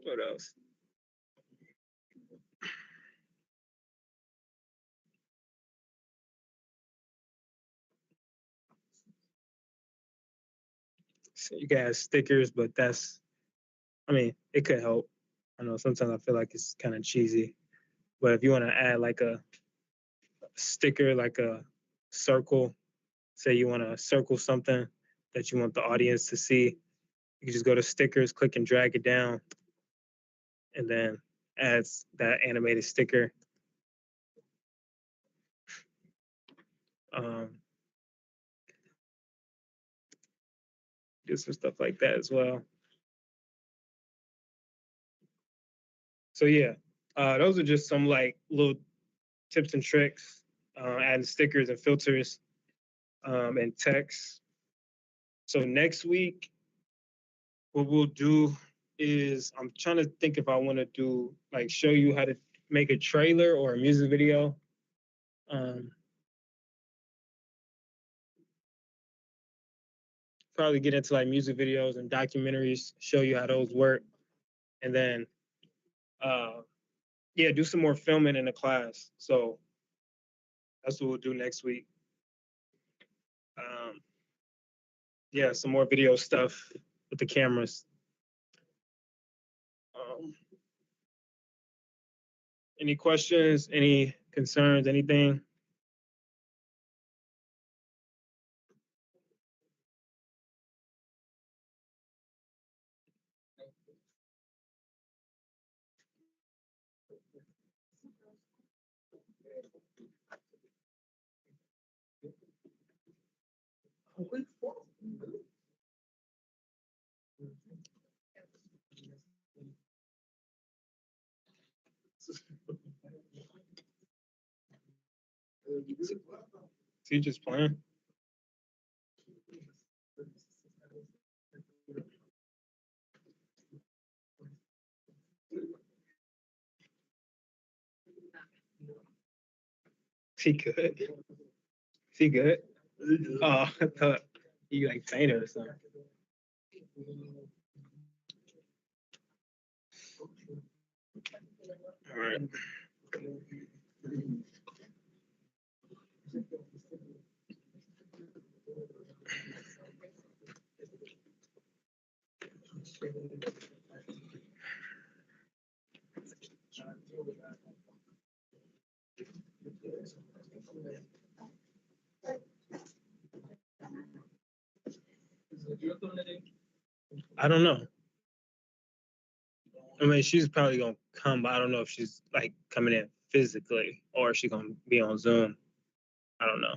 What else? So you can add stickers, but that's, I mean, it could help. I know sometimes I feel like it's kind of cheesy, but if you want to add like a sticker, like a circle, say you want to circle something that you want the audience to see, you can just go to stickers, click and drag it down, and then adds that animated sticker. Do some stuff like that as well. So yeah, those are just some like little tips and tricks, adding stickers and filters and text. So next week, what we'll do is I'm trying to think if I want to do like show you how to make a trailer or a music video. Probably get into like music videos and documentaries, show you how those work, and then yeah, do some more filming in the class. So that's what we'll do next week. Yeah, some more video stuff with the cameras. Any questions, any concerns, anything? Is he just playing? Is he good? Is he good? Oh, I thought he like fainted or something. All right. I don't know. I mean, she's probably gonna come, but I don't know if she's like coming in physically or is she gonna be on Zoom. I don't know.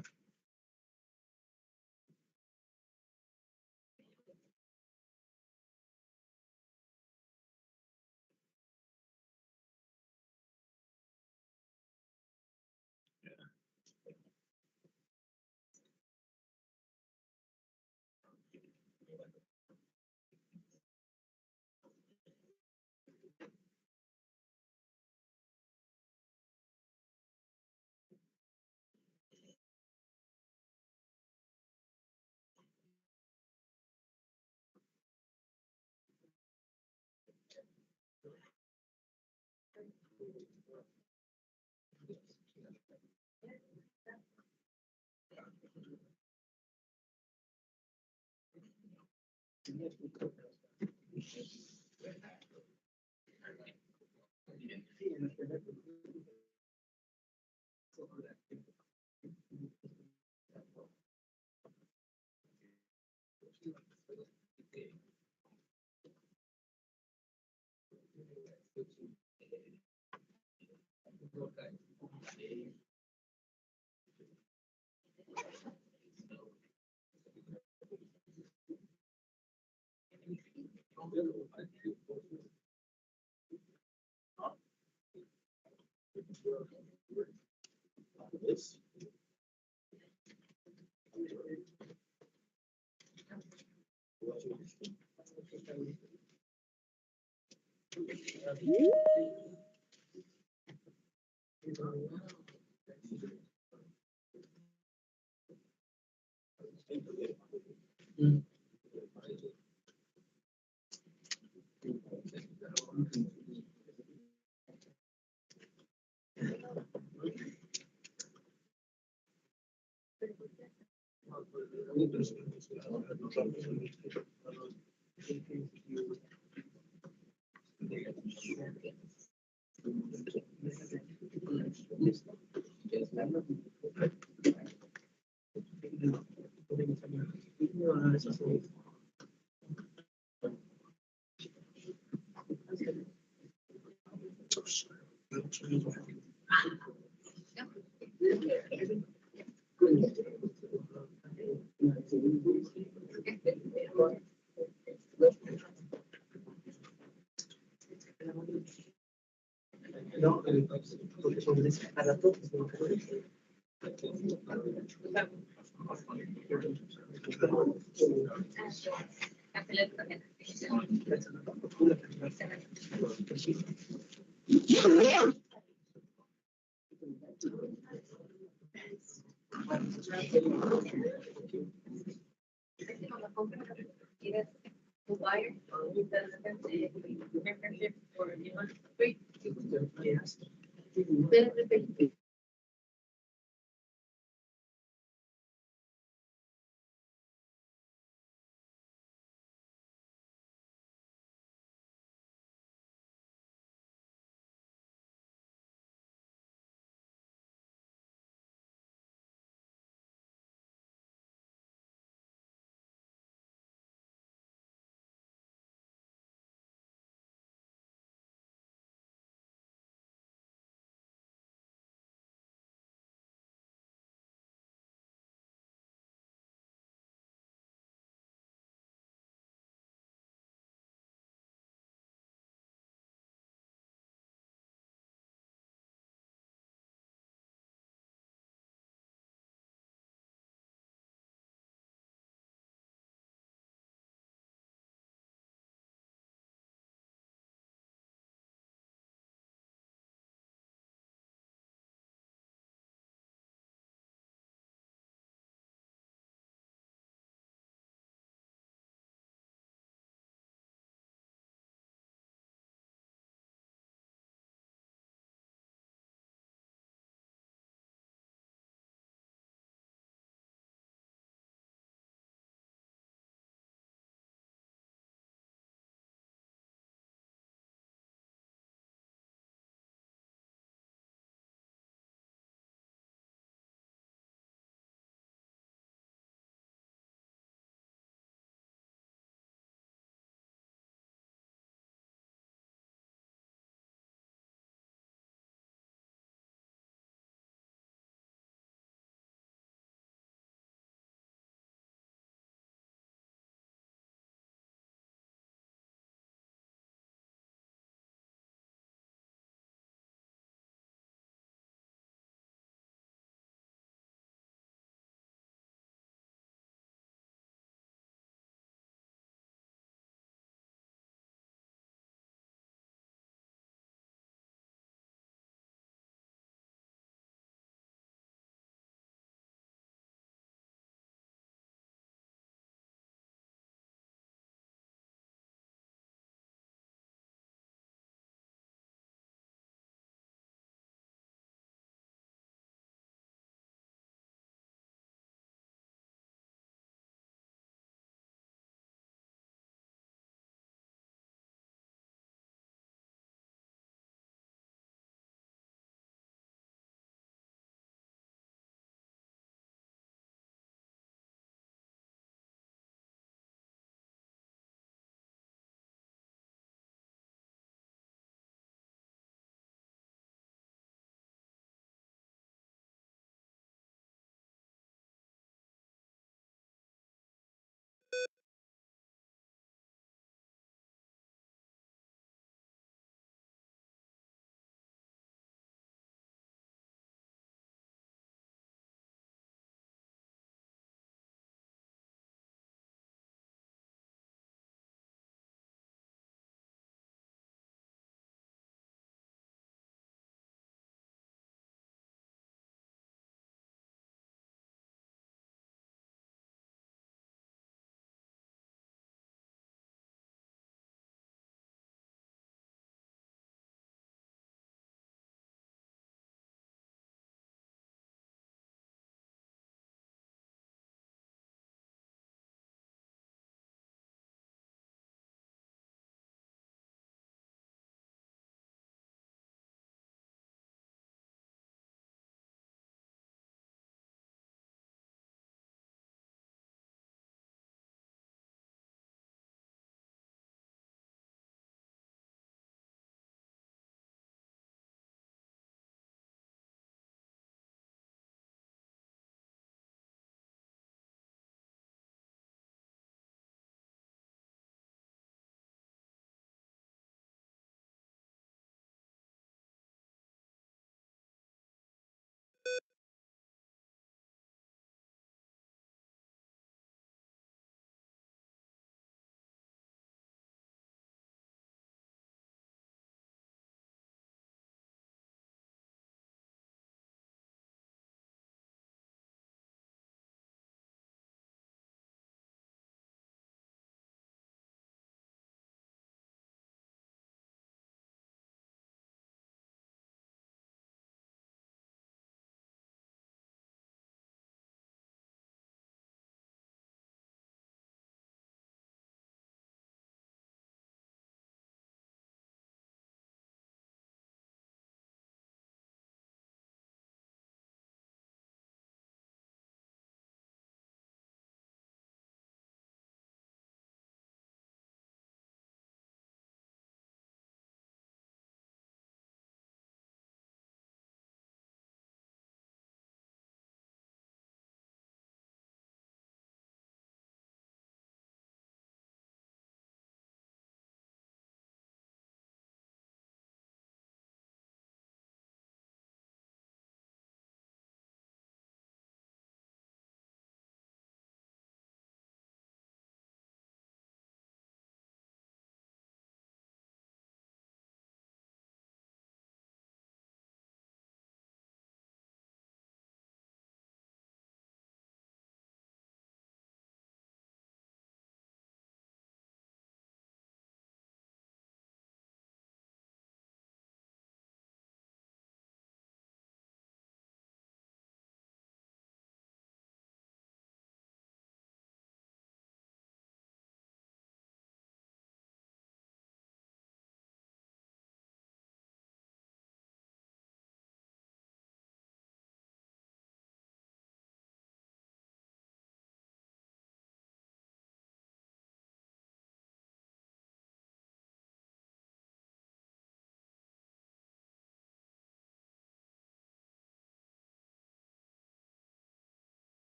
Membership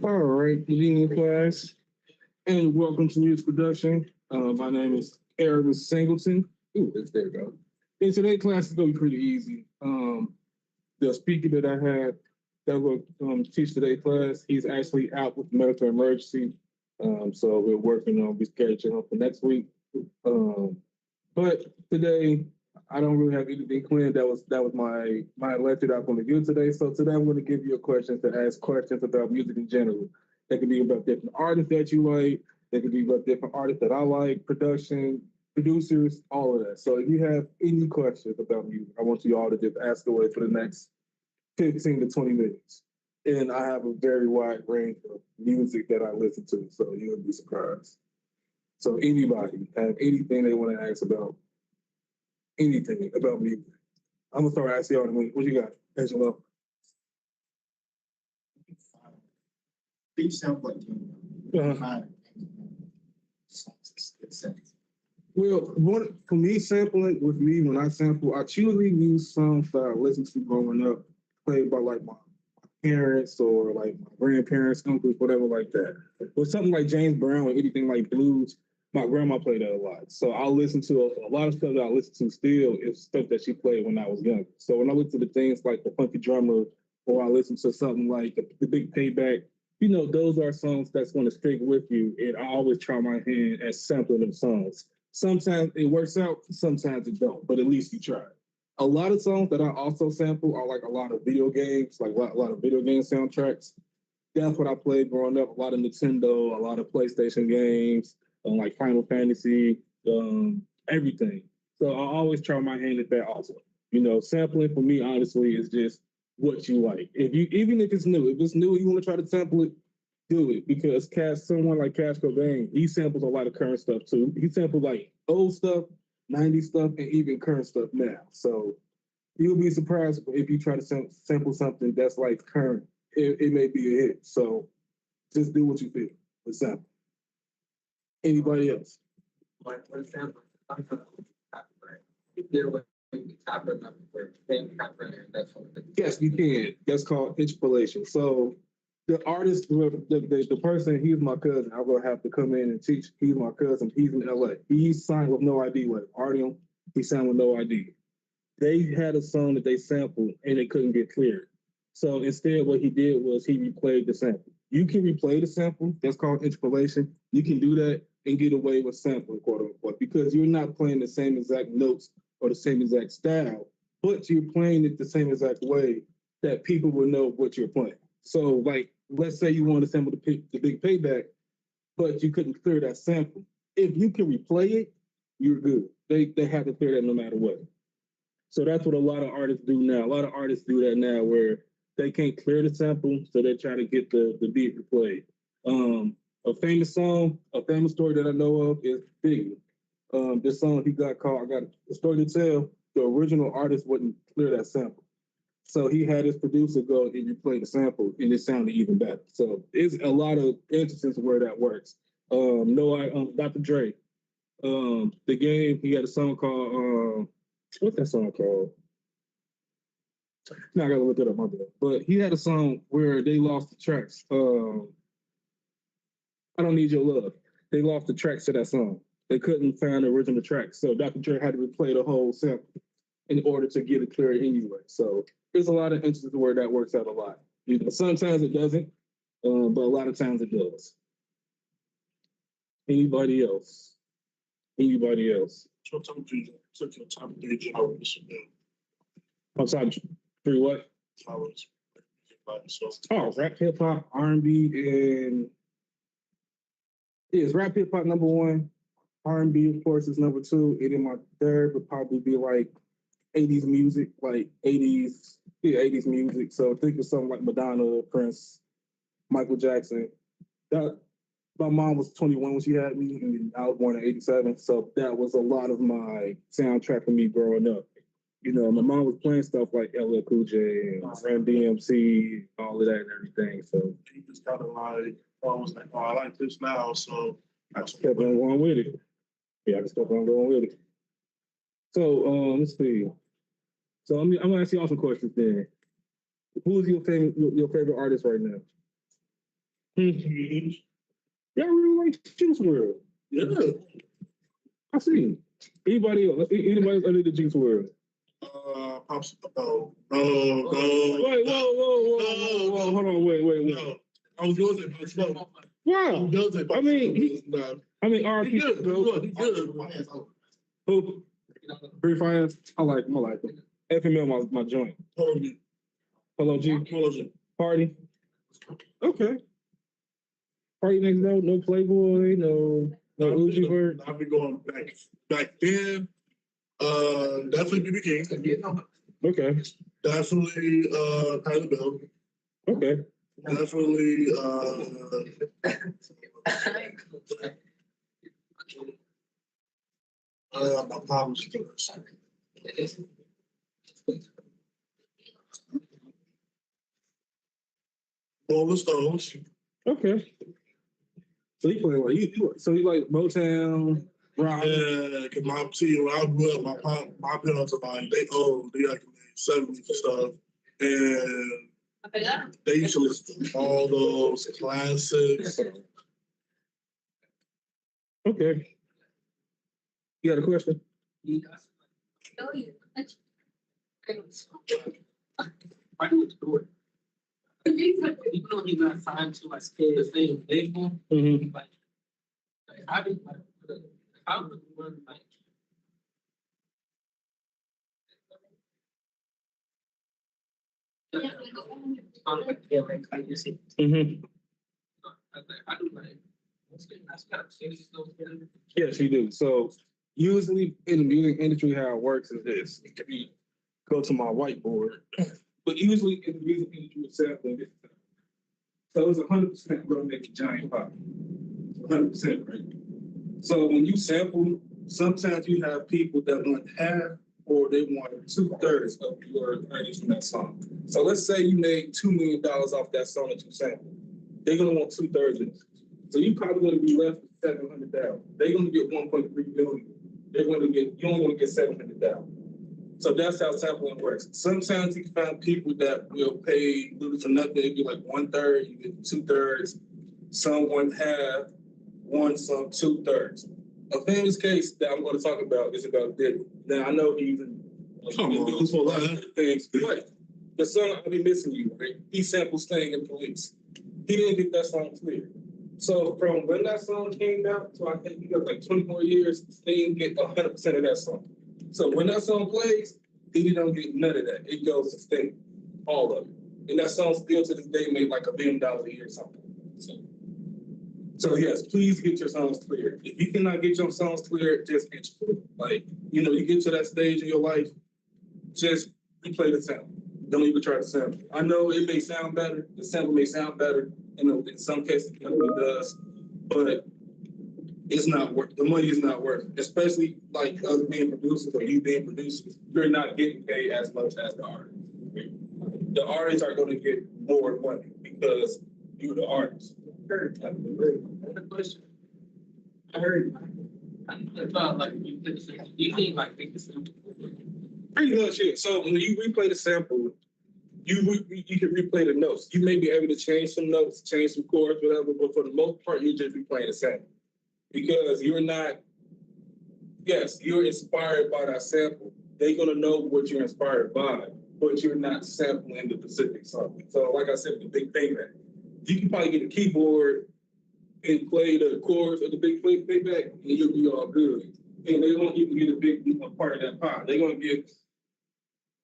All right, good evening, class, and welcome to Music Production. My name is Aaron Singleton. Ooh, there you go. And today's class is going to be pretty easy. The speaker that I had that will teach today's class, he's actually out with medical emergency. So we're working on rescheduling for next week. But today, I don't really have anything planned. That was my lecture that I'm going to give today. So today I'm going to give you a question to ask questions about music in general. That could be about different artists that you like. They could be about different artists that I like, production, producers, all of that. So if you have any questions about music, I want you all to just ask away for the next 15 to 20 minutes. And I have a very wide range of music that I listen to, so you'll be surprised. So anybody have anything they want to ask about anything about music? I'm gonna start asking y'all in a minute. What you got, Angelo? Beach sound like Well, for me, sampling with me, when I sample, I usually use songs that I listened to growing up, played by like my parents or like my grandparents, uncles, whatever like that. Or something like James Brown or anything like blues. My grandma played that a lot. So I listen to a lot of stuff that I listen to still is stuff that she played when I was young. So when I listen to the things like the Funky Drummer, or I listen to something like the Big Payback, you know, those are songs that's going to stick with you. And I always try my hand at sampling them songs. Sometimes it works out, sometimes it don't, but at least you try. A lot of songs that I also sample are like a lot of video games, like a lot of video game soundtracks. That's what I played growing up. A lot of Nintendo, a lot of PlayStation games, like Final Fantasy, everything. So I always try my hand at that also. You know, sampling for me, honestly, is just what you like. Even if it's new, you want to try to sample it, do it, because someone like Cash Cobain, he samples a lot of current stuff too. He samples like old stuff, 90s stuff, and even current stuff now. So you'll be surprised if you try to sample something that's like current. It may be a hit. So just do what you feel. Example. Anybody else? like for example, I'm from copyright. There was copyright for same copyright that's what Yes, you can. That's called interpolation. So the artist, the person, he's my cousin. I'm gonna have to come in and teach. He's my cousin. He's in LA. He's signed with no ID with Artium. He signed with no ID. They had a song that they sampled and it couldn't get cleared. So instead, what he did was he replayed the sample. You can replay the sample. That's called interpolation. You can do that and get away with sampling, quote unquote, because you're not playing the same exact notes or the same exact style, but you're playing it the same exact way that people will know what you're playing. So, like, let's say you want to sample the Big Payback, but you couldn't clear that sample. If you can replay it, you're good. They have to clear that no matter what. So that's what a lot of artists do now. A lot of artists do that now where they can't clear the sample, so they try to get the beat replayed. A famous song, a famous story that I know of is Biggie. This song he got called, I got a story to tell. The original artist wouldn't clear that sample. So he had his producer go and replay the sample, and it sounded even better. So it's a lot of instances where that works. Dr. Dre, the game, he had a song called, what's that song called? Now I gotta look it up, my bad. But he had a song where they lost the tracks. I Don't Need Your Love. They lost the tracks to that song. They couldn't find the original track. So Dr. Dre had to replay the whole sample in order to get it clear anyway. So there's a lot of instances where that works out a lot. You know, sometimes it doesn't, but a lot of times it does. Anybody else? Anybody else? So took your top three genres. Outside three what? Genres. So Oh, rap, hip hop, R&B, and is rap hip hop number one. R&B, of course, is number two. And then my third would probably be like 80s music, like 80s music. So think of something like Madonna, Prince, Michael Jackson. my mom was 21 when she had me, and I was born in 87. So that was a lot of my soundtrack for me growing up. You know, my mom was playing stuff like LL Cool J and Run DMC, all of that and everything. So He just kind of like, I was like, oh, I like this now, so I just kept on going with it. Yeah, I just kept on going with it. So let's see. So I'm gonna ask you all some questions then. Who is your favorite artist right now? Y'all really like Juice WRLD? yeah. I see. Anybody else? Anybody else under the Juice WRLD? Pops, no. Wait, whoa, hold on, wait. No. I was going to say Pops, no. I Wow. was going to say Pops. I mean, He RP. good. He good. Who? Free Finance. I like him. FML, my joint. Polo G. Party. Okay. Party next door. No Playboy. No Uzi Vert. I've been going back then. Definitely BB King. Okay. Definitely Tyler Bill. Okay. Definitely my mom's Rolling Stones. Okay. So you play what? You like Motown, rock? Yeah, cause when I grew up, my parents are like they like in the 70s and stuff, and they used to listen to all those classics. Okay. You got a question? Oh, yeah. Why do you do it? Even though he's not signed to like the same label, Mm-hmm. like how do how would one like I just see. Mm-hmm. I do like that's kind of serious though. Yes, you do. So usually in the music industry, how it works is this. If you go to my whiteboard, but usually in the music industry, it's sampling this. So it's 100% going to make a giant pop. 100%, right? So when you sample, sometimes you have people that want half or they want 2/3 of your earnings from that song. So let's say you made $2 million off that song that you sampled. They're going to want 2/3 of it. So you probably going to be left with 700,000. They're going to get 1.3 billion. They're going to get, you only going to get 700,000. So that's how sampling works. Sometimes you find people that will pay little to nothing. It'd be like 1/3, you get 2/3, some 1/2, some 2/3. A famous case that I'm going to talk about is about Diddy. Now I know he's Come on. doing a lot of things, but the song "I'll Be Missing You," right? He sampled Sting and Police. He didn't get that song clear. So from when that song came out to I think he got like 24 years, Sting get 100% of that song. So when that song plays, Diddy don't get none of that. It goes to Sting, all of it. And that song still to this day made like $1 billion a year or something. So yes, please get your songs clear. If you cannot get your songs clear, just get like, you get to that stage in your life, just replay the sample. Don't even try to sample. I know it may sound better. The sample may sound better. In some cases, it does, but it's not worth. The money is not worth it. Especially like us being producers or you being producers, you're not getting paid as much as the artist. The artists are going to get more money because you're the artist. Question. I heard. I thought like you think like make the sample. Pretty much it. So when you replay the sample, you can replay the notes. You may be able to change some notes, change some chords, whatever, but for the most part, you just replaying the sample. Because you're not, yes, you're inspired by that sample. They're gonna know what you're inspired by, but you're not sampling the specific song. So like I said, the big payback. You can probably get a keyboard and play the chords of the big playback, and you'll be all good. And they won't even get a big part of that pie. They're gonna get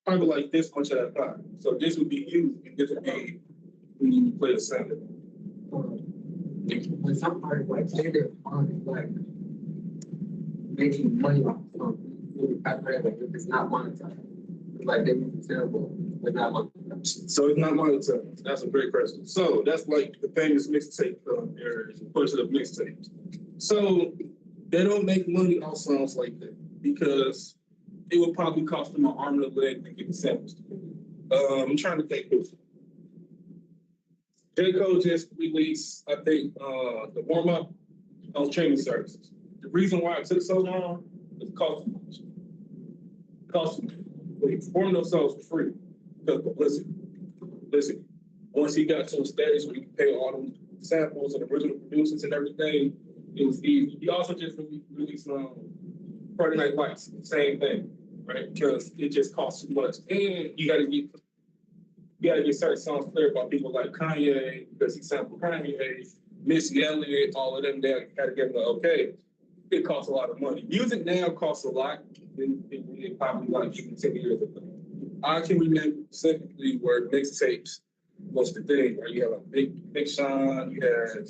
probably like this much of that pie. So this would be you, and this would be when you play the sample. When some artists like say they're on like making money off of like if it's not monetized, like they use the sample, but not monetized. So it's not monetized. That's a great question. So that's like the famous mixtape areas and push it up mixtapes. So they don't make money off songs like that because it would probably cost them an arm and a leg to get the samples. I'm trying to think. J. Cole just released, I think, the warm up on streaming services. The reason why it took so long is cost too much. Cost too much. But he performed those songs for free because publicity. Listen, once he got to a stage where he could pay all them samples and original producers and everything, it was easy. He also just released Friday Night Lights, same thing, right? Because it just costs too much, and you got to get certain songs cleared by people like Kanye because he sampled Kanye, Missy Elliott, all of them. They had to give them okay. It costs a lot of money. Music now costs a lot than it probably like even 10 years ago. I can remember specifically where mixtapes was the thing, where you had like Big Sean, you had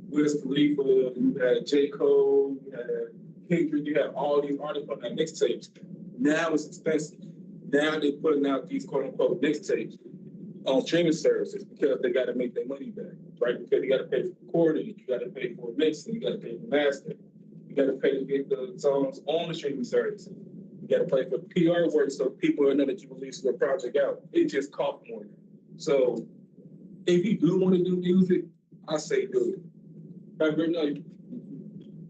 Wiz Khalifa, you had J. Cole, you had Kendrick, you had all these artists on that mixtapes. Now it's expensive. Now they're putting out these quote unquote mixtapes on streaming services because they got to make their money back, right? Because you got to pay for recording, you got to pay for mixing, you got to pay for mastering, you got to pay to get the songs on the streaming services. You got to pay for PR work so people know that you release your project out. It just costs more. So if you do want to do music, I say do it. I agree, no.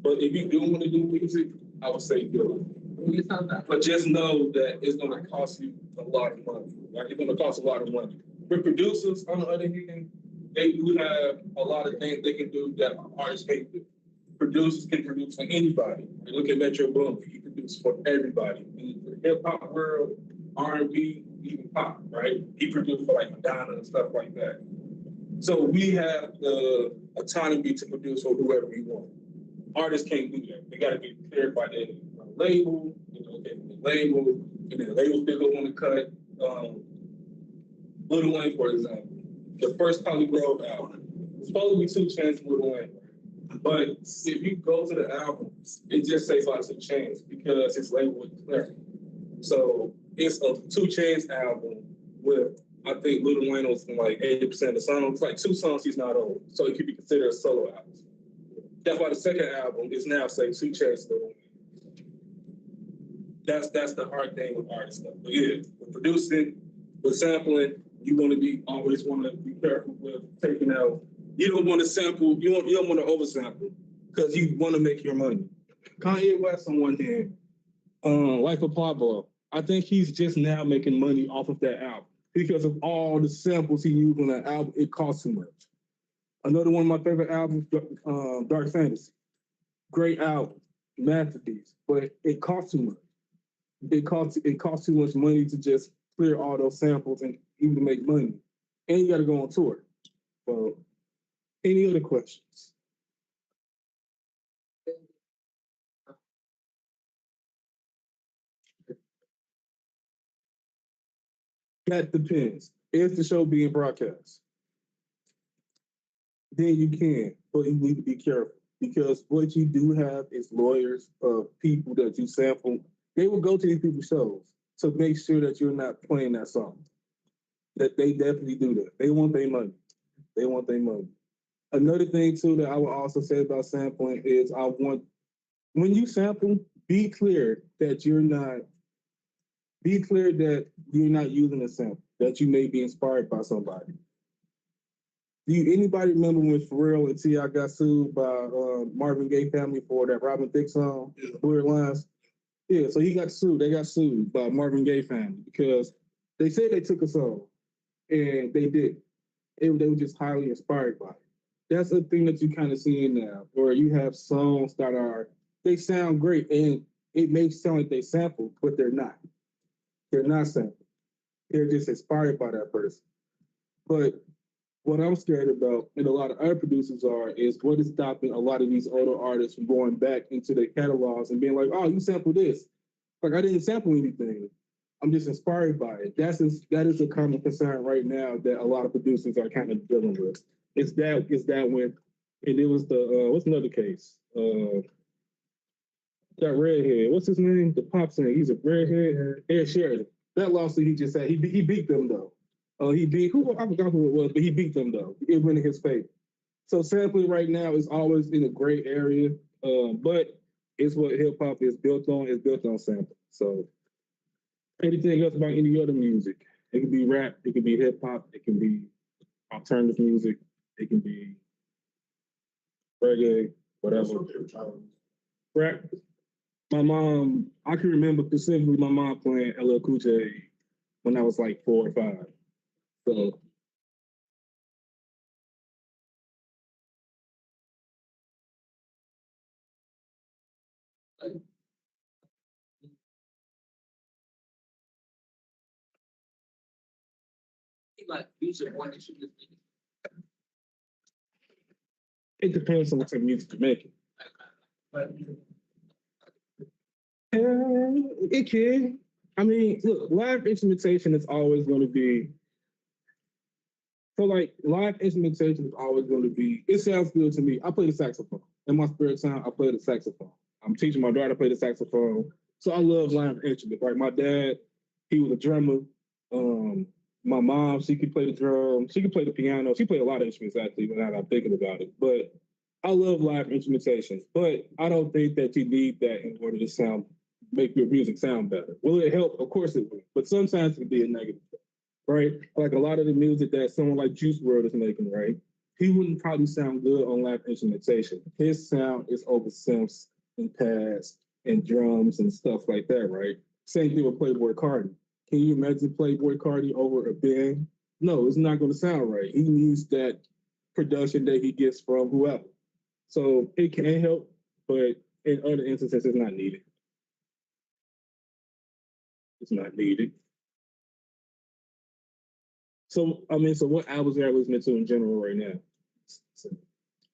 But if you do want to do music, I would say do it. But just know that it's going to cost you a lot of money. Like it's going to cost a lot of money. For producers, on the other hand, they do have a lot of things they can do that artists can't do. Producers can produce for anybody. You look at Metro Boomin, he produced for everybody. In the hip hop world, R&B, even pop, right? He produced for like Madonna and stuff like that. So we have the autonomy to produce for whoever we want. Artists can't do that. They got to be cleared by their label, the label, and then the label still want to cut. Lil Wayne, for example, the first Polygrove album, it's supposed to be 2 Chainz and Lil Wayne. But if you go to the album, it just says lots of Chainz because his label was clear. So it's a 2 Chainz album with, I think Lil Wayne was like 80% of the songs, like 2 songs he's not on. So it could be considered a solo album. That's why the second album is now say 2 Chainz, Lil Wayne. That's the hard thing with artist stuff. But yeah, with producing, with sampling, you want to always want to be careful with taking out. You don't want to sample. You don't want to oversample because you want to make your money. Kanye West on one hand, Life of Pablo. I think he's just now making money off of that album because of all the samples he used on that album. It costs too much. Another one of my favorite albums, Dark Fantasy. Great album, masterpiece, but it costs too much. It costs too much money to just clear all those samples and even make money. And you got to go on tour. So, any other questions? That depends. Is the show being broadcast? Then you can, but you need to be careful because what you do have is lawyers of people that you sample. They will go to these people's shows to make sure that you're not playing that song. That they definitely do that. They want their money. They want their money. Another thing too that I would also say about sampling is when you sample, be clear that you're not using a sample, that you may be inspired by somebody. Do anybody remember when Pharrell and T.I. got sued by Marvin Gaye family for that Robin Thicke song, Weird Lines? Yeah, so he got sued. They got sued by Marvin Gaye family because they said they took a song, and they did. They were just highly inspired by it. That's a thing that you kind of see now, where you have songs that they sound great, and it may sound like they sampled, but they're not. They're not sampled. They're just inspired by that person. But what I'm scared about, and a lot of other producers is what is stopping a lot of these older artists from going back into their catalogs and being like, oh, you sampled this. Like, I didn't sample anything. I'm just inspired by it. That is a common concern right now that a lot of producers are kind of dealing with. It's that when, and it was what's another case? That redhead, what's his name? The pop singer, he's a redhead. Ed Sheridan. That lawsuit he just said, he beat them though. He beat, I forgot who it was, but he beat them though. It went in his favor. So sampling right now is always in a gray area, but it's what hip hop is built on. It's built on sampling. So anything else about any other music, it can be rap, it can be hip hop, it can be alternative music, it can be reggae, whatever. Rap. My mom, I can remember specifically my mom playing LL Cool J when I was like 4 or 5. So Like, music one that you just it depends on what type of music you're making. but It can. I mean, look, live instrumentation is always going to be. So, like, live instrumentation is always going to be. It sounds good to me. I play the saxophone. In my spare time, I play the saxophone. I'm teaching my daughter to play the saxophone. So, I love live instruments. Like, my dad, he was a drummer. Um, my mom, she could play the drum. She could play the piano. She played a lot of instruments, actually, now that I'm thinking about it. But I love live instrumentation. But I don't think that you need that in order to make your music sound better. Will it help? Of course it will. But sometimes it can be a negative, right? Like a lot of the music that someone like Juice WRLD is making, right? He wouldn't probably sound good on live instrumentation. His sound is over synths and pads and drums and stuff like that, right? Same thing with Playboy Cardi. Can you imagine Playboy Cardi over a band? No, it's not going to sound right. He needs that production that he gets from whoever. So it can help, but in other instances, it's not needed. It's not needed. So I mean, so what albums are you listening to in general right now? So,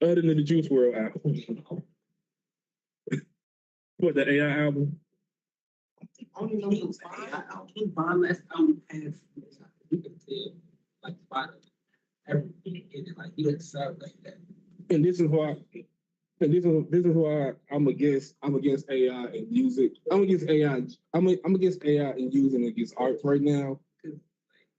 other than the Juice WRLD album, what the AI album? I don't know who's King Von last album has you can tell like about everything in it. Like he doesn't sound like that. And this is why. And this is why I'm against AI and music. I'm against AI. I'm against AI and using it against art right now.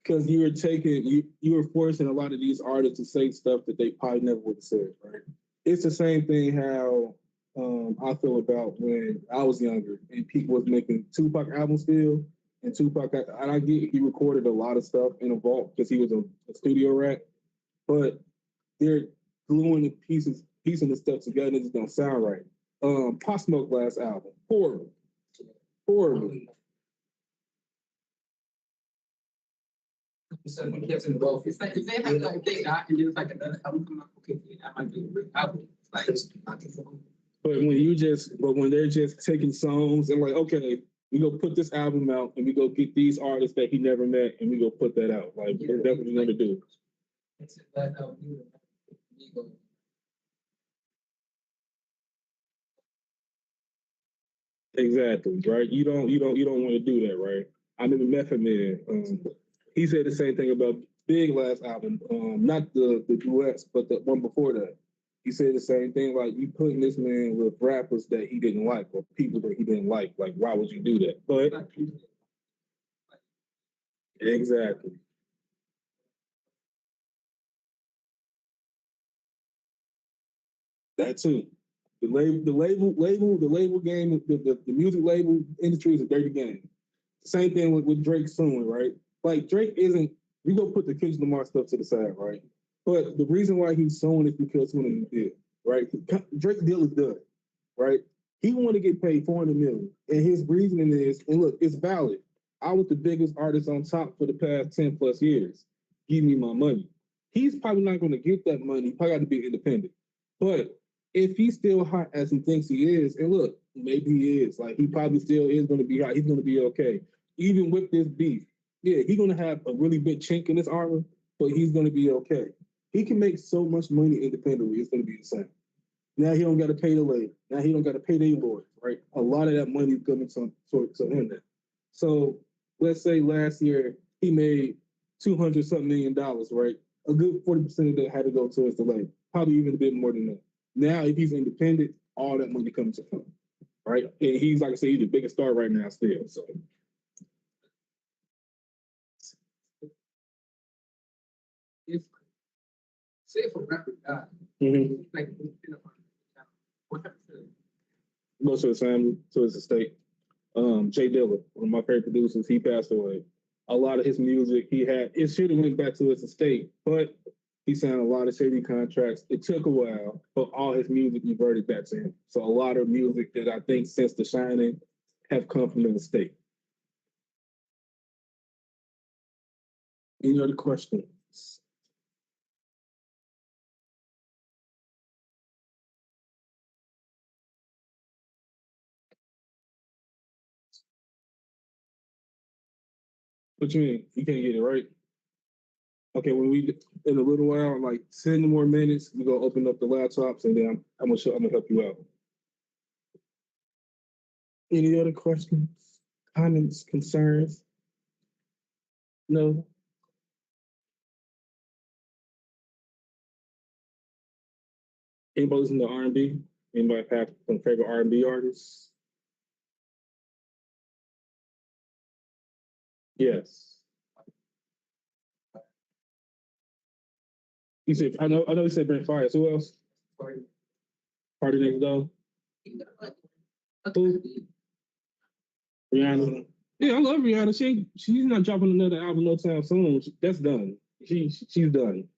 Because you were forcing a lot of these artists to say stuff that they probably never would have said, right? It's the same thing how I feel about when I was younger and people was making Tupac albums still. And Tupac, and I get he recorded a lot of stuff in a vault because he was a studio rat, but they're gluing the piecing the stuff together and it just don't sound right. Pop Smoke last album, horrible. So when he gets involved, it's like if they have like they got and there's like another album come out, okay, that might be a great album. Like But when they're just taking songs and like, okay, we go put this album out and we go get these artists that he never met and we go put that out. Like that's what you're gonna do. it's that album. Exactly, right? You don't want to do that, right? I remember Method Man. He said the same thing about Big last album. Not the duets, but the one before that. He said the same thing, like you putting this man with rappers that he didn't like or people that he didn't like. Like, why would you do that? But exactly. That too. The label game, the music label industry is a dirty game. Same thing with Drake suing, right? Like Drake isn't. We go put the Kendrick Lamar stuff to the side, right? But the reason why he's suing is because when he did, right? Drake's deal is done, right? He want to get paid 400 million, and his reasoning is, and look, it's valid. I was the biggest artist on top for the past 10 plus years. Give me my money. He's probably not going to get that money. He probably got to be independent. But if he's still hot as he thinks he is, and look, maybe he is. Like he probably still is going to be hot. He's going to be okay even with this beef, yeah, he's gonna have a really big chink in his armor, but he's gonna be okay. He can make so much money independently; it's gonna be insane. Now he don't got to pay the labor. Now he don't got to pay the lawyers, right? A lot of that money is coming to him now. So let's say last year he made 200 something $million, right? A good 40% of that had to go towards the labor, probably even a bit more than that. Now, if he's independent, all that money comes to him, right? And he's like I say, he's the biggest star right now still. So If say if a rapper died, Mhm. Like, you know, what happened to Most of his family, to his estate. Jay Dilla, one of my favorite producers, he passed away. A lot of his music he had, it should have went back to his estate, but he signed a lot of shady contracts. It took a while, but all his music reverted back to him. So a lot of music that I think since The Shining have come from the estate. Any other questions? What you mean? You can't get it right? Okay, when we in a little while, like 10 more minutes, we're gonna open up the laptops and then I'm gonna help you out. Any other questions, comments, concerns? No? Anybody listen to R&B? Anybody have some favorite R&B artists? Yes. You said I know you said Brent Fires. Who else? Party Next Door. Who? Rihanna. Yeah, I love Rihanna. She's not dropping another album no time soon. That's done. She's done.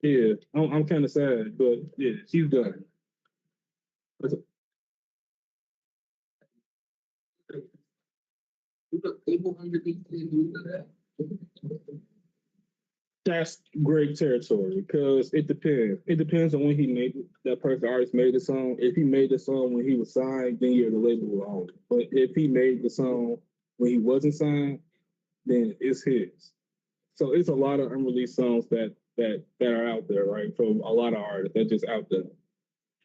Yeah, I'm kind of sad, but yeah, she's done. people underneath the do that? That's great territory because it depends. It depends on when he made it. That person artist made the song. If he made the song when he was signed, then you're the label will own it. But if he made the song when he wasn't signed, then it's his. So it's a lot of unreleased songs that are out there, right? From a lot of artists that just out there.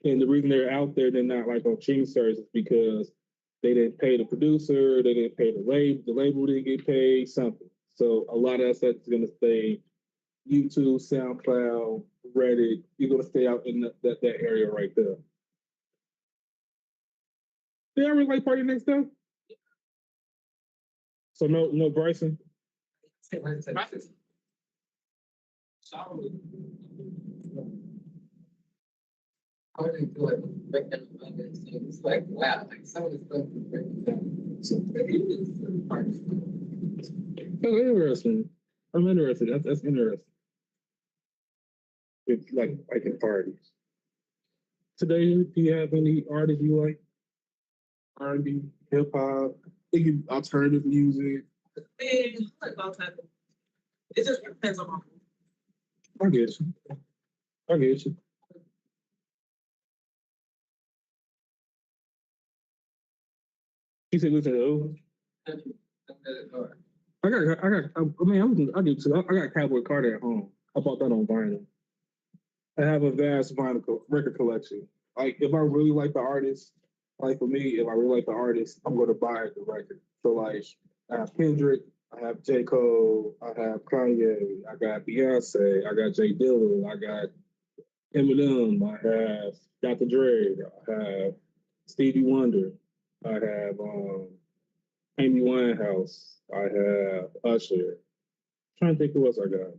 And the reason they're out there, they're not like on streaming services because they didn't pay the producer, they didn't pay the label didn't get paid, something. So a lot of that stuff is gonna stay YouTube, SoundCloud, Reddit. You're gonna stay out in that area right there. They already like Party Next Door. So no Bryson. I wouldn't feel like breaking abundance. It's like, wow, like some of the stuff is breaking down. So it is part of Oh, interesting. I'm interested. That's interesting. It's like in parties. Today, do you have any artists you like? R&B, hip hop, thinking alternative music. it. Like all type of, it just depends on my mood. I get you. I get you. You said listen to who? I mean, I do too. I got Cowboy Carter at home. I bought that on vinyl. I have a vast vinyl record collection. Like, if I really like the artist, like for me, if I really like the artist, I'm going to buy the record. So, like, I have Kendrick, I have J. Cole, I have Kanye, I got Beyonce, I got Jay Dilla, I got Eminem, I have Dr. Dre, I have Stevie Wonder, I have Amy Winehouse, I have Usher. Trying to think who else I got.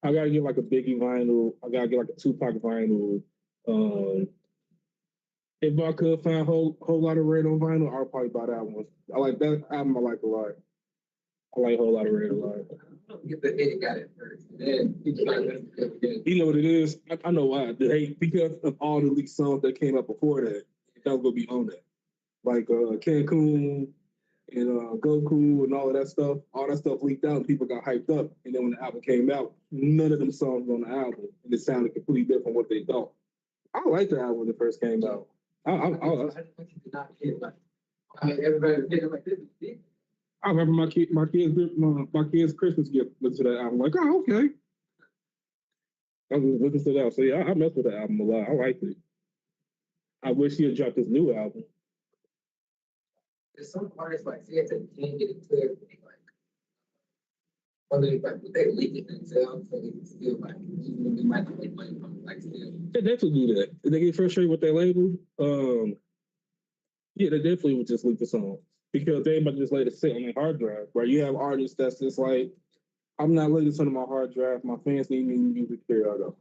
I gotta get like a Biggie vinyl. I gotta get like a Tupac vinyl. Um, if I could find a whole lot of red on vinyl, I'll probably buy that one. I like that album. I like a lot. I like a whole lot of red a lot. Get the hate got it first. Then people got it. You know what it is? I know why. The hate because of all the leaked songs that came out before that. That was gonna be on that. Like Cancun and Goku and all of that stuff. All that stuff leaked out and people got hyped up. And then when the album came out, none of them songs were on the album. And it sounded completely different from what they thought. I liked the album when it first came out. I remember my kid's Christmas gift was to that album. Like, oh, okay. I was listening to that. So yeah, I messed with the album a lot. I liked it. I wish he had dropped his new album. There's some artists like say that you can't get it to everything, like whether they leak it themselves, so they can still like even if they might not make money from it, like still. They definitely do that. If they get frustrated with their label, yeah, they definitely would just leak the song because they ain't about to just let it sit on their hard drive. Right? You have artists that's just like, I'm not letting this on my hard drive. My fans need me to use it clear out of,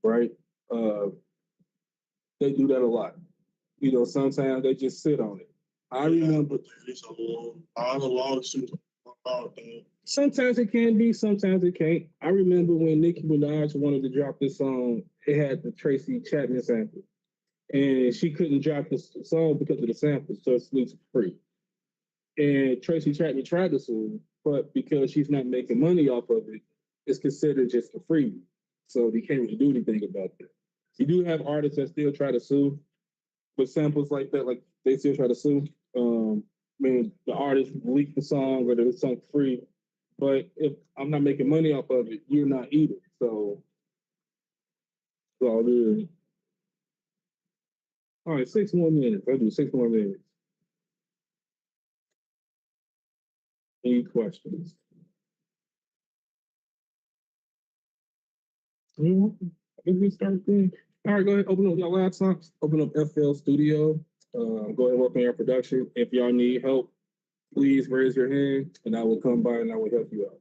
right? Uh, they do that a lot. You know, sometimes they just sit on it. I remember. It's all the lawsuits about that. Sometimes it can be, sometimes it can't. I remember when Nicki Minaj wanted to drop this song, it had the Tracy Chapman sample, and she couldn't drop the song because of the sample, so it's least free. And Tracy Chapman tried to sue, but because she's not making money off of it, it's considered just a freebie. So they can't really do anything about that. You do have artists that still try to sue with samples like that, like they still try to sue. I mean, the artist leaked the song or the song free, but if I'm not making money off of it, you're not either. So, all good. All right, 6 more minutes. I'll do 6 more minutes. Any questions? I think we start there. All right, go ahead. Open up your laptops. Open up FL Studio. Go ahead and work on your production. If y'all need help, please raise your hand, and I will come by and I will help you out.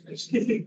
Let's see.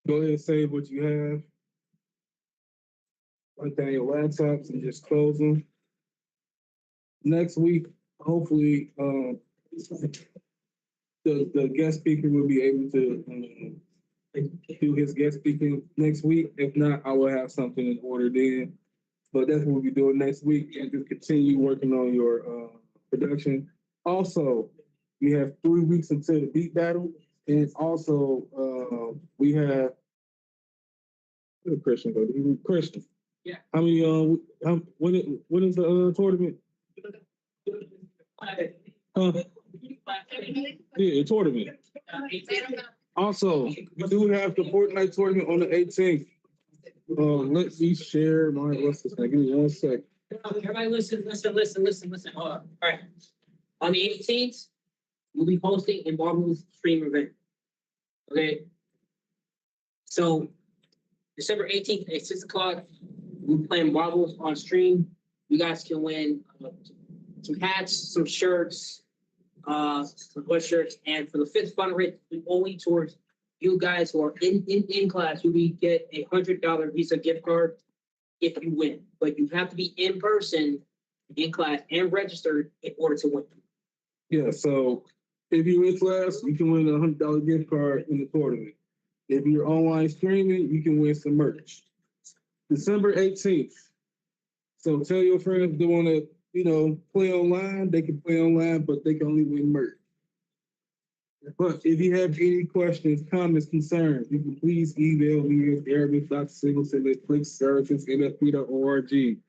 Go ahead and save what you have. Write down your laptops and just close them. Next week, hopefully, the guest speaker will be able to do his guest speaking next week. If not, I will have something in order then. But that's what we'll be doing next week, and just continue working on your production. Also, we have 3 weeks until the beat battle, and also we have where did Christian go? Christian. Yeah. How many? When is the tournament? Yeah, tournament. Also, we do have the Fortnite tournament on the 18th. Let me share my. What's this thing? Give me 1 sec. Everybody listen. Hold on. All right. On the 18th, we'll be hosting a Marvel's stream event. Okay. So December 18th at 6 o'clock, we're playing Marbles on stream. You guys can win some hats, some shirts, some sweatshirts, and for the 5th fundraiser, only towards you guys who are in class, you will get a $100 Visa gift card if you win. But you have to be in person, in class, and registered in order to win. Yeah, so if you're in class, you can win a $100 gift card in the tournament. If you're online streaming, you can win some merch. December 18th. So tell your friends if they want to, play online, they can play online, but they can only win merch. But if you have any questions, comments, concerns, you can please email me at arabic.singleton@clickservices.nfp.org.